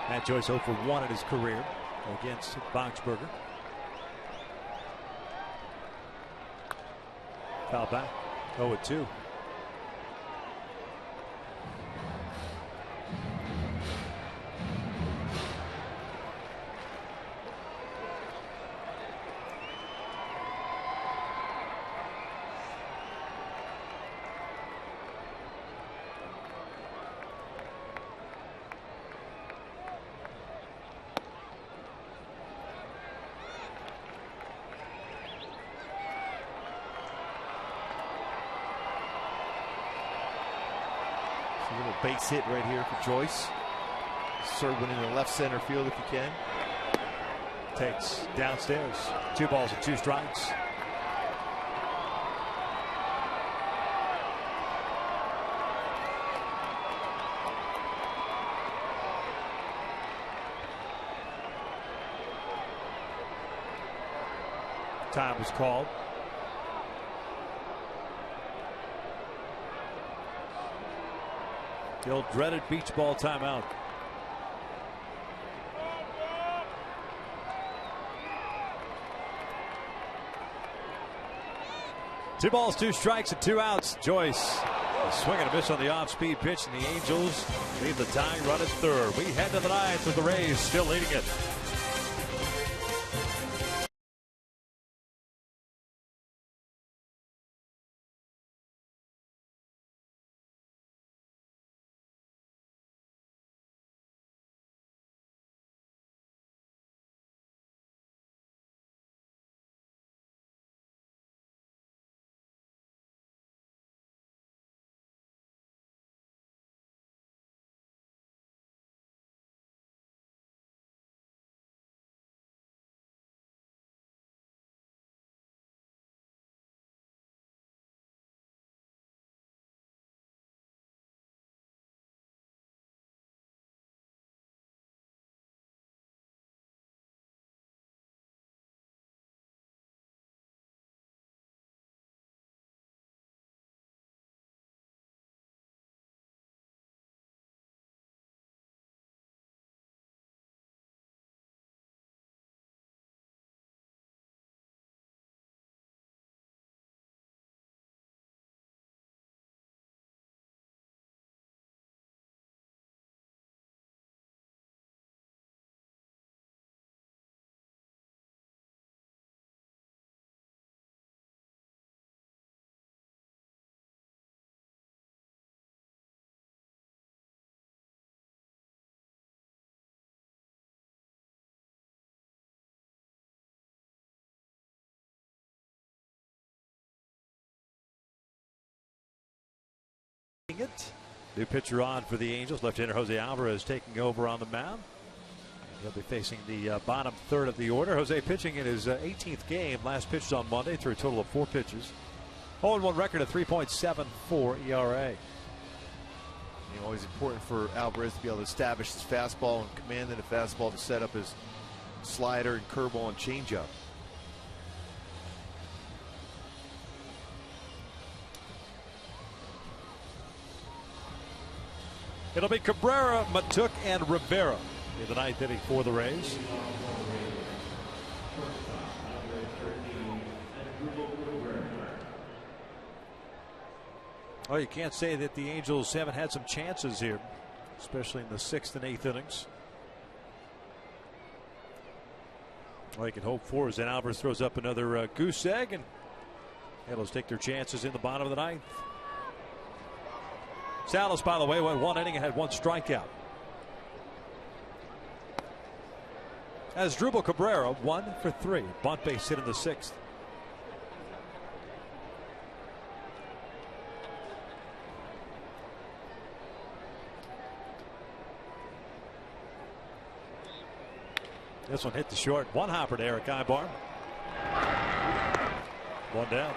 Matt Joyce 0 for 1 in his career against Boxberger. Foul back. 0-2. A little base hit right here for Joyce. Serve one in the left center field if you can. Takes downstairs. 2 balls and 2 strikes. Time was called. The old dreaded beach ball timeout. 2 balls, 2 strikes, and 2 outs. Joyce, a swing and a miss on the off-speed pitch, and the Angels leave the tying run at third. We head to the 9th with the Rays still leading it. New pitcher on for the Angels. Left-hander Jose Alvarez taking over on the mound. He'll be facing the bottom third of the order. Jose pitching in his 18th game. Last pitch on Monday through a total of 4 pitches. 0-1 record at 3.74 ERA. Always important for Alvarez to be able to establish his fastball and commanding the fastball to set up his slider and curveball and changeup. It'll be Cabrera, Matuk, and Rivera in the 9th inning for the Rays. Oh, you can't say that the Angels haven't had some chances here, especially in the 6th and 8th innings. All you can hope for is that Alvarez throws up another goose egg, and Angels take their chances in the bottom of the 9th. Salas, by the way, went 1 inning and had 1 strikeout. As Drupal Cabrera 1 for 3. Bunt base hit in the 6th. This one hit the short. 1 hopper to Eric Ibar. 1 down.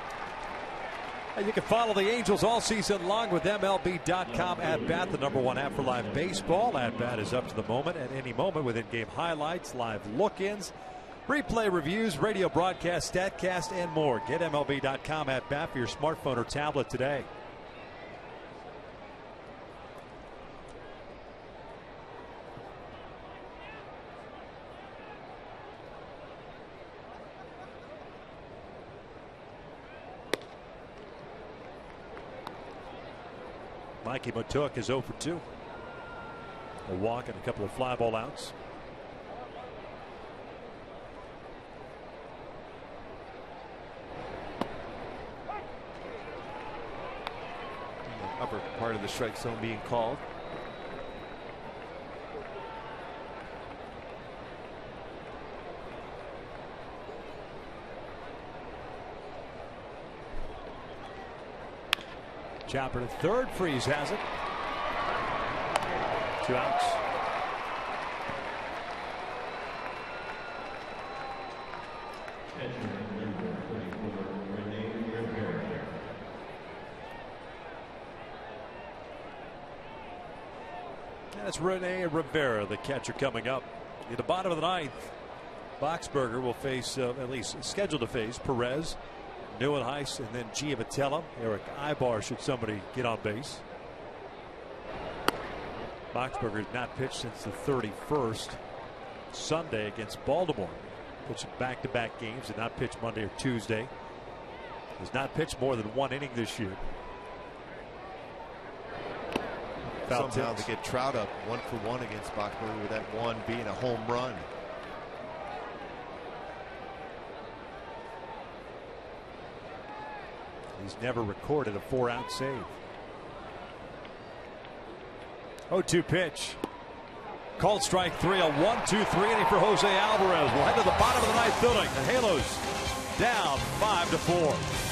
And you can follow the Angels all season long with MLB.com At Bat, the #1 app for live baseball. At Bat is up to the moment at any moment with in-game highlights, live look-ins, replay reviews, radio broadcast, StatCast, and more. Get MLB.com At Bat for your smartphone or tablet today. Mikey Matuk is 0 for 2. A walk and a couple of fly ball outs. Upper part of the strike zone being called. Chopper to third. Freeze has it. 2 outs. That's Rene Rivera, the catcher, coming up. At the bottom of the 9th, Boxberger will face, at least scheduled to face, Perez, Neuenhuis, and then Giavotella. Eric Ibar should somebody get on base. Boxberger has not pitched since the 31st, Sunday against Baltimore. Pitching back-to-back games, did not pitch Monday or Tuesday. Has not pitched more than 1 inning this year. Somehow they get Trout up 1-for-1 against Boxberger, with that one being a home run. He's never recorded a 4-out save. 0-2 pitch. Called strike 3, a 1-2-3 inning for Jose Alvarez. We'll head to the bottom of the 9th inning. The Halos down 5-4.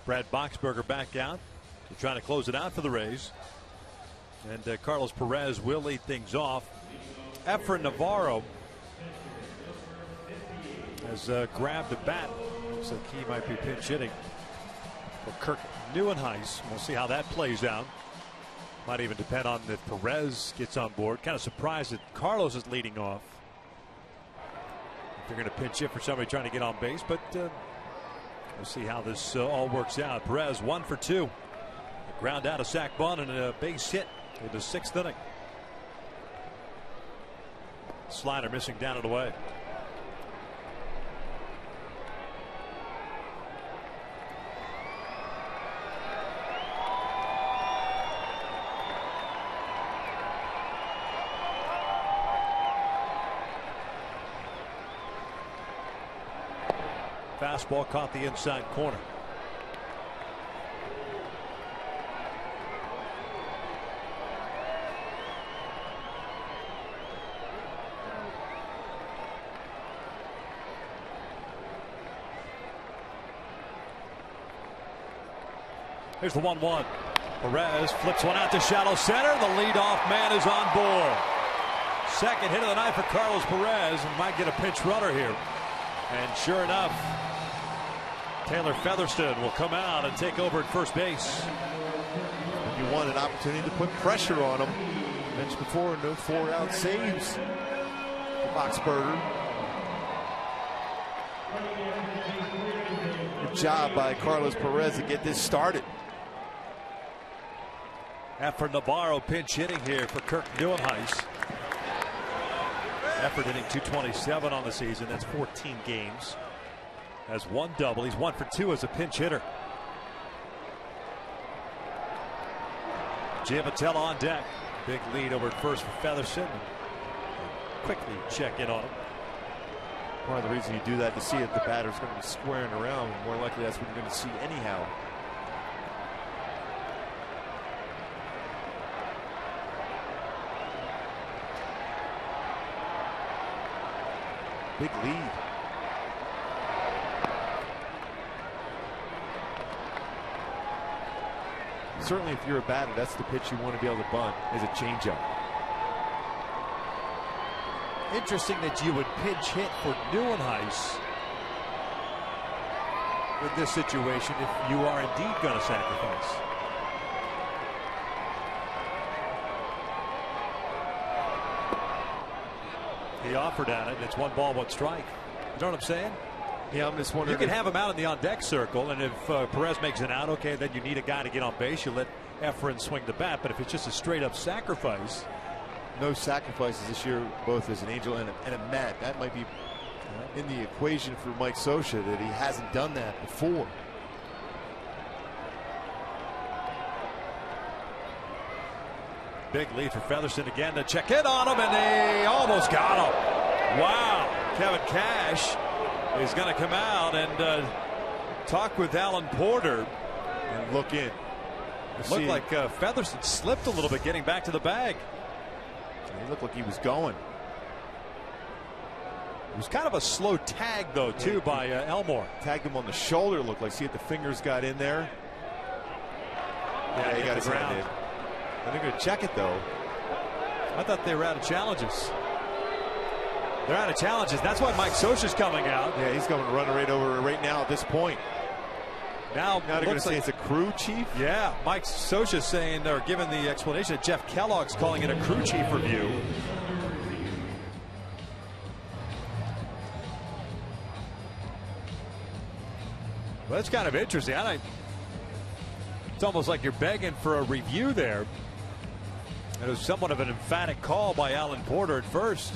Brad Boxberger back out. They're trying to close it out for the Rays. And Carlos Perez will lead things off. Efrain Navarro has grabbed a bat. Looks like he might be pinch hitting for Kirk Neuenhuis. We'll see how that plays out. Might even depend on if Perez gets on board. Kind of surprised that Carlos is leading off. If they're going to pinch hit for somebody trying to get on base, but we'll see how this all works out. Perez 1 for 2. A ground out, a sac bunt, and a base hit in the 6th inning. Slider missing down and away. Fastball caught the inside corner. Here's the 1-1. Perez flips one out to shallow center. The leadoff man is on board. Second hit of the night for Carlos Perez, and might get a pinch runner here. And sure enough, Taylor Featherston will come out and take over at first base. You want an opportunity to put pressure on him. Mentioned before, no 4-out saves for Boxberger. Good job by Carlos Perez to get this started. Efrain Navarro pinch hitting here for Kirk Neuenhuis. Effort hitting .227 on the season. That's 14 games. Has 1 double. He's 1 for 2 as a pinch hitter. Giamatella on deck. Big lead over at first for Featherston. Quickly check in on him. One of the reasons you do that to see if the batter's going to be squaring around. More likely that's what you're going to see anyhow. Big lead. certainly if you're a batter, that's the pitch you want to be able to bunt, is a changeup. Interesting that you would pinch hit for Neuenhuis in this situation if you are indeed going to sacrifice. He offered at it, and it's 1 ball, 1 strike. You know what I'm saying? Yeah, I'm just wondering. You can have him out in the on-deck circle, and if Perez makes an out, okay, then you need a guy to get on base. You let Efren swing the bat, but if it's just a straight-up sacrifice. No sacrifices this year, both as an Angel and a Met. That might be in the equation for Mike Scioscia, that he hasn't done that before. Big lead for Featherston again to check in on him, and they almost got him. Wow. Kevin Cash is going to come out and talk with Alan Porter and look in. It looked like Featherston slipped a little bit getting back to the bag. He looked like he was going. It was kind of a slow tag, though, too, by Elmore. Tagged him on the shoulder, looked like. See if the fingers got in there. Yeah, he got his hand in. And they're going to check it, though. I thought they were out of challenges. They're out of challenges. That's why Mike Scioscia's coming out. Yeah, he's going to run right over right now at this point. Now they're going to say it's a crew chief? Yeah, Mike Scioscia saying, or giving the explanation that Jeff Kellogg's calling it a crew chief review. Well, that's kind of interesting. It's almost like you're begging for a review there. It was somewhat of an emphatic call by Alan Porter at first.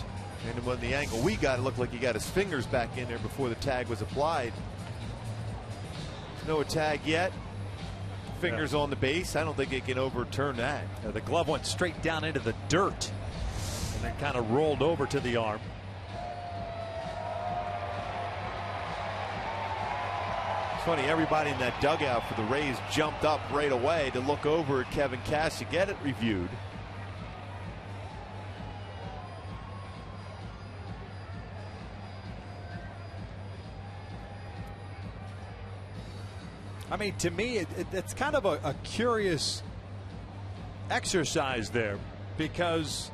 And when the angle we got, it looked like he got his fingers back in there before the tag was applied. No tag yet. Fingers on the base. I don't think they can overturn that. The glove went straight down into the dirt and then kind of rolled over to the arm. It's funny, everybody in that dugout for the Rays jumped up right away to look over at Kevin Cash to get it reviewed. I mean, to me, it's kind of a curious exercise there, because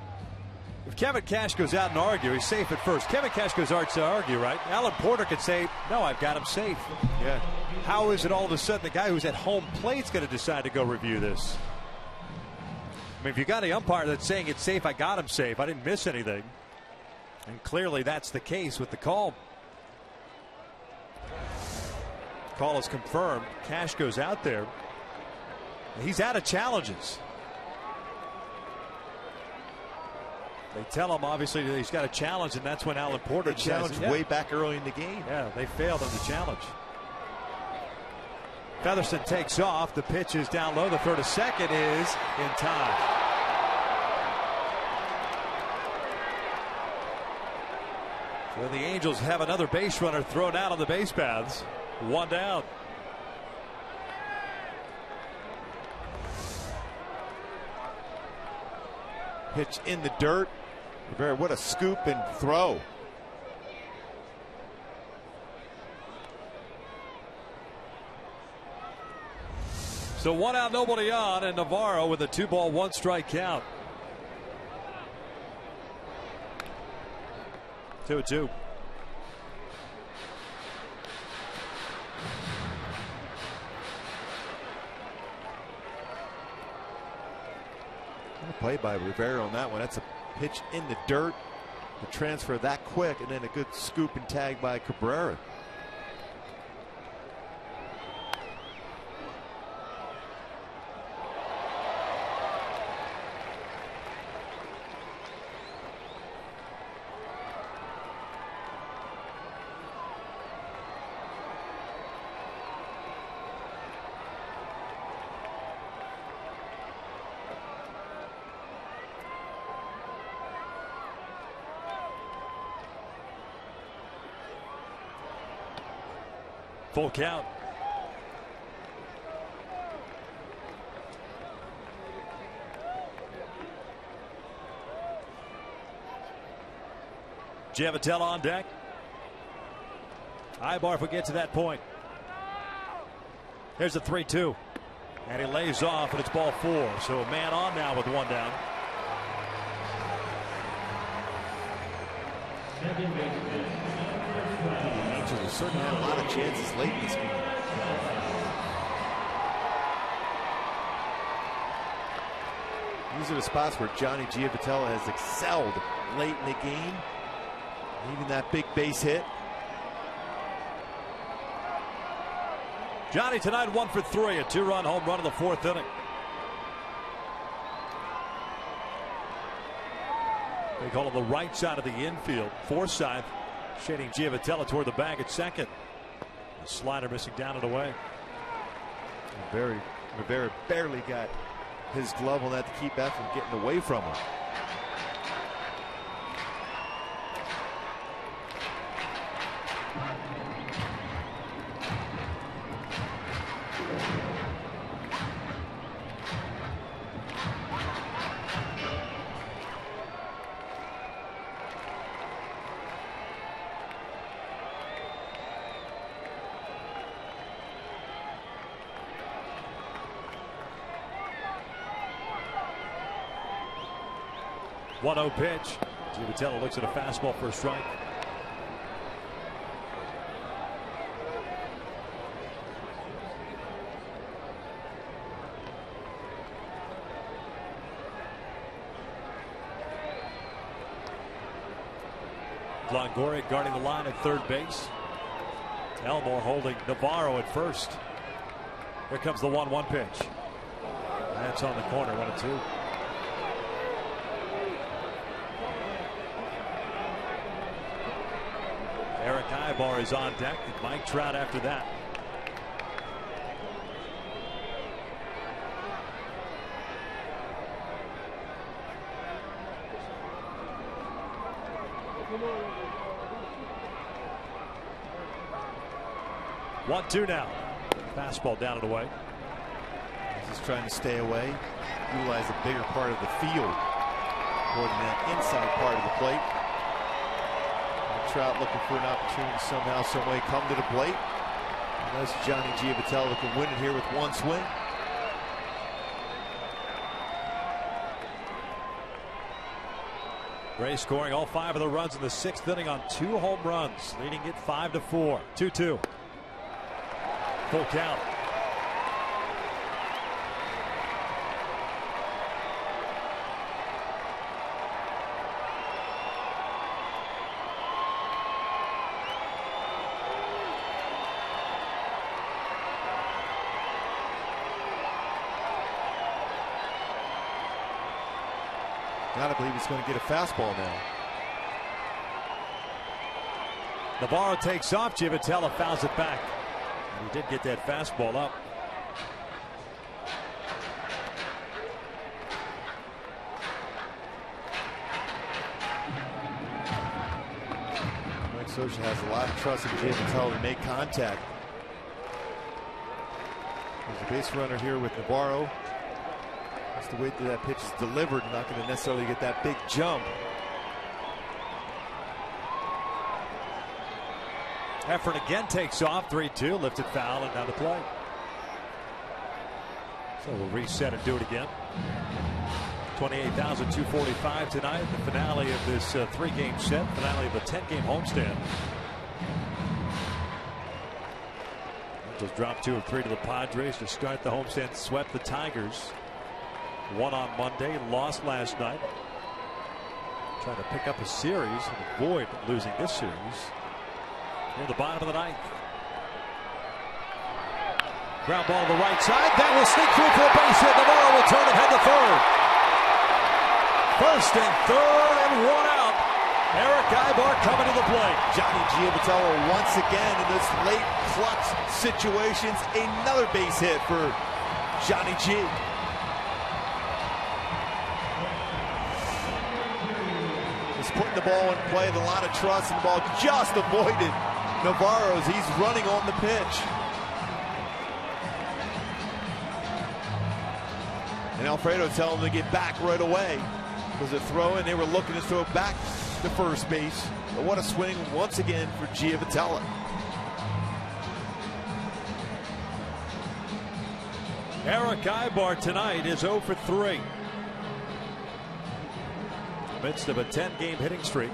if Kevin Cash goes out and argue, he's safe at first. Kevin Cash goes out to argue, right? Alan Porter could say, no, I've got him safe. Yeah. How is it all of a sudden the guy who's at home plate's going to decide to go review this? I mean, if you got an umpire that's saying it's safe, I got him safe, I didn't miss anything. And clearly that's the case with the call. Call is confirmed. Cash goes out there. He's out of challenges. They tell him obviously that he's got a challenge, and that's when Alan Porter challenged way back early in the game. Yeah, they failed on the challenge. Featherston takes off. The pitch is down low. The throw to second is in time. So the Angels have another base runner thrown out on the base paths. 1 down. Pitch in the dirt. What a scoop and throw. So 1 out, nobody on, and Navarro with a 2-ball, 1-strike count. 2-2. Play by Rivera on that one. That's a pitch in the dirt. The transfer that quick, and then a good scoop and tag by Cabrera. Full count. Javitel on deck. Ibar if we get to that point. Here's a 3-2. And he lays off, and it's ball 4. So a man on now with 1 down. The Angels have certainly had a lot of chances late in this game. These are the spots where Johnny Giavotella has excelled late in the game. Even that big base hit. Johnny tonight 1 for 3, a 2-run home run in the 4th inning. They call him the right side of the infield. Forsythe shading Giavotella toward the bag at second. The slider missing down and away. Rivera barely got his glove on that to keep that from getting away from him. One-0 pitch. Giavotella looks at a fastball for a strike. Longoria guarding the line at third base. Elmore holding Navarro at first. Here comes the 1-1 pitch. That's on the corner, 1-2. Eric Ibar is on deck, and Mike Trout after that. One, two now. Fastball down and away. He's just trying to stay away, utilize a bigger part of the field more than that inside part of the plate. Trout looking for an opportunity to somehow, some way come to the plate. Unless Johnny Giavotella can win it here with one swing. Rays scoring all 5 of the runs in the 6th inning on 2 home runs, leading it 5-4. 2-2. Full count. Gotta believe he's going to get a fastball now. Navarro takes off. Giavotella fouls it back. And he did get that fastball up. Mike Scioscia has a lot of trust in Giavotella to make contact. There's a base runner here with Navarro. Has to wait till that pitch is delivered. Not going to necessarily get that big jump. Effort again takes off. 3-2. Lifted foul and down the play. So we'll reset and do it again. 28,245 tonight. The finale of this 3-game set. Finale of a 10-game homestand. Angels dropped 2 of 3 to the Padres to start the homestand. Swept the Tigers. Won on Monday, lost last night. Trying to pick up a series and avoid losing this series. Near the bottom of the 9th. Ground ball to the right side. That will sneak through for a base hit. Navarro will turn and head to third. First and third and 1 out. Eric Ibar coming to the plate. Johnny Giavotella once again in this late clutch situations. Another base hit for Johnny G. Putting the ball in play with a lot of trust, and the ball just avoided Navarro as he's running on the pitch. And Alfredo telling him to get back right away. Was a throw, and they were looking to throw back to first base. But what a swing once again for Giavotella. Eric Ibar tonight is 0 for 3. In the midst of a 10-game hitting streak.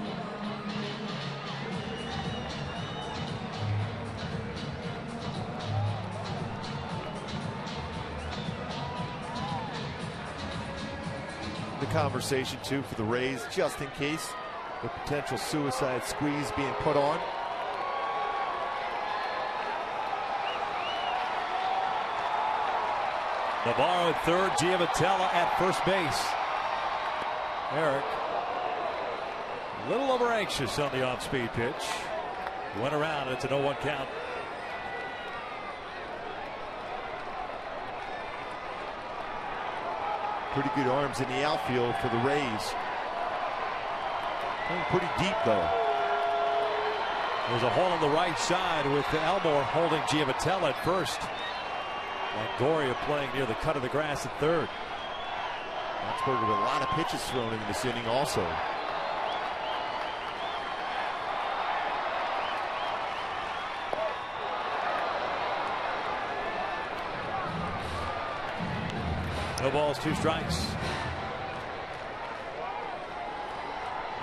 The conversation too for the Rays, just in case the potential suicide squeeze being put on. Navarro at third, Giavotella at first base. Eric a little over anxious on the off-speed pitch. Went around, it's an 0-1 count. Pretty good arms in the outfield for the Rays. Going pretty deep though. There's a hole on the right side with Elmore holding Giavotella at first. Longoria playing near the cut of the grass at third. Pittsburgh with a lot of pitches thrown in this inning also. No balls, 2 strikes.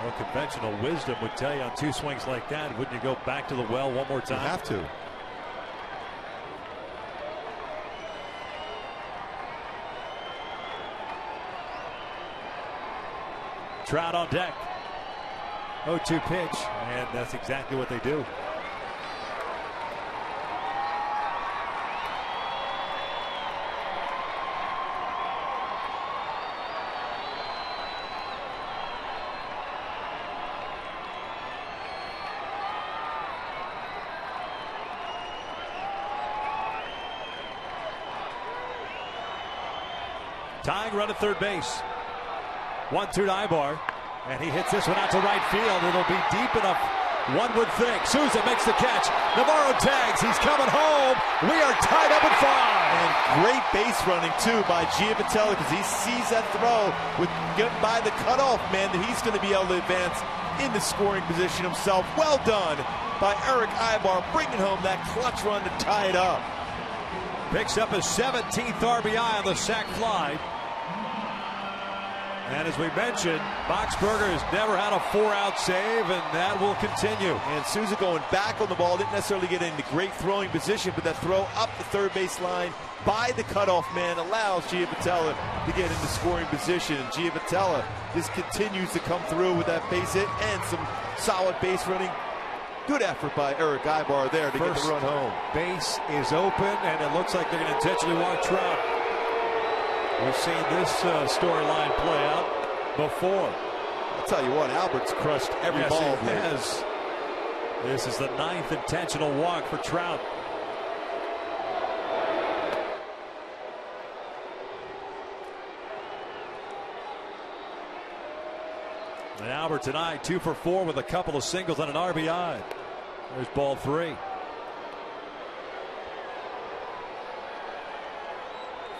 Well, conventional wisdom would tell you on 2 swings like that, wouldn't you go back to the well one more time? You have to. Trout on deck. 0-2 pitch, and that's exactly what they do. Tying run at third base. 1-2 to Ibar, and he hits this one out to right field. It'll be deep enough, one would think. Souza makes the catch. Navarro tags. He's coming home. We are tied up at 5. And great base running too by Giavotella, because he sees that throw with getting by the cutoff man that he's going to be able to advance into scoring position himself. Well done by Eric Ibar, bringing home that clutch run to tie it up. Picks up his 17th RBI on the sac fly. And as we mentioned, Boxberger has never had a 4-out save, and that will continue. And Souza going back on the ball, didn't necessarily get into great throwing position, but that throw up the third base line by the cutoff man allows Giavotella to get into scoring position. And Giavotella just continues to come through with that base hit and some solid base running. Good effort by Eric Ibar there to get the run home. Base is open, and it looks like they're going to intentionally walk Trout. We've seen this storyline play out before. I'll tell you what, Albert's crushed every ball. He has. This is the 9th intentional walk for Trout. And Albert tonight 2 for 4 with a couple of singles and an RBI. There's ball 3.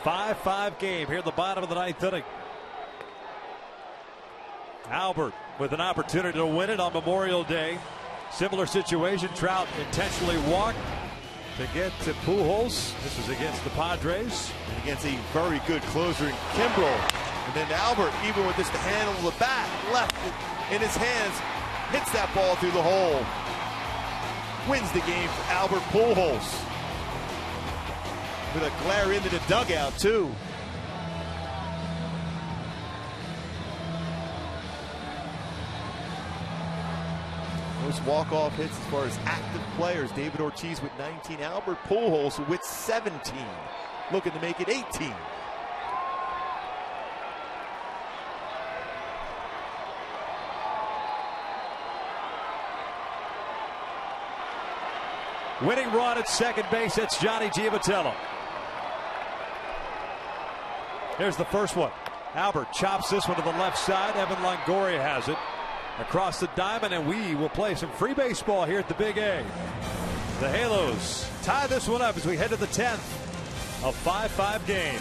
5-5 game here at the bottom of the 9th inning. Albert with an opportunity to win it on Memorial Day. Similar situation. Trout intentionally walked to get to Pujols. This is against the Padres. And against a very good closer in Kimbrel. And then Albert, even with this to handle the bat, left in his hands, hits that ball through the hole. Wins the game for Albert Pujols. With a glare into the dugout, too. Most walk-off hits as far as active players. David Ortiz with 19. Albert Pujols with 17. Looking to make it 18. Winning run at second base. That's Johnny Giavotella. Here's the first one. Albert chops this one to the left side. Evan Longoria has it across the diamond, and we will play some free baseball here at the Big A. The Halos tie this one up as we head to the 10th. A 5-5 game.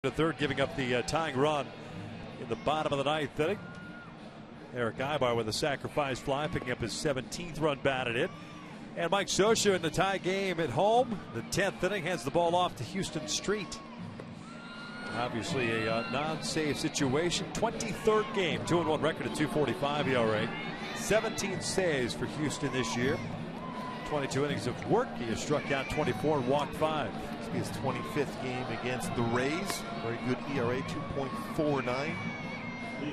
The third, giving up the tying run in the bottom of the ninth inning. Eric Ibar with a sacrifice fly, picking up his 17th run batted in. And Mike Scioscia in the tie game at home. The 10th inning, hands the ball off to Houston Street. Obviously a non-save situation. 23rd game, 2-1 record at 2.45 ERA. 17 saves for Houston this year. 22 innings of work. He has struck out 24 and walked 5. This will be his 25th game against the Rays. Very good ERA, 2.49.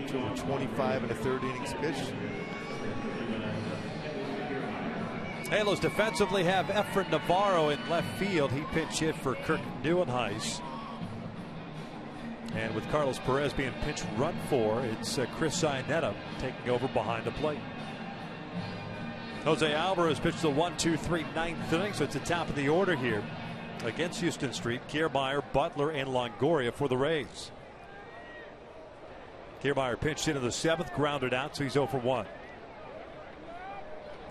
225 and a third innings pitched. Halos defensively have Efren Navarro in left field. He pinch hit for Kirk Neuenhuis. And with Carlos Perez being pinch run for, it's Chris Iannetta taking over behind the plate. Jose Alvarez pitched the 1-2-3 ninth inning, so it's the top of the order here against Houston Street. Kiermaier, Butler, and Longoria for the Rays. Kiermaier pitched into the 7th, grounded out, so he's 0 for 1.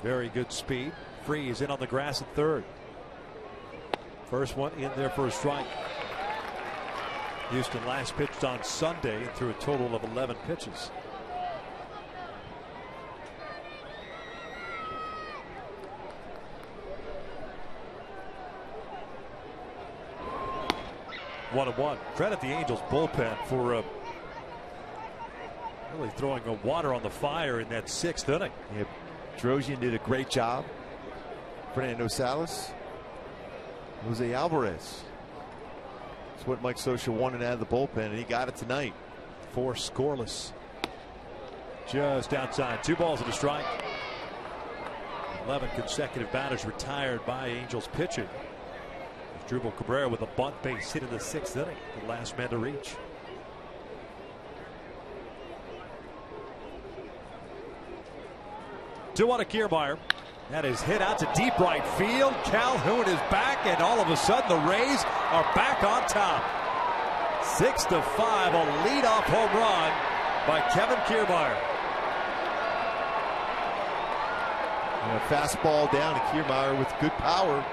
Very good speed. Freeze in on the grass at third. First one in there for a strike. Houston last pitched on Sunday and threw a total of 11 pitches. One and one. Credit the Angels bullpen for really throwing a water on the fire in that 6th inning. Yeah, Drosian did a great job. Fernando Salas, Jose Alvarez. That's what Mike Scioscia wanted out of the bullpen, and he got it tonight. 4 scoreless. Just outside. 2 balls and a strike. 11 consecutive batters retired by Angels pitching. Drupal Cabrera with a bunt base hit in the 6th inning. The last man to reach. Two on a Kiermaier. That is hit out to deep right field. Calhoun is back, and all of a sudden the Rays are back on top. 6-5, a leadoff home run by Kevin Kiermaier. And a fastball down to Kiermaier with good power.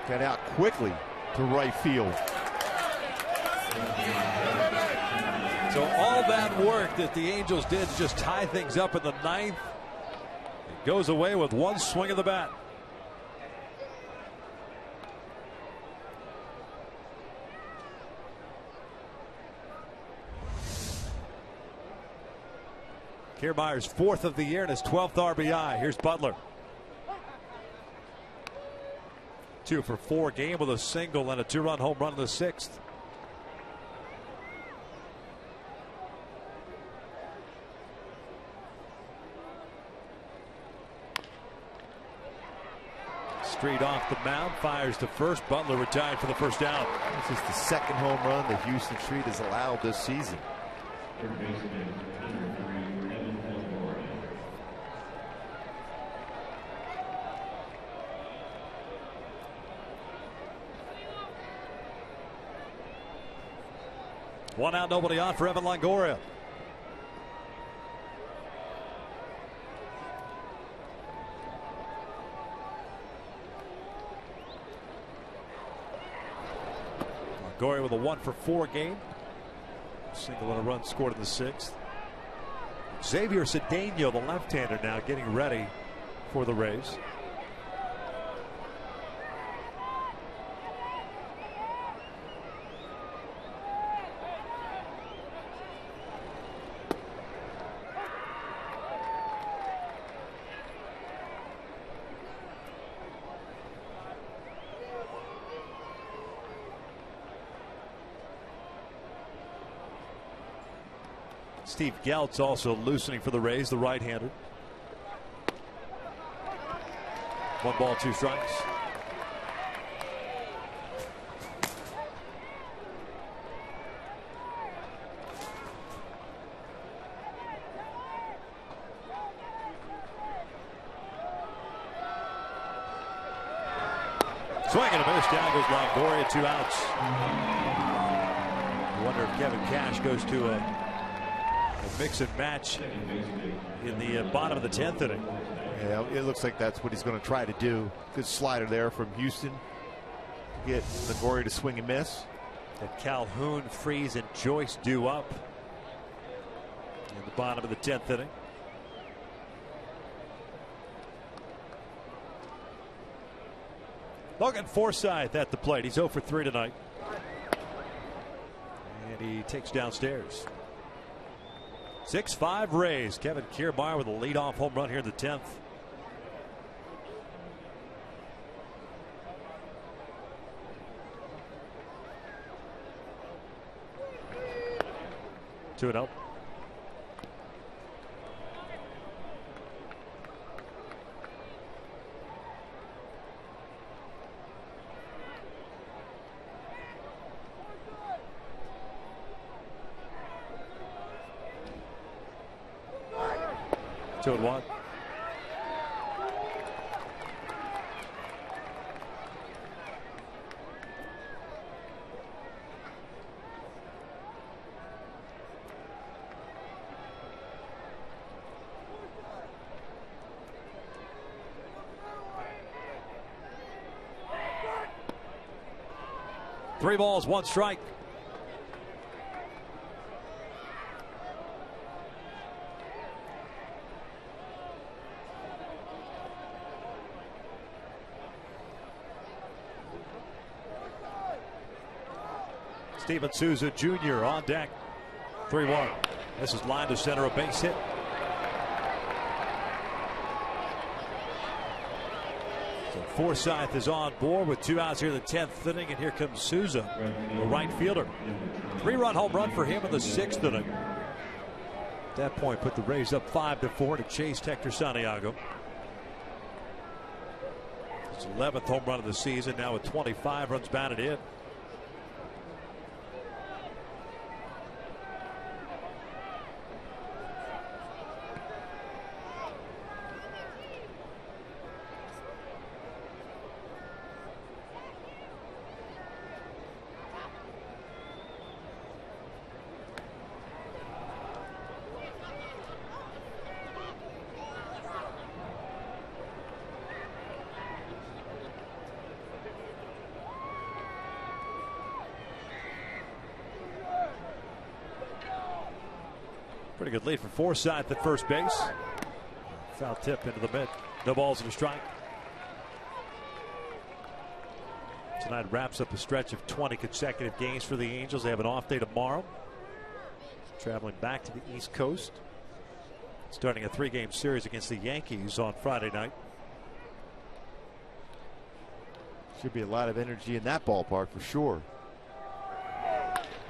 Got out quickly to right field. So all that work that the Angels did to just tie things up in the 9th, it goes away with one swing of the bat. Kiermaier's 4th of the year and his 12th RBI. Here's Butler. 2 for 4 game with a single and a 2-run home run in the 6th. Street off the mound, fires to first. Butler retired for the first down. This is the 2nd home run that Houston Street has allowed this season. One out, nobody on for Evan Longoria. Longoria with a 1 for 4 game. Single and a run scored in the 6th. Xavier Cedeno, the left-hander, now getting ready for the Rays. Steve Geltz also loosening for the Rays, the right-hander. 1 ball, 2 strikes. Swing and a miss. Down goes Longoria, 2 outs. I wonder if Kevin Cash goes to a mix and match in the bottom of the 10th inning. Yeah, it looks like that's what he's going to try to do. Good slider there from Houston. get Longoria to swing and miss. And Calhoun, Freeze, and Joyce due up in the bottom of the 10th inning. Logan Forsythe at the plate. He's 0 for 3 tonight. And he takes downstairs. 6-5 Rays. Kevin Kiermaier with a leadoff home run here in the 10th. Two and out. Two and one. Three balls, one strike. Steven Souza Jr. on deck. 3-1. This is line to center, a base hit. So Forsythe is on board with 2 outs here in the 10th inning, and here comes Souza, the right fielder. 3-run home run for him in the 6th inning. At that point, put the Rays up 5-4 to chase Hector Santiago. His 11th home run of the season, now with 25 runs batted in. Pretty good lead for Forsythe at first base. Foul tip into the mid. No balls and a strike. Tonight wraps up a stretch of 20 consecutive games for the Angels. They have an off day tomorrow. Traveling back to the East Coast. Starting a 3-game series against the Yankees on Friday night. Should be a lot of energy in that ballpark for sure.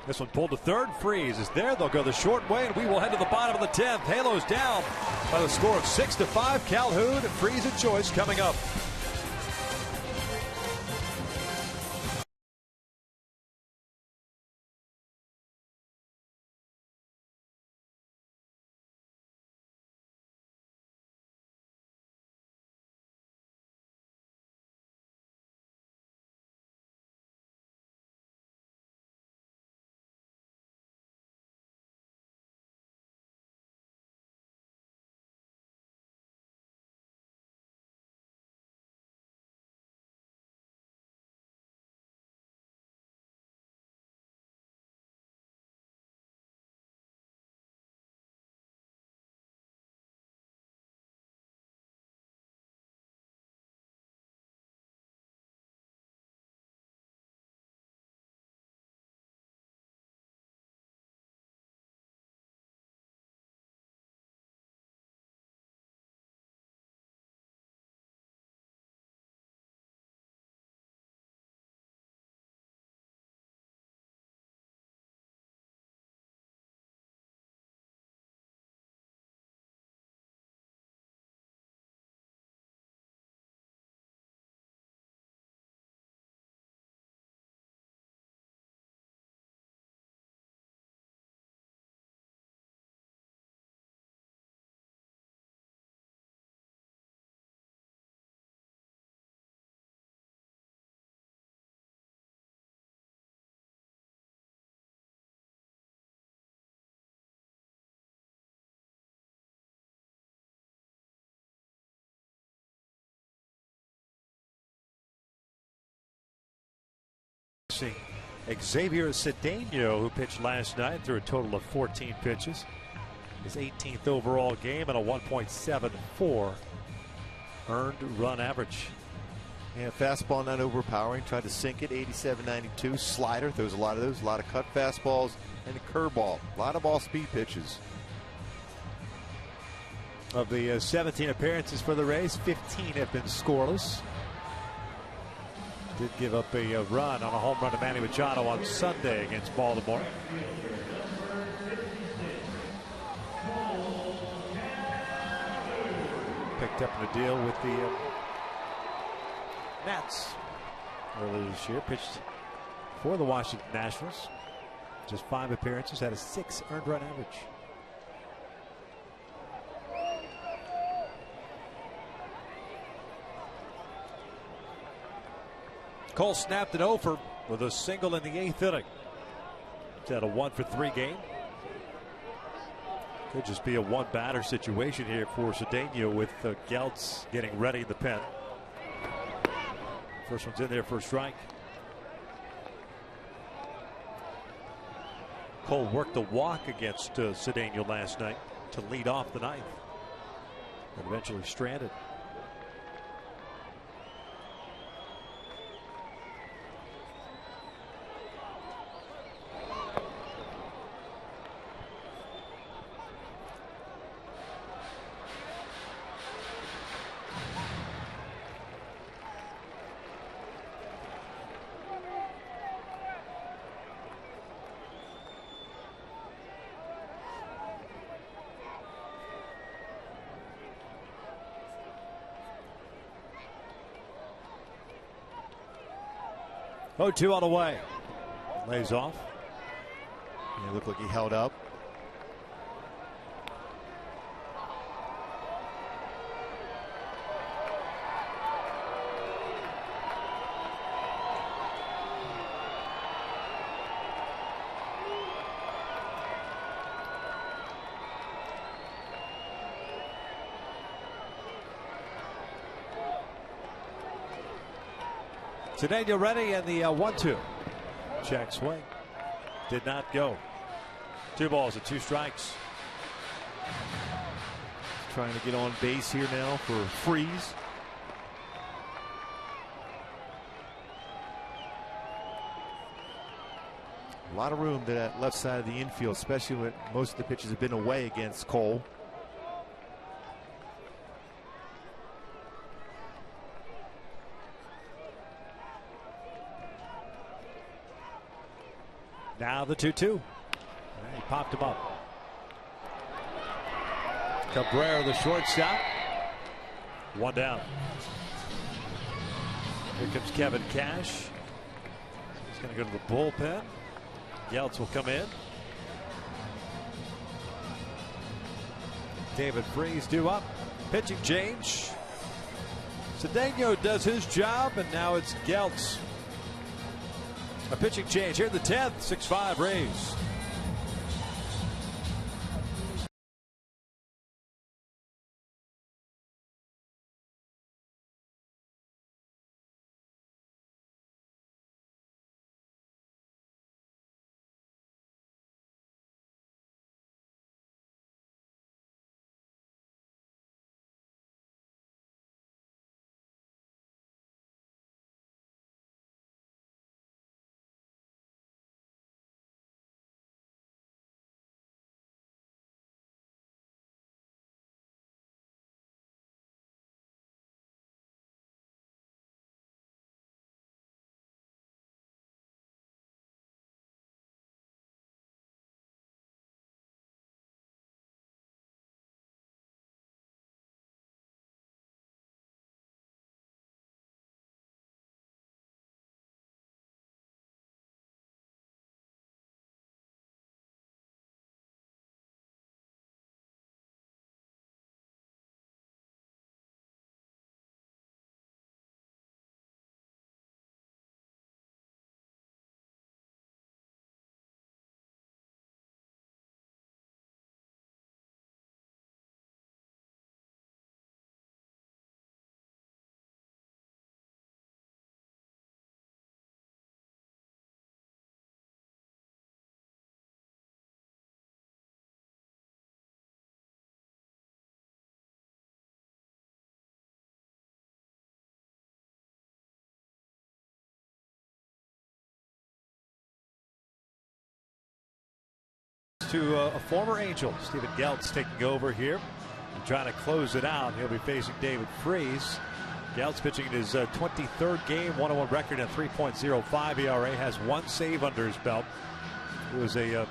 This one pulled to third. Freeze is there. They'll go the short way, and we will head to the bottom of the 10th. Halos down by the score of 6-5. Calhoun, Freeze, and Joyce coming up. Xavier Cedeno, who pitched last night, threw a total of 14 pitches. His 18th overall game and a 1.74 earned run average. Yeah, fastball not overpowering. Tried to sink it. 87-92. Slider. Throws a lot of those. A lot of cut fastballs and a curveball. A lot of off-speed pitches. Of the 17 appearances for the Rays, 15 have been scoreless. Did give up a run on a home run to Manny Machado on Sunday against Baltimore. Picked up in a deal with the Nats earlier this year. Pitched for the Washington Nationals. Just 5 appearances, had a 6 earned run average. Cole snapped it over with a single in the 8th inning. He's had a 1-for-3 game. Could just be a one-batter situation here for Cedeno with Geltz getting ready in the pen. First one's in there for a strike. Cole worked a walk against Cedeno last night to lead off the 9th. And eventually stranded. Oh, 2 on the way. Lays off. It looked like he held up. Cedeno ready, and the 1-2. Check swing. Did not go. 2 balls and 2 strikes. Trying to get on base here now for Freeze. A lot of room to that left side of the infield, especially when most of the pitches have been away against Cole. Now the 2-2. He popped him up. Cabrera, the shortstop. 1 down. Here comes Kevin Cash. He's going to go to the bullpen. Geltz will come in. David Freese due up. Pitching change. Cedeno does his job, and now it's Geltz. A pitching change here in the 10th. 6-5 Rays. to a former Angel. Steven Geltz taking over here and trying to close it out. He'll be facing David Freese. Geltz pitching in his 23rd game, 1-1 record at 3.05 ERA, has 1 save under his belt. He was a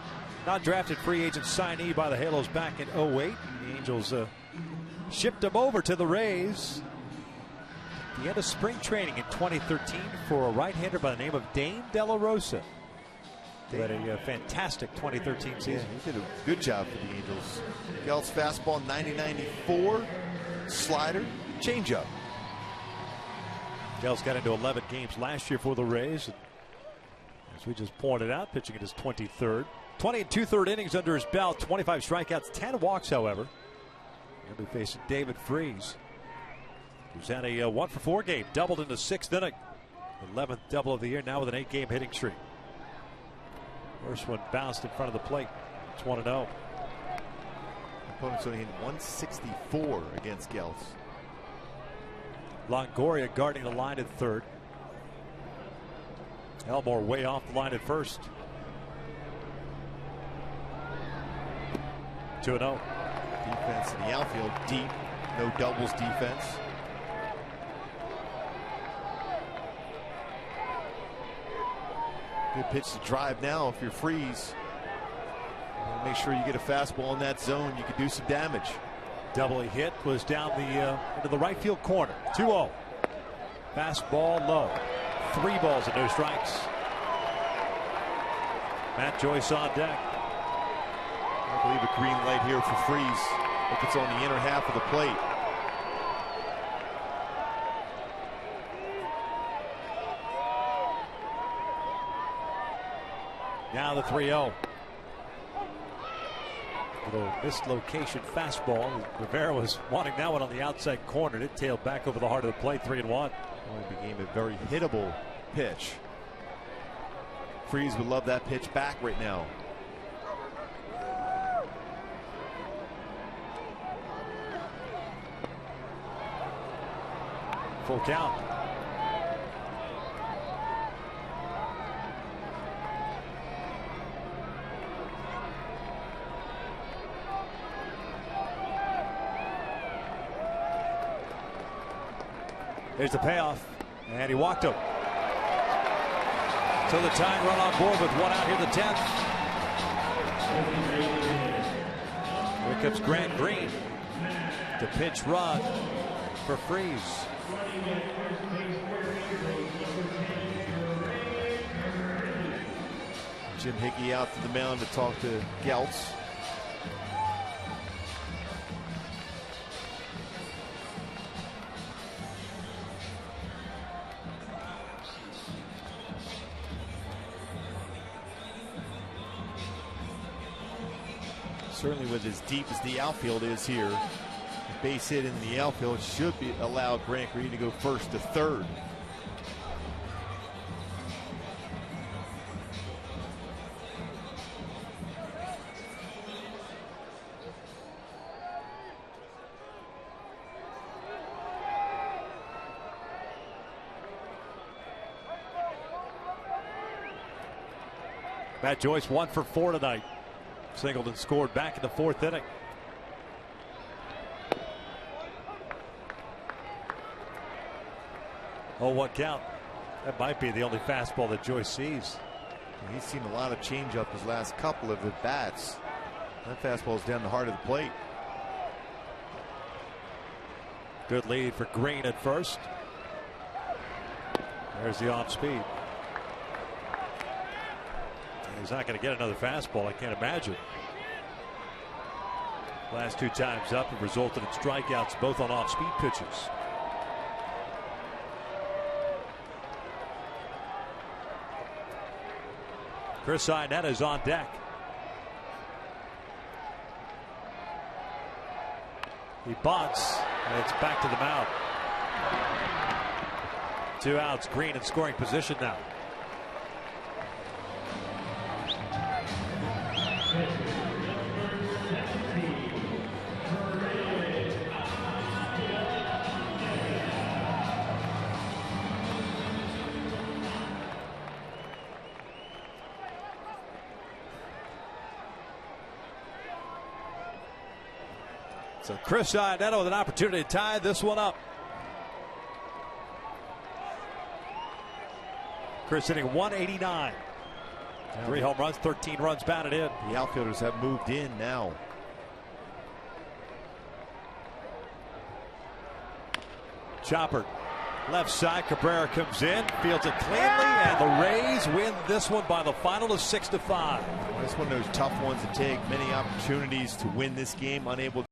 non-drafted free agent signee by the Halos back in 2008. The Angels shipped him over to the Rays at the end of spring training in 2013 for a right-hander by the name of Dane De La Rosa. He had a fantastic 2013 season. Yeah, he did a good job for the Angels. Geltz fastball 90-94, slider, changeup. Geltz got into 11 games last year for the Rays. As we just pointed out, pitching in his 23rd. 20 and 2/3 innings under his belt, 25 strikeouts, 10 walks, however. He'll be facing David Freese, who's had a 1-for-4 game, doubled in the 6th inning. 11th double of the year, now with an 8-game hitting streak. First one bounced in front of the plate. It's 1-0. Opponents only hit 164 against Geltz. Longoria guarding the line at third. Elmore way off the line at first. 2-0. Defense in the outfield deep. No doubles defense. Good pitch to drive now if you're Freese. Make sure you get a fastball in that zone. You could do some damage. Double he hit was down the into the right field corner. 2-0. Fastball low. 3 balls and no strikes. Matt Joyce on deck. I believe a green light here for Freese if it's on the inner half of the plate. Now the 3-0. Little mislocation fastball. Rivera was wanting that one on the outside corner. It tailed back over the heart of the plate. 3-1. Well, it became a very hittable pitch. Freese would love that pitch back right now. Full count. There's the payoff, and he walked him. So the tying run on board with 1 out here, the 10th. Here comes Grant Green to pinch run for Freese. Jim Hickey out to the mound to talk to Geltz. Certainly with as deep as the outfield is here, a base hit in the outfield should allow Grant Green to go first to third. Matt Joyce 1 for 4 tonight. Singled and scored back in the 4th inning. Oh, 1 count. That might be the only fastball that Joyce sees. He's seen a lot of changeup his last couple of at bats. That fastball is down the heart of the plate. Good lead for Green at first. There's the off speed. He's not going to get another fastball, I can't imagine. Last 2 times up have resulted in strikeouts, both on off-speed pitches. Chris Iannetta is on deck. He bunts, and it's back to the mound. 2 outs, Green in scoring position now. So Chris Iannetta with an opportunity to tie this one up. Chris hitting 189. 3 home runs, 13 runs batted in. The outfielders have moved in now. Chopper, left side. Cabrera comes in, fields it cleanly, and the Rays win this one by the final of 6-5. Well, it's one of those tough ones to take. Many opportunities to win this game, unable